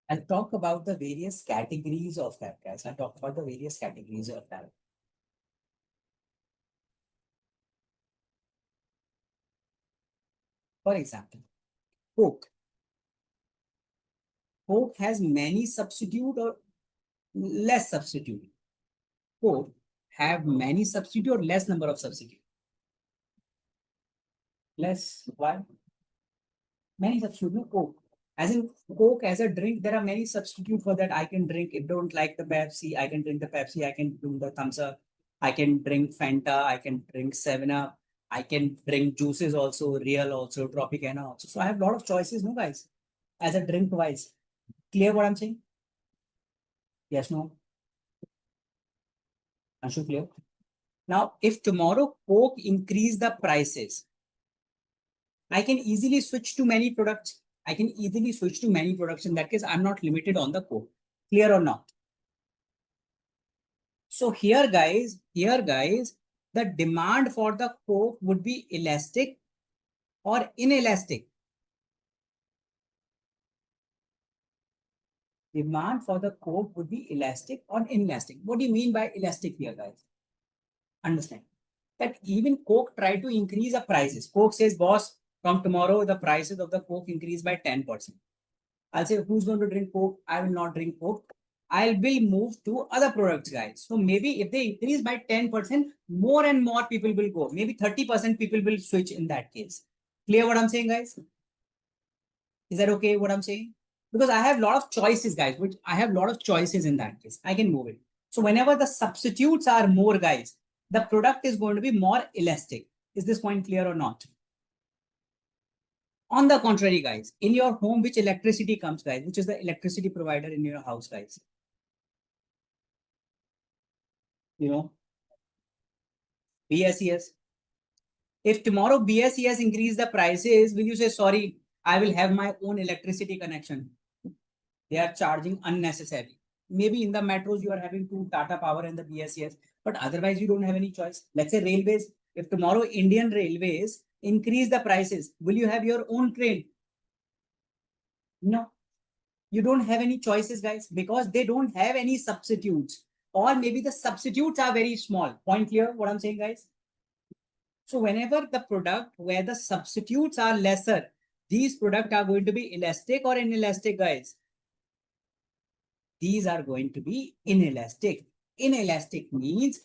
I'll talk about the various categories of that, guys. I'll talk about the various categories of that. For example, Coke. Coke has many substitute or less substitute. Coke have many substitute or less number of substitute. Less. Why? Many substitute. No, Coke. As in Coke as a drink, there are many substitute for that. I can drink. If don't like the Pepsi, I can drink the Pepsi. I can do the thumbs up. I can drink Fanta. I can drink 7-Up. I can drink juices also, real also, Tropicana also. So I have a lot of choices, no guys, as a drink wise. Clear what I'm saying? Yes, no? Anshu, clear? Now, if tomorrow Coke increase the prices, I can easily switch to many products. I can easily switch to many products. In that case, I'm not limited on the Coke. Clear or not? So here, guys, the demand for the Coke would be elastic or inelastic. Demand for the Coke would be elastic or inelastic. What do you mean by elastic here, guys? Understand that even Coke try to increase the prices. Coke says, boss, from tomorrow, the prices of the Coke increase by 10%. I'll say, who's going to drink Coke? I will not drink Coke. I'll be moved to other products, guys. So maybe if they increase by 10%, more and more people will go. Maybe 30% people will switch in that case. Clear what I'm saying, guys? Is that okay, what I'm saying? Because I have a lot of choices, guys, which I have a lot of choices in that case. I can move it. So whenever the substitutes are more, guys, the product is going to be more elastic. Is this point clear or not? On the contrary, guys, in your home, which electricity comes, guys, which is the electricity provider in your house, guys? BSES. If tomorrow BSES increase the prices, will you say, sorry, I will have my own electricity connection? They are charging unnecessarily. Maybe in the metros, you are having two Tata Power and the BSES, but otherwise you don't have any choice. Let's say railways. If tomorrow Indian Railways increase the prices, will you have your own train? No, you don't have any choices, guys, because they don't have any substitutes, or maybe the substitutes are very small. Point clear what I'm saying, guys? So whenever the product where the substitutes are lesser, these products are going to be elastic or inelastic, guys? These are going to be inelastic. Inelastic means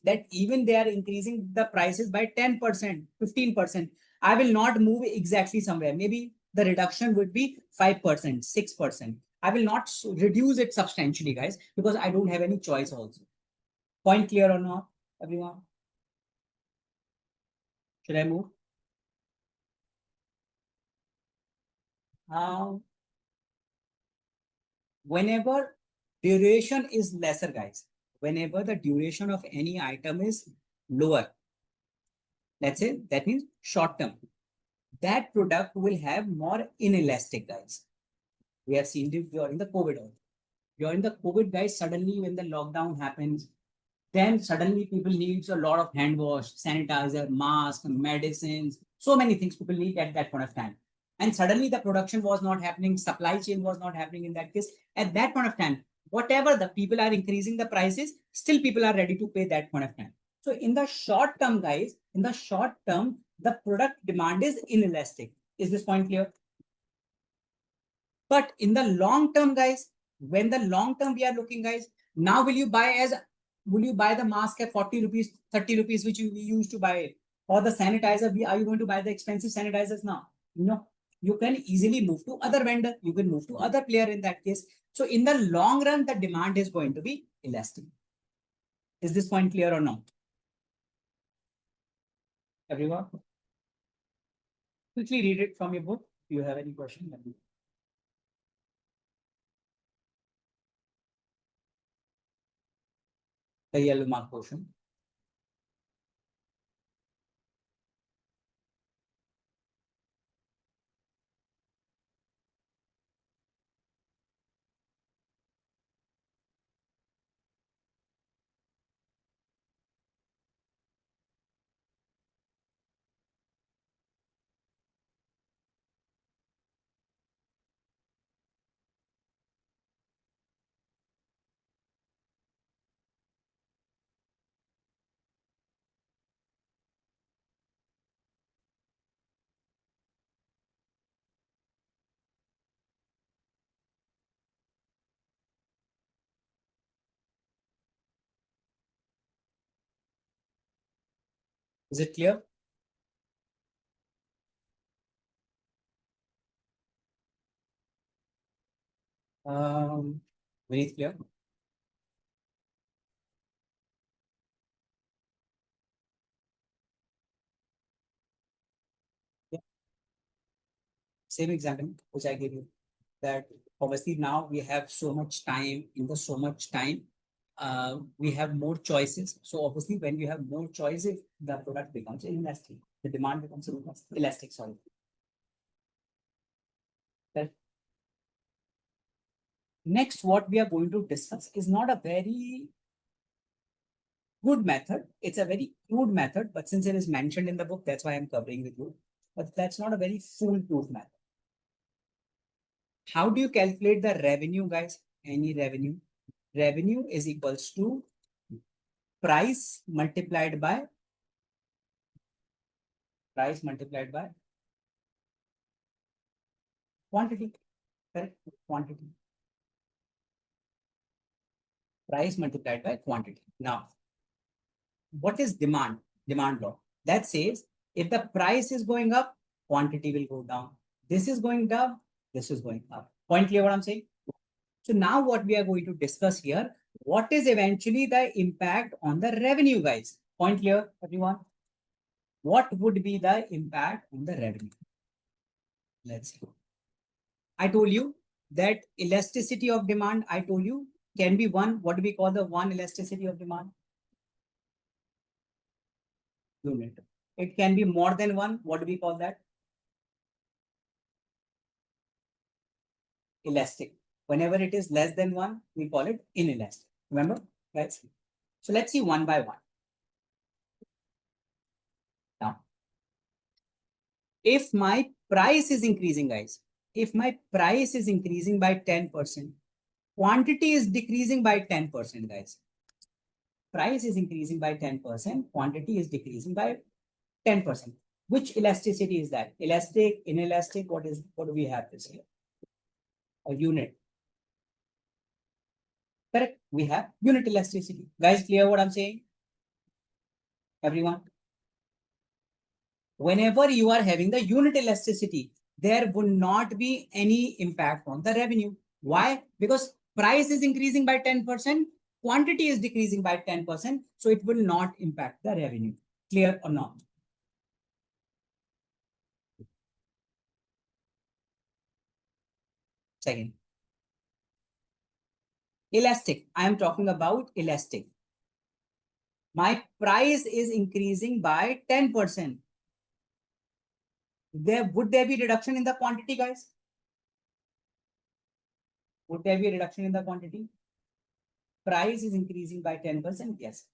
that even they are increasing the prices by 10%, 15%. I will not move exactly somewhere. Maybe the reduction would be 5%, 6%. I will not reduce it substantially, guys, because I don't have any choice also. Point clear or not, everyone? Should I move? Whenever duration is lesser, guys, whenever the duration of any item is lower, let's say that means short term, that product will have more inelastic, guys. We have seen this during the COVID. During the COVID, guys, suddenly when the lockdown happens, then suddenly people needs a lot of hand wash, sanitizer, mask, medicines, so many things people need at that point of time. And suddenly the production was not happening, supply chain was not happening in that case. At that point of time, whatever the people are increasing the prices, still people are ready to pay that point of time. So in the short term, guys, in the short term, the product demand is inelastic. Is this point clear? But in the long term, guys, when the long term we are looking, guys, now will you buy the mask at 40 rupees, 30 rupees, which you used to buy it? Or the sanitizer, are you going to buy the expensive sanitizers now? No. You can easily move to other vendor. You can move to other player in that case. So in the long run, the demand is going to be elastic. Is this point clear or not? Everyone? Quickly read it from your book. If you have any question, the yellow mark portion. Is it clear? Very clear. Yeah. Same example which I gave you. That obviously now we have so much time. In the so much time, we have more choices. So obviously, when you have more choices, the product becomes inelastic. The demand becomes elastic. Sorry. Correct. Next, what we are going to discuss is not a very good method. It's a very crude method, but since it is mentioned in the book, that's why I'm covering with you. But that's not a very foolproof method. How do you calculate the revenue, guys? Any revenue? Revenue is equals to price multiplied by quantity. Correct? Quantity. Price multiplied by quantity. Now, what is demand? Demand law. That says if the price is going up, quantity will go down. This is going down, this is going up. Point clear what I'm saying? So now what we are going to discuss here, what is eventually the impact on the revenue, guys? Point clear, everyone? What would be the impact on the revenue? Let's see. I told you that elasticity of demand, I told you, can be one. What do we call the one elasticity of demand? Unit. It can be more than one. What do we call that? Elastic. Whenever it is less than one, we call it inelastic. Remember? Right? So let's see one by one. Now, if my price is increasing, guys, if my price is increasing by 10%, quantity is decreasing by 10%, guys. Price is increasing by 10%, quantity is decreasing by 10%. Which elasticity is that? Elastic, inelastic, what do we have this here? A unit. Correct. We have unit elasticity. Guys, clear what I'm saying? Everyone? Whenever you are having the unit elasticity, there would not be any impact on the revenue. Why? Because price is increasing by 10%, quantity is decreasing by 10%, so it will not impact the revenue. Clear or not? Second. Elastic. I am talking about elastic. My price is increasing by 10%. Would there be reduction in the quantity, guys? Would there be a reduction in the quantity? Price is increasing by 10%. Yes.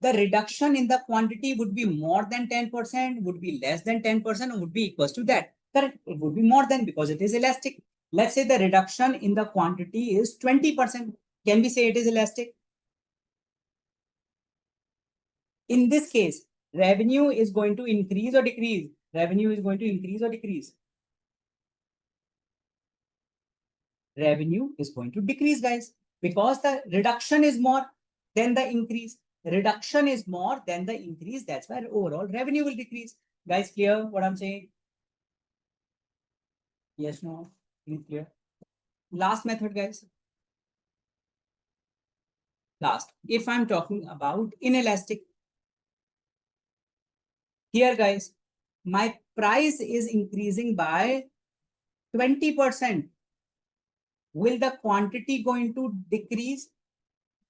The reduction in the quantity would be more than 10%, would be less than 10%, or would be equals to that. Correct? It would be more than because it is elastic. Let's say the reduction in the quantity is 20%. Can we say it is elastic? In this case, revenue is going to increase or decrease. Revenue is going to increase or decrease. Revenue is going to decrease, guys, because the reduction is more than the increase. Reduction is more than the increase. That's why overall revenue will decrease. Guys, clear what I'm saying? Yes, no, clear. Last method, guys. Last, if I'm talking about inelastic, here, guys, my price is increasing by 20%, will the quantity going to decrease?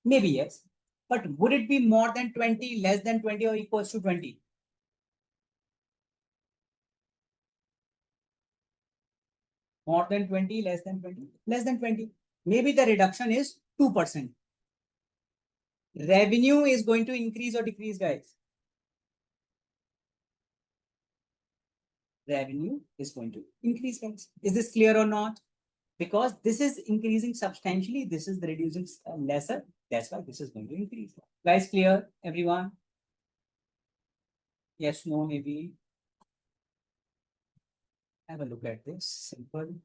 Maybe yes. But would it be more than 20, less than 20, or equals to 20? More than 20, less than 20, less than 20. Maybe the reduction is 2%. Revenue is going to increase or decrease, guys? Revenue is going to increase, guys. Is this clear or not? Because this is increasing substantially, this is reducing lesser. That's why this is going to increase. Guys, clear, everyone? Yes, no, maybe. Have a look at this. Simple.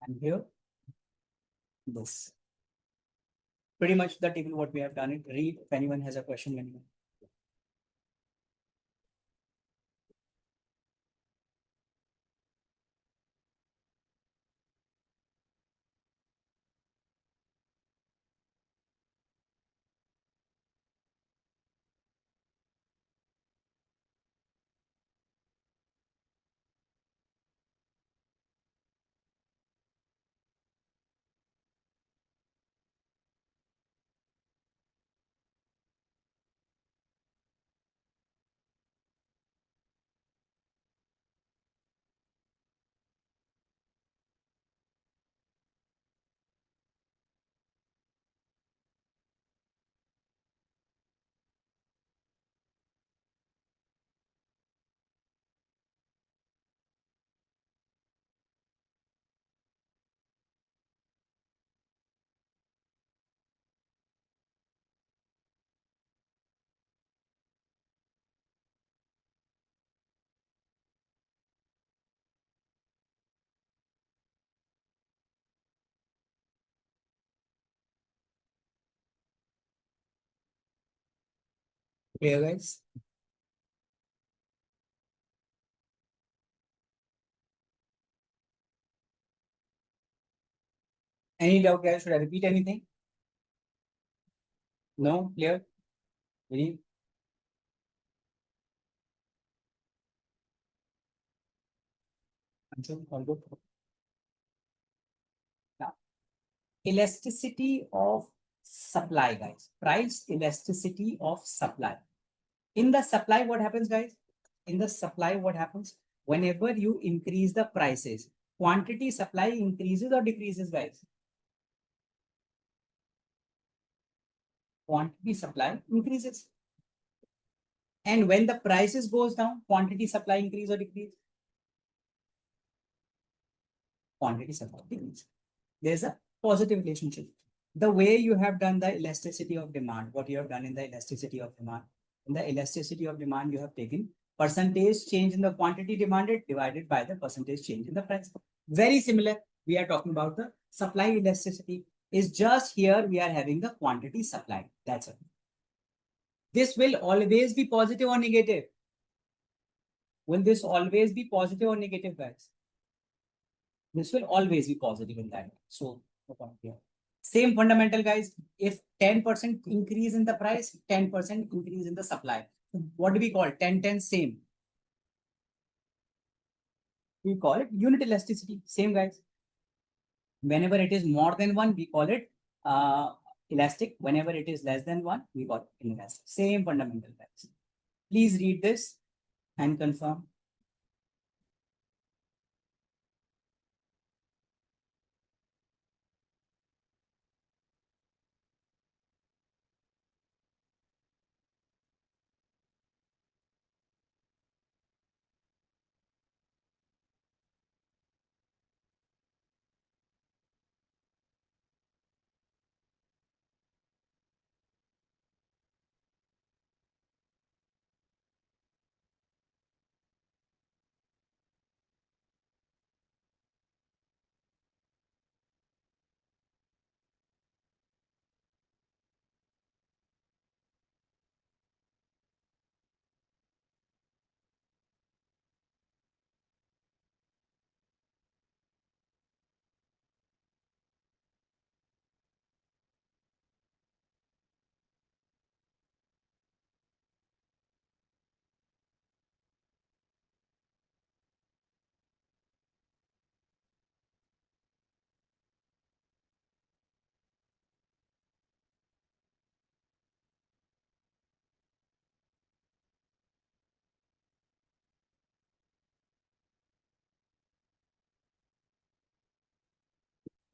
And here, this. Pretty much the table what we have done it. Read if anyone has a question. Anyone. Clear, guys? Any doubt, guys? Should I repeat anything? No? Clear? Very. All good. Now, elasticity of supply, guys. Price elasticity of supply. In the supply, what happens, guys? In the supply, what happens? Whenever you increase the prices, quantity supply increases or decreases, guys? Quantity supply increases. And when the prices goes down, quantity supply increase or decrease? Quantity supply decrease. There's a positive relationship. The way you have done the elasticity of demand, what you have done in the elasticity of demand, in the elasticity of demand, you have taken percentage change in the quantity demanded divided by the percentage change in the price. Very similar. We are talking about the supply elasticity. Is just here we are having the quantity supply. That's it. This will always be positive or negative. Will this always be positive or negative, guys? This will always be positive in that. So, no point here. Same fundamental, guys. If 10% increase in the price, 10% increase in the supply. What do we call 10-10 same? We call it unit elasticity. Same, guys. Whenever it is more than one, we call it elastic. Whenever it is less than one, we call it inelastic. Same fundamental, guys. Please read this and confirm.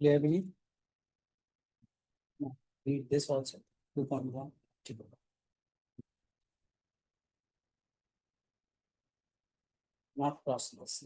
Clear, Vinny? No. Read this also. 2.1. Not crossless.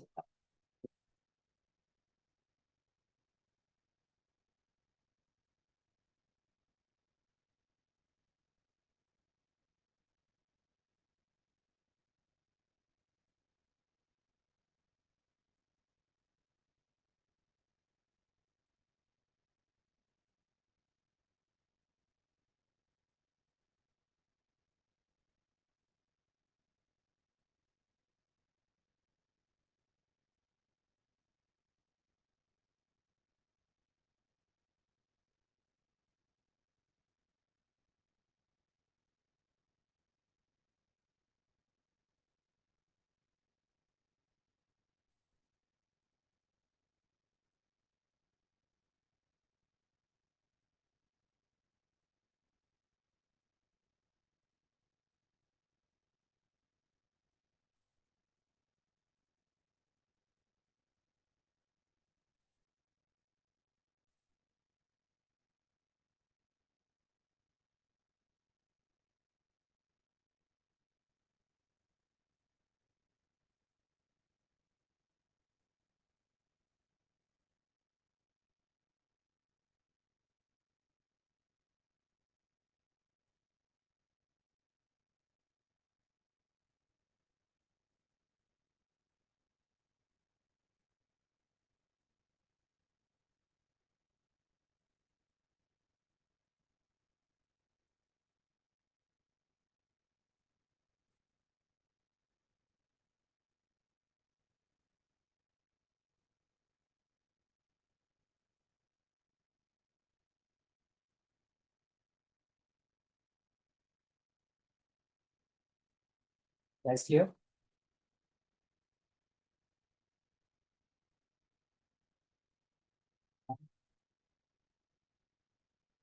That's clear.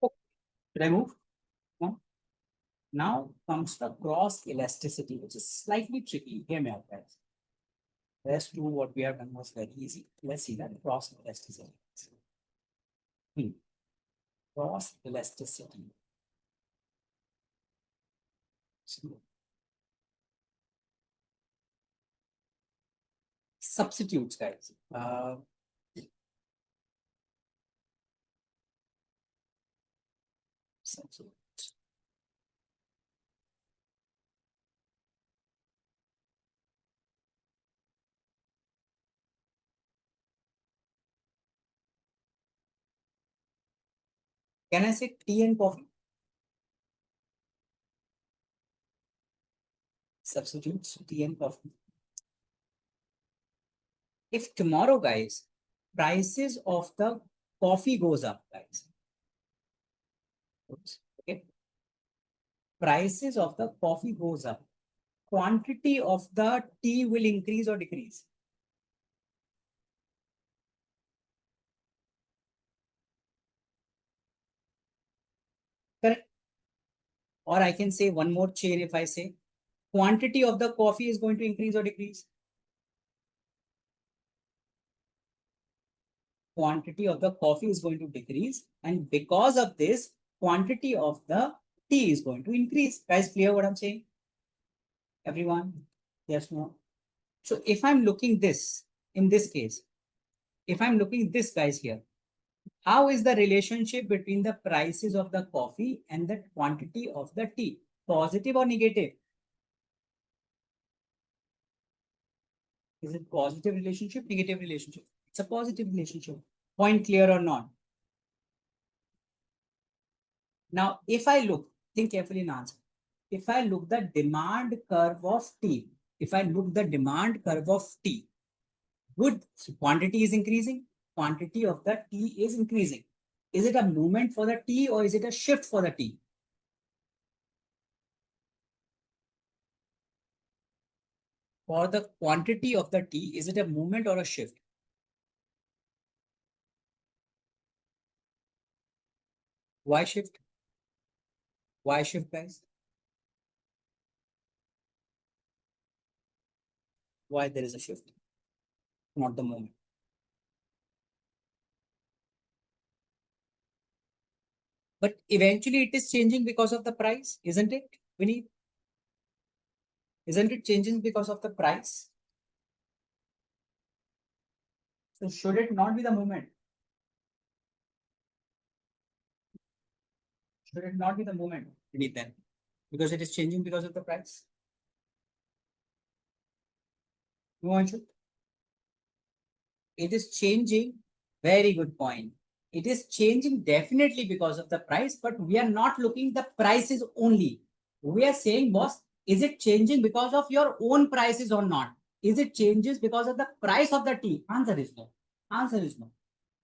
Okay. Should I move? No? Now comes the cross elasticity, which is slightly tricky. Hear me out, guys. Rest two, what we have done was very easy. Let's see that cross elasticity. Hmm. Cross elasticity. Substitutes, guys. Substitute. Can I say tea and coffee? Substitutes tea and coffee. If tomorrow, guys, prices of the coffee goes up, guys. Okay. Prices of the coffee goes up. Quantity of the tea will increase or decrease. Correct. Or I can say one more chain if I say quantity of the coffee is going to increase or decrease. Quantity of the coffee is going to decrease, and because of this, quantity of the tea is going to increase. Guys, clear what I'm saying? Everyone? Yes, no? So if I'm looking this, in this case, if I'm looking this guys here, how is the relationship between the prices of the coffee and the quantity of the tea? Positive or negative? Is it positive relationship, negative relationship? It's a positive relationship. Point clear or not? Now, if I look, think carefully and answer. If I look the demand curve of tea, if I look the demand curve of tea, good, so quantity is increasing, quantity of the tea is increasing. Is it a movement for the tea or is it a shift for the tea? For the quantity of the tea, is it a movement or a shift? Why shift? Why shift, guys? Why there is a shift? Not the movement. But eventually it is changing because of the price, isn't it? Vinny, isn't it changing because of the price? So should it not be the movement? Should it not be the movement beneath then? Because it is changing because of the price. No, Anshu? It is changing. Very good point. It is changing definitely because of the price, but we are not looking the prices only. We are saying, boss, is it changing because of your own prices or not? Is it changes because of the price of the tea? Answer is no. Answer is no.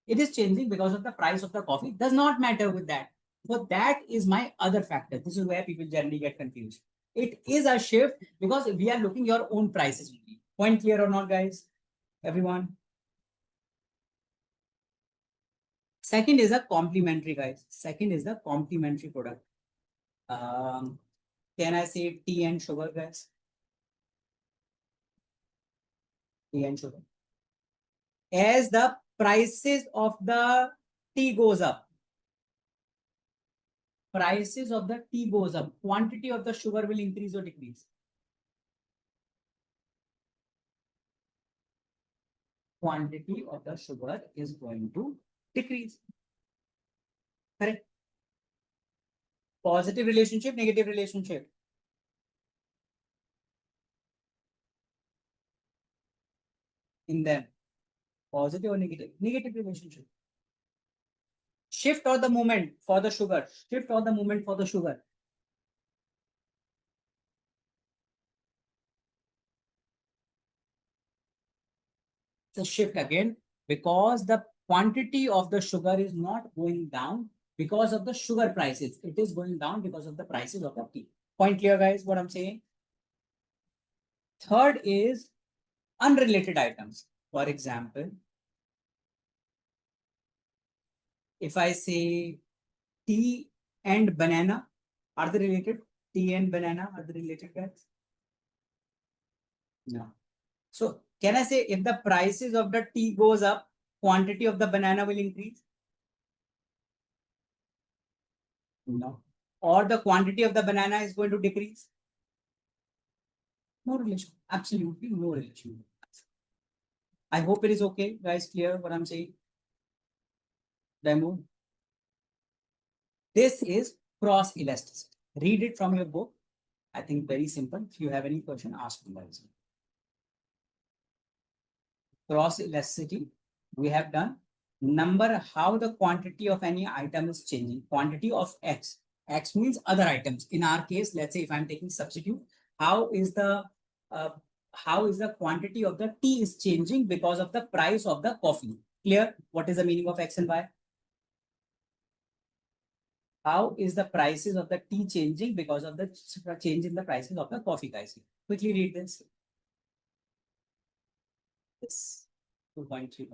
It is changing because of the price of the coffee. Does not matter with that. So that is my other factor. This is where people generally get confused. It is a shift because we are looking your own prices only. Point clear or not, guys? Everyone? Second is a complementary, guys. Second is the complementary product. Um, can I say tea and sugar, guys? Tea and sugar. As the prices of the tea goes up, prices of the tea goes up, quantity of the sugar will increase or decrease. Quantity of the sugar is going to decrease. Correct. Positive relationship, negative relationship. In them, positive or negative? Negative relationship. Shift or the movement for the sugar. Shift or the movement for the sugar. It's a shift again because the quantity of the sugar is not going down because of the sugar prices. It is going down because of the prices of the tea. Point clear, guys, what I'm saying? Third is unrelated items. For example, if I say tea and banana, are they related? Tea and banana, are they related, guys? No. So can I say if the prices of the tea goes up, quantity of the banana will increase? No. Or the quantity of the banana is going to decrease? No relation. Absolutely no relation. I hope it is okay, guys. Clear what I'm saying? Demo. This is cross elasticity. Read it from your book. I think very simple. If you have any question, ask me, guys. Cross elasticity, we have done. Number, how the quantity of any item is changing. Quantity of X. X means other items. In our case, let's say if I'm taking substitute, how is the uh, quantity of the tea is changing because of the price of the coffee? Clear? What is the meaning of X and Y? How is the prices of the tea changing because of the change in the prices of the coffee, guys? Quickly read this. This 2.3.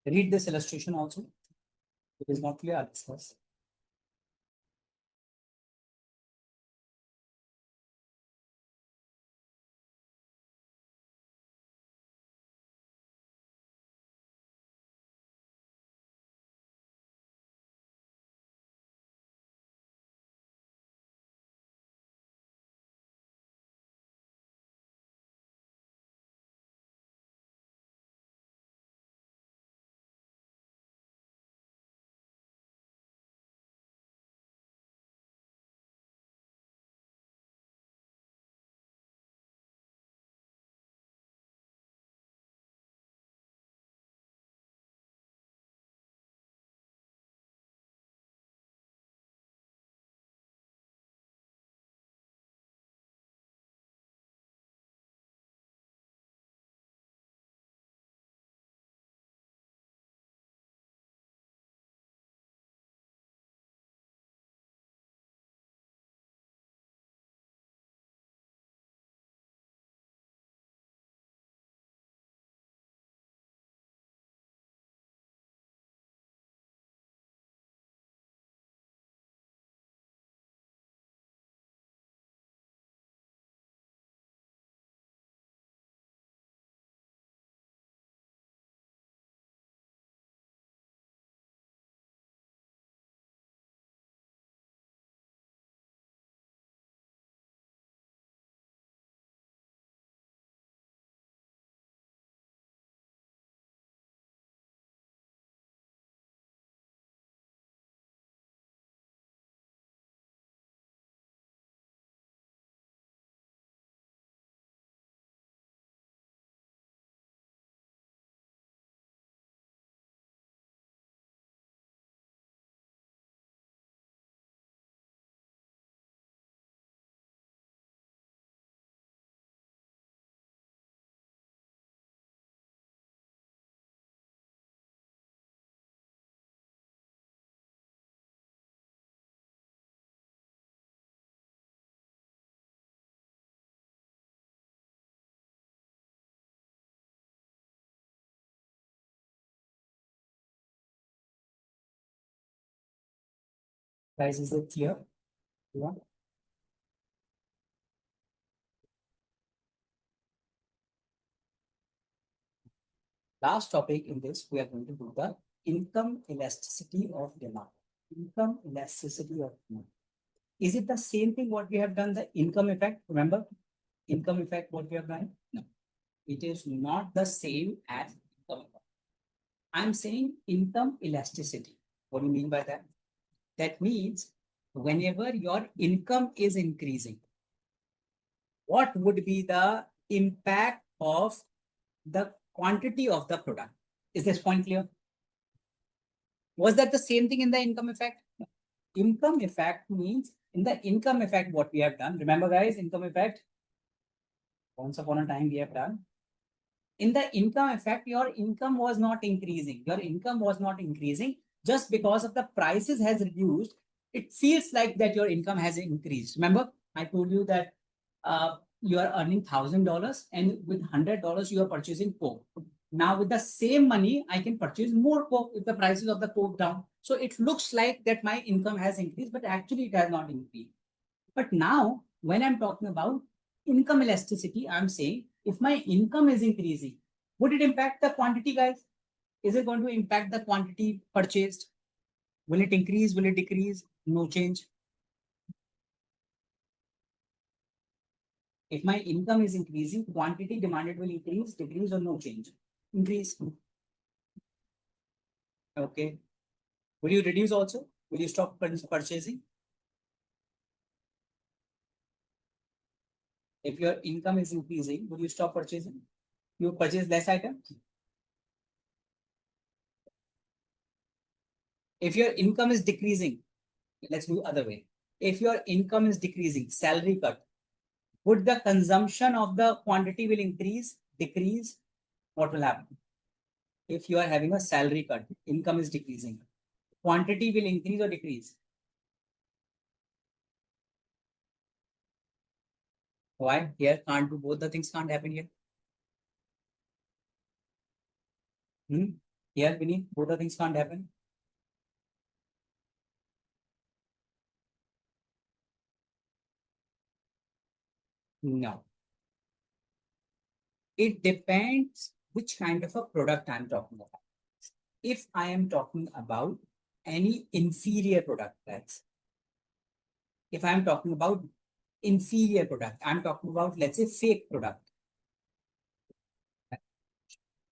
Read this illustration also. It is not clear. Discuss. Guys, is it clear? Yeah. Last topic in this, we are going to do the income elasticity of demand. Income elasticity of demand. Is it the same thing what we have done, the income effect? Remember, income effect, what we have done? No, it is not the same as income effect. I'm saying income elasticity. What do you mean by that? That means whenever your income is increasing, what would be the impact of the quantity of the product? Is this point clear? Was that the same thing in the income effect? Income effect means in the income effect, what we have done. Remember, guys, income effect. Once upon a time, we have done. In the income effect, your income was not increasing. Your income was not increasing just because of the prices has reduced. It feels like that your income has increased. Remember, I told you that you are earning $1,000 and with $100 you are purchasing Coke. Now with the same money, I can purchase more Coke if the prices of the Coke down. So it looks like that my income has increased, but actually it has not increased. But now when I'm talking about income elasticity, I'm saying if my income is increasing, would it impact the quantity, guys? Is it going to impact the quantity purchased? Will it increase? Will it decrease? No change. If my income is increasing, quantity demanded will increase, decrease, or no change? Increase. Okay. Will you reduce also? Will you stop purchasing? If your income is increasing, will you stop purchasing? You purchase less items? If your income is decreasing, let's do other way. If your income is decreasing, salary cut, would the consumption of the quantity will increase, decrease? What will happen? If you are having a salary cut, income is decreasing, quantity will increase or decrease? Why? Here can't do both the things, can't happen here. Here, Vinny, both the things can't happen. No. It depends which kind of a product I'm talking about. If I am talking about any inferior product, that's if I'm talking about inferior product, I'm talking about, let's say, fake product.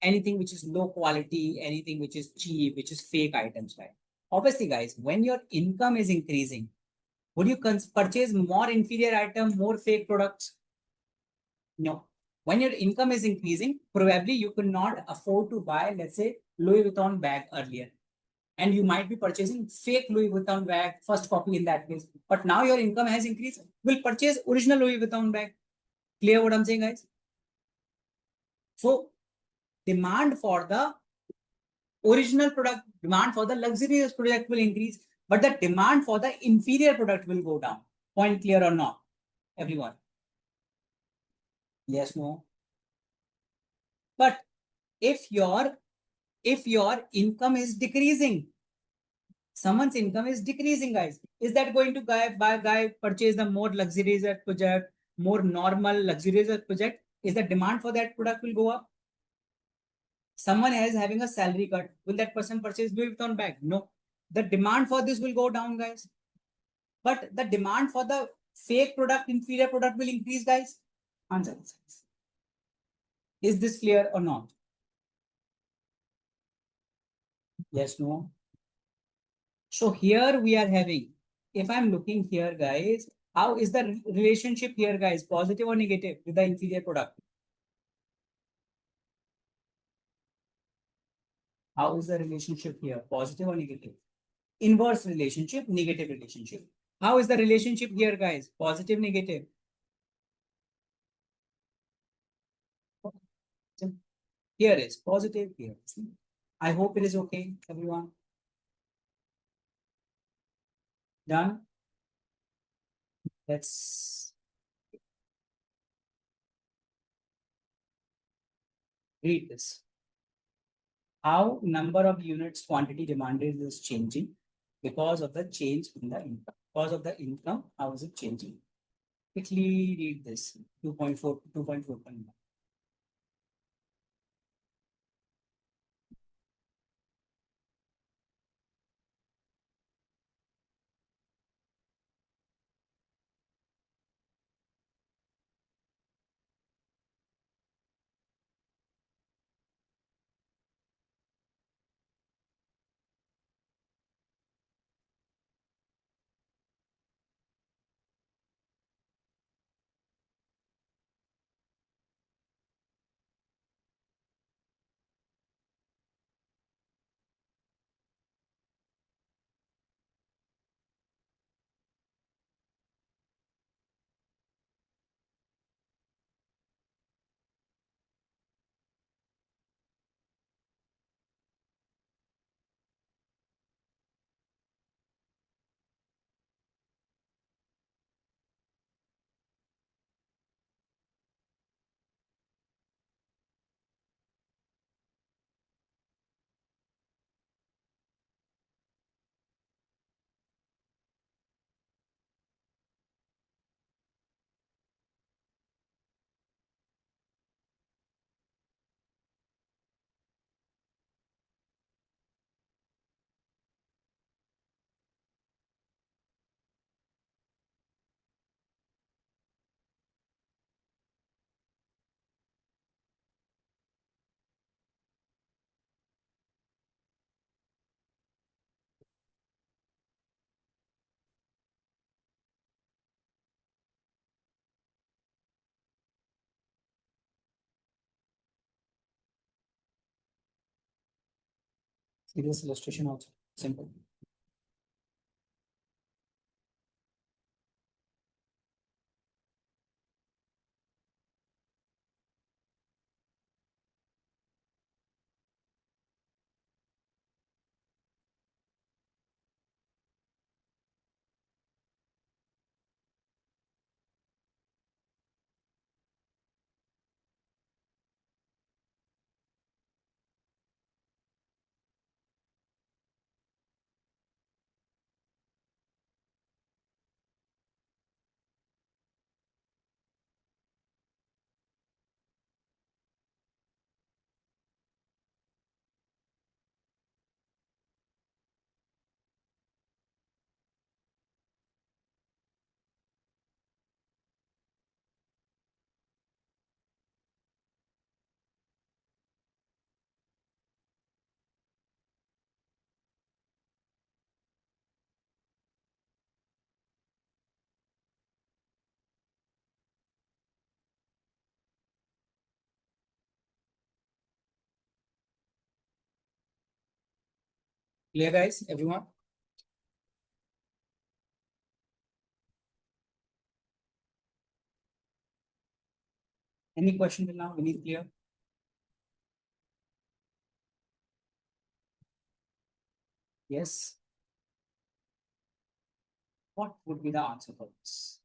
Anything which is low quality, anything which is cheap, which is fake items, right? Obviously, guys, when your income is increasing, would you purchase more inferior item, more fake products? No. When your income is increasing, probably you could not afford to buy, let's say, Louis Vuitton bag earlier. And you might be purchasing fake Louis Vuitton bag, first copy in that case. But now your income has increased, will purchase original Louis Vuitton bag. Clear what I'm saying, guys? So demand for the original product, demand for the luxurious product will increase, but the demand for the inferior product will go down. Point clear or not, everyone? Yes, no. But if your income is decreasing, someone's income is decreasing, guys, is that going to guy purchase the more luxurious project, more normal luxurious project? Is the demand for that product will go up? Someone is having a salary cut, will that person purchase Louis Vuitton bag? No. The demand for this will go down, guys. But the demand for the fake product, inferior product will increase, guys. Answer. Is this clear or not? Yes, no. So here we are having, if I'm looking here, guys, how is the relationship here, guys? Positive or negative with the inferior product? How is the relationship here? Positive or negative? Inverse relationship, negative relationship. How is the relationship here, guys? Positive, negative? Here is positive, here. I hope it is okay, everyone. Done. Let's read this. How number of units quantity demanded is changing. because of the change in the income. Because of the income, how is it changing? Quickly read this 2.4 to 2.4.1. See this illustration also. Simple. Clear, guys? Everyone? Any question till now? Any clear? Yes. What would be the answer for this?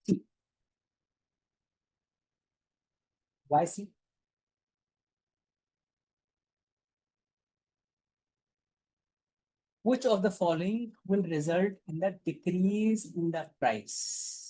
See, why see? Which of the following will result in the decrease in the price?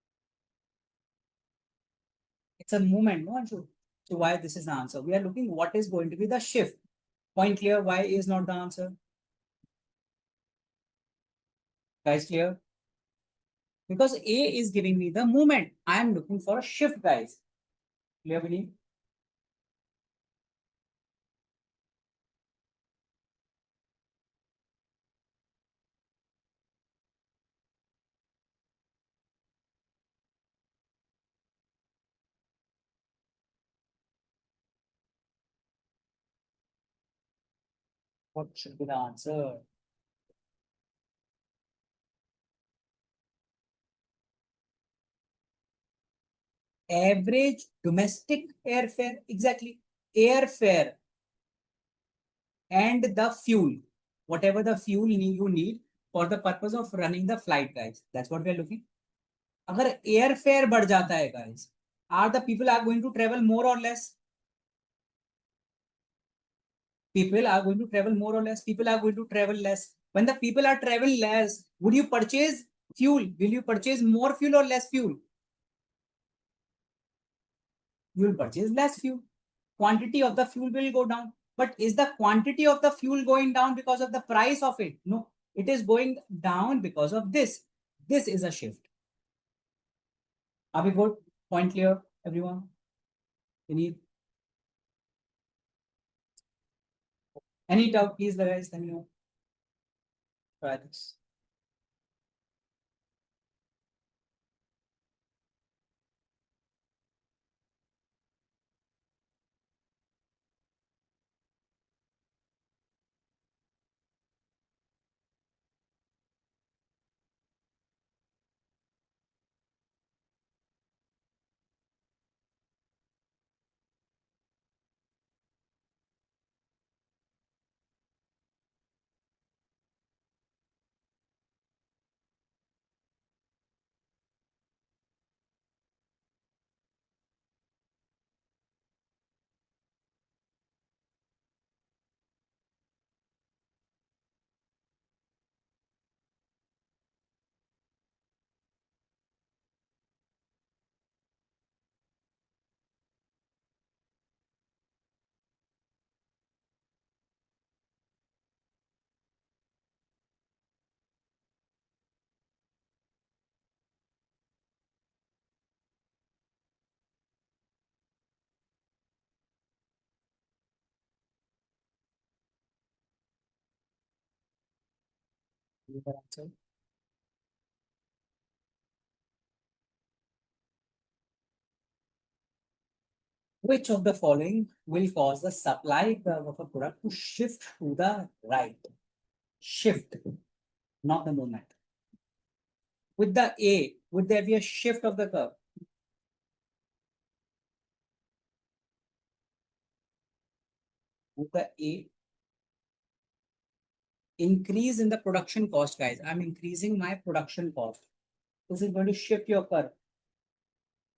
It's a movement, no, Anshu? So why this is the answer? We are looking what is going to be the shift. Point clear? Why is not the answer? Guys, clear? Because A is giving me the movement. I am looking for a shift, guys. Clear, Vinny? What should be the answer? Average domestic airfare, exactly. Airfare and the fuel, whatever the fuel you need for the purpose of running the flight, guys. That's what we are looking. अगर airfare बढ़ जाता है, guys, are the people are going to travel more or less? People are going to travel more or less. People are going to travel less. When the people are traveling less, would you purchase fuel? Will you purchase more fuel or less fuel? You will purchase less fuel. Quantity of the fuel will go down. But is the quantity of the fuel going down because of the price of it? No, it is going down because of this. This is a shift. Are we good? Point clear, everyone? You need any doubt, please, guys, let me know. Try this. Answer. Which of the following will cause the supply curve of a product to shift to the right? Shift, not the movement. With the A, would there be a shift of the curve? With the A, increase in the production cost, guys. I'm increasing my production cost. Is it going to shift your curve?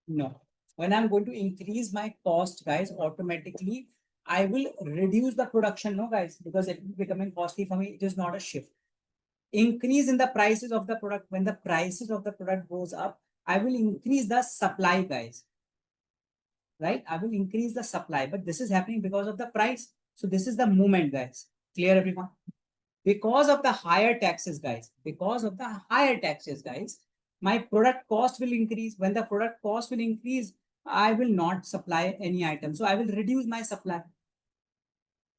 No. When I'm going to increase my cost, guys, automatically I will reduce the production, no, guys, because it is becoming costly for me. It is not a shift. Increase in the prices of the product. When the prices of the product goes up, I will increase the supply, guys. Right? I will increase the supply, but this is happening because of the price. So this is the movement, guys. Clear, everyone? Because of the higher taxes, guys. Because of the higher taxes, guys, my product cost will increase. When the product cost will increase, I will not supply any item. So I will reduce my supply.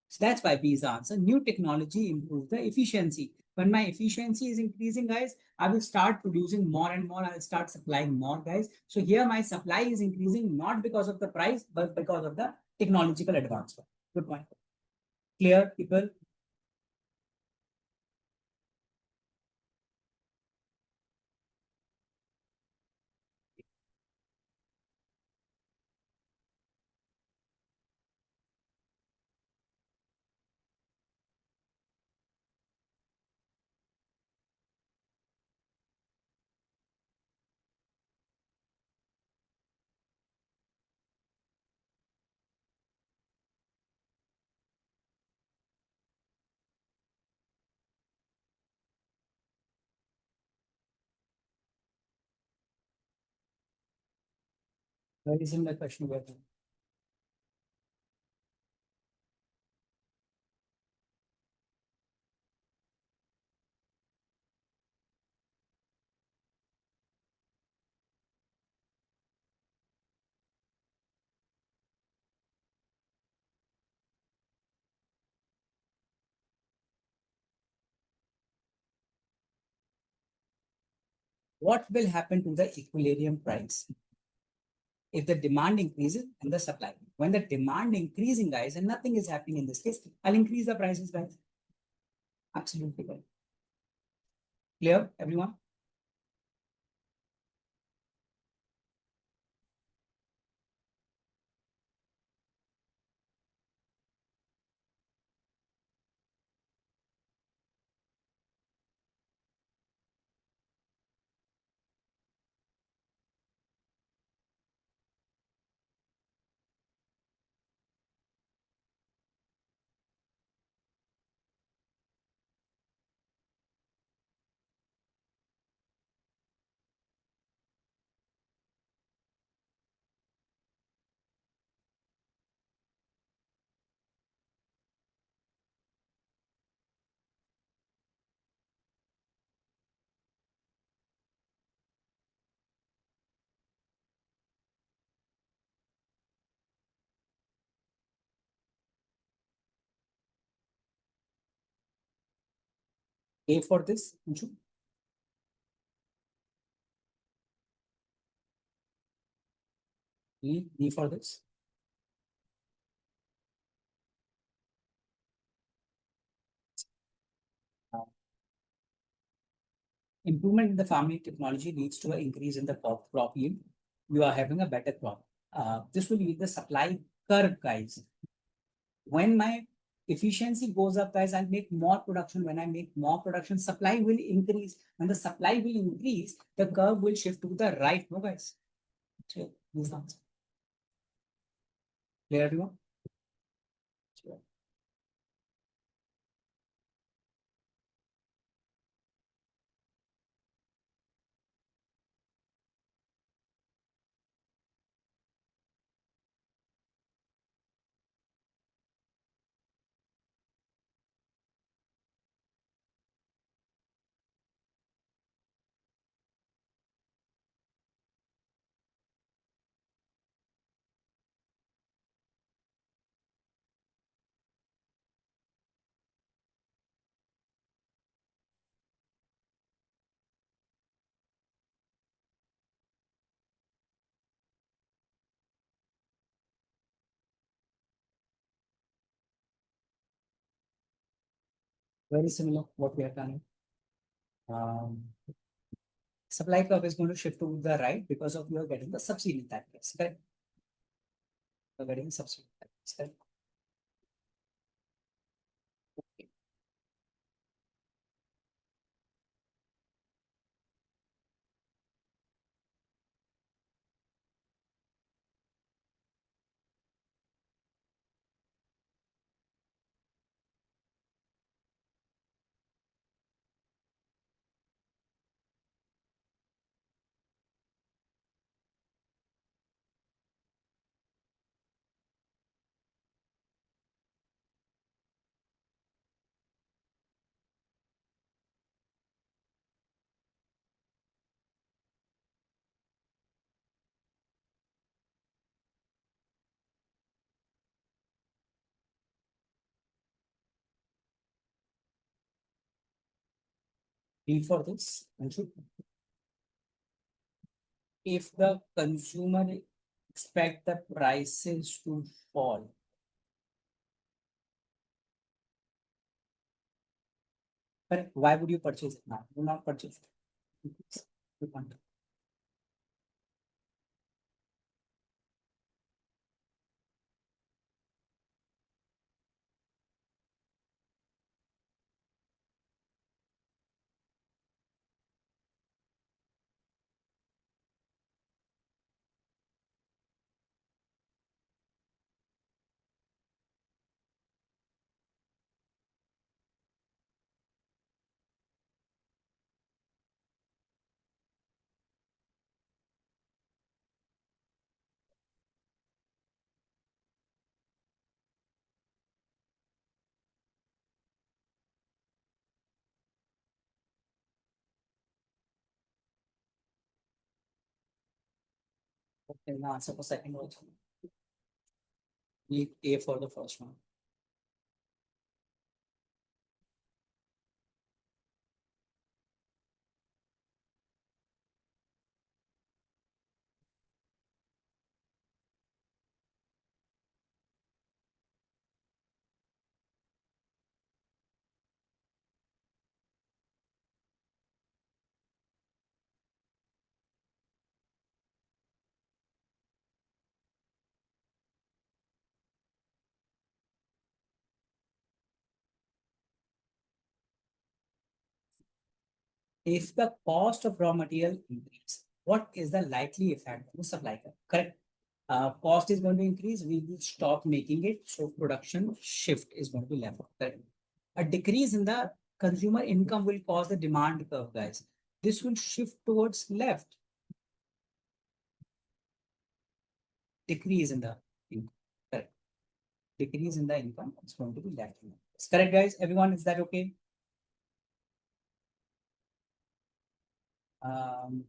So that's why B is the answer. New technology improves the efficiency. When my efficiency is increasing, guys, I will start producing more and more. I'll start supplying more, guys. So here my supply is increasing not because of the price, but because of the technological advancement. Good point. Clear, people? Very similar question. What will happen to the equilibrium price if the demand increases and the supply? When the demand increasing, guys, and nothing is happening in this case, I'll increase the prices, guys. Absolutely correct. Clear, everyone? A for this, Anju? B for this. Improvement in the farming technology leads to an increase in the crop yield. You are having a better crop. This will be the supply curve, guys. When my efficiency goes up, guys, I'll make more production. When I make more production, supply will increase. When the supply will increase, the curve will shift to the right, no, guys? So, this is the answer. Clear, everyone? Sure. Very similar what we are planning. Um, Supply curve is going to shift to the right because of you are getting the subsidy in that case, correct? You are getting subsidy in that case, correct? B for this, Anshu. If the consumer expect the prices to fall, but why would you purchase it now? Do not purchase it. You want. And the answer for second also. Need A for the first one. If the cost of raw material increase, what is the likely effect on the supply curve? Correct. Cost is going to increase. We will stop making it. So production shift is going to be left. Correct. A decrease in the consumer income will cause the demand curve, guys. This will shift towards left. Decrease in the income. Correct. Decrease in the income is going to be left. It's correct, guys. Everyone, is that okay? Um,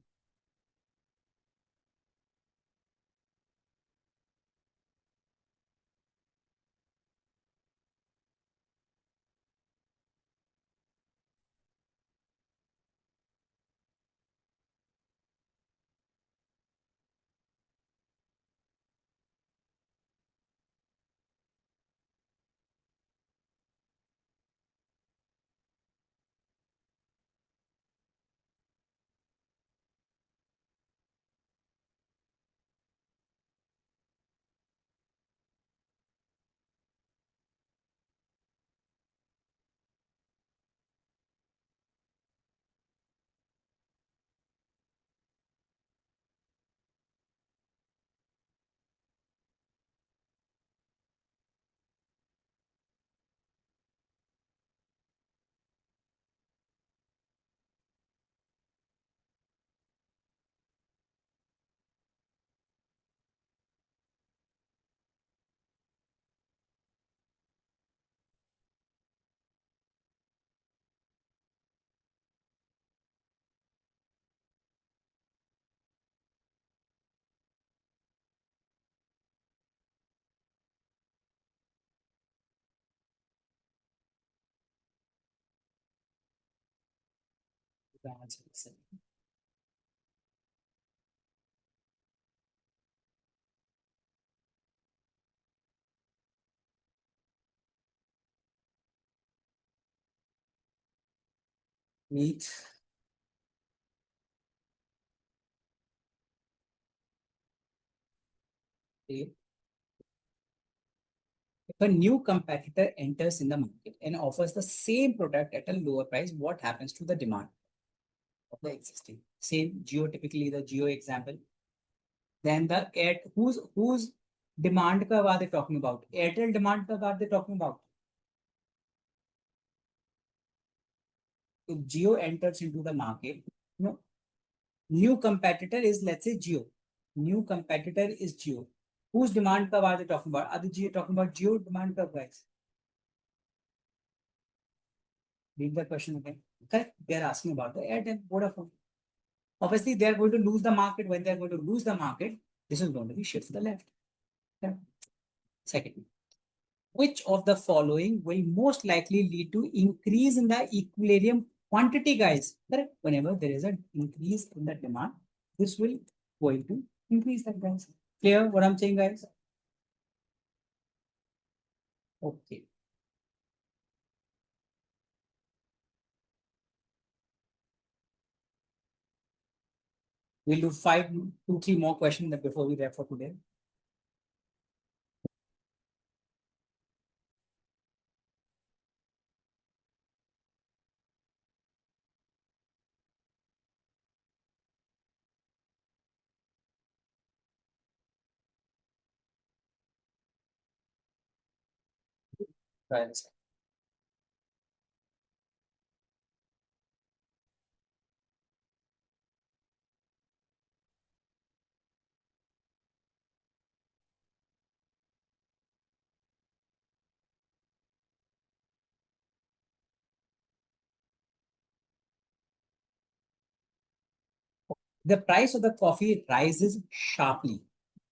the answer is meet. A. If a new competitor enters in the market and offers the same product at a lower price, what happens to the demand of the existing? Same geo, typically the geo example. Then the whose demand curve are they talking about? Airtel demand curve are they talking about? If Geo enters into the market, no, new competitor is, let's say, Geo. New competitor is Geo. Whose demand curve are they talking about? Are they talking about Geo demand curve, guys? Read the question again. Correct. They are asking about the Airtel, Vodafone. Obviously, they are going to lose the market. When they are going to lose the market, this is going to be shift to the left. Okay. Second, which of the following will most likely lead to increase in the equilibrium quantity, guys? Correct. Whenever there is an increase in the demand, this will going to increase that, guys. Clear what I'm saying, guys? Okay. We'll do two, three more questions before we wrap for today. Guys. The price of the coffee rises sharply.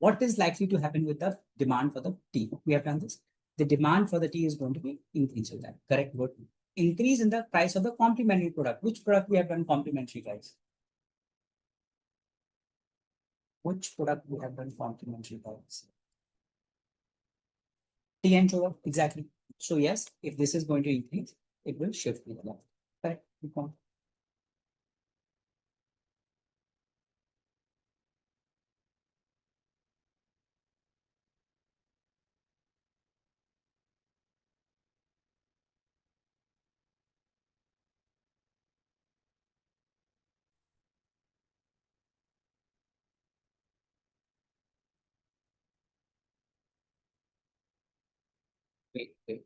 what is likely to happen with the demand for the tea? We have done this. The demand for the tea is going to be increase in that. Correct. Good. Increase in the price of the complementary product. Which product we have done complementary, guys? Which product we have done complementary, guys? Tea and sugar. Exactly. So yes, if this is going to increase, it will shift with that. Correct. Wait.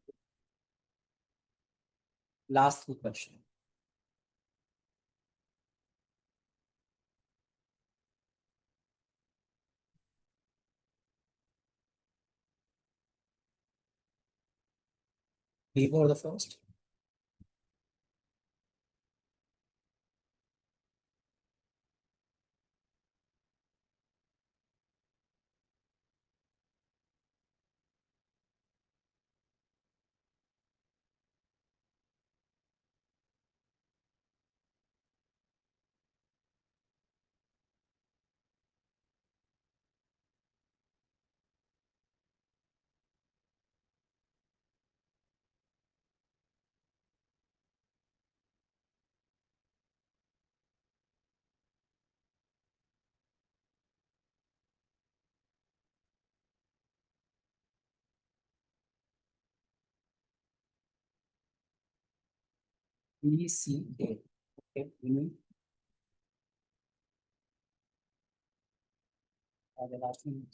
Last question. Before the first. CPA. Okay. The last one.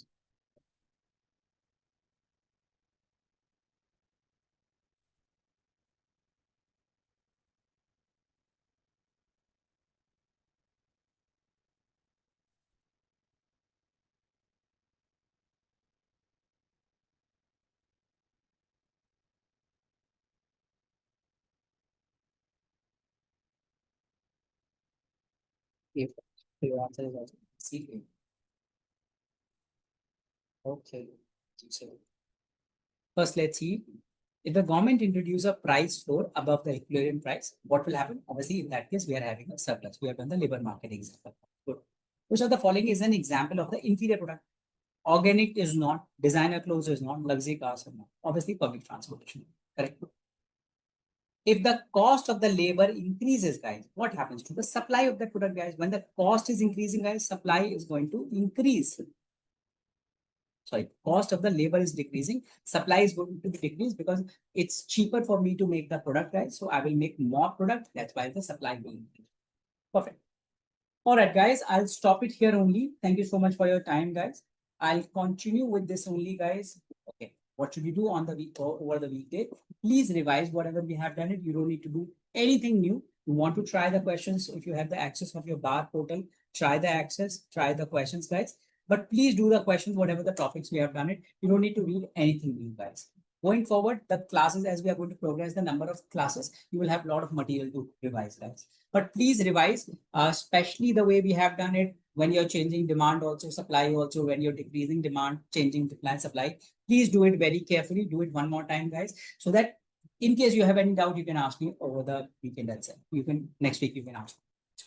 If your answer is also CPA. Okay. So first, let's see. If the government introduce a price floor above the equilibrium price, what will happen? Obviously, in that case, we are having a surplus. We have done the labor market example. Good. Which of the following is an example of the inferior product? Organic is not, designer clothes is not, luxury cars are not. Obviously, public transportation. Correct. If the cost of the labor increases, guys, what happens to the supply of the product, guys? When the cost is increasing, guys, supply is going to increase. Sorry, cost of the labor is decreasing, supply is going to be decreased because it's cheaper for me to make the product, right? So I will make more product. That's why the supply will increase. Perfect. All right, guys, I'll stop it here only. Thank you so much for your time, guys. I'll continue with this only, guys. Okay, what should you do on the week or over the weekday? Please revise whatever we have done it. You don't need to do anything new. You want to try the questions. If you have the access of your bar portal, try the questions, guys. But please do the questions, whatever the topics we have done it. You don't need to read anything new, guys. Going forward, the classes, as we are going to progress the number of classes, you will have a lot of material to revise, guys. But please revise, especially the way we have done it when you're changing demand, also supply, also when you're decreasing demand, changing demand supply. Please do it very carefully. Do it one more time, guys, so that in case you have any doubt, you can ask me over the weekend itself. You can next week, you can ask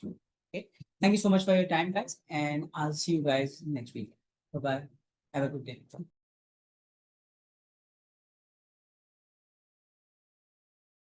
me. Okay. Thank you so much for your time, guys, and I'll see you guys next week. Bye bye. Have a good day.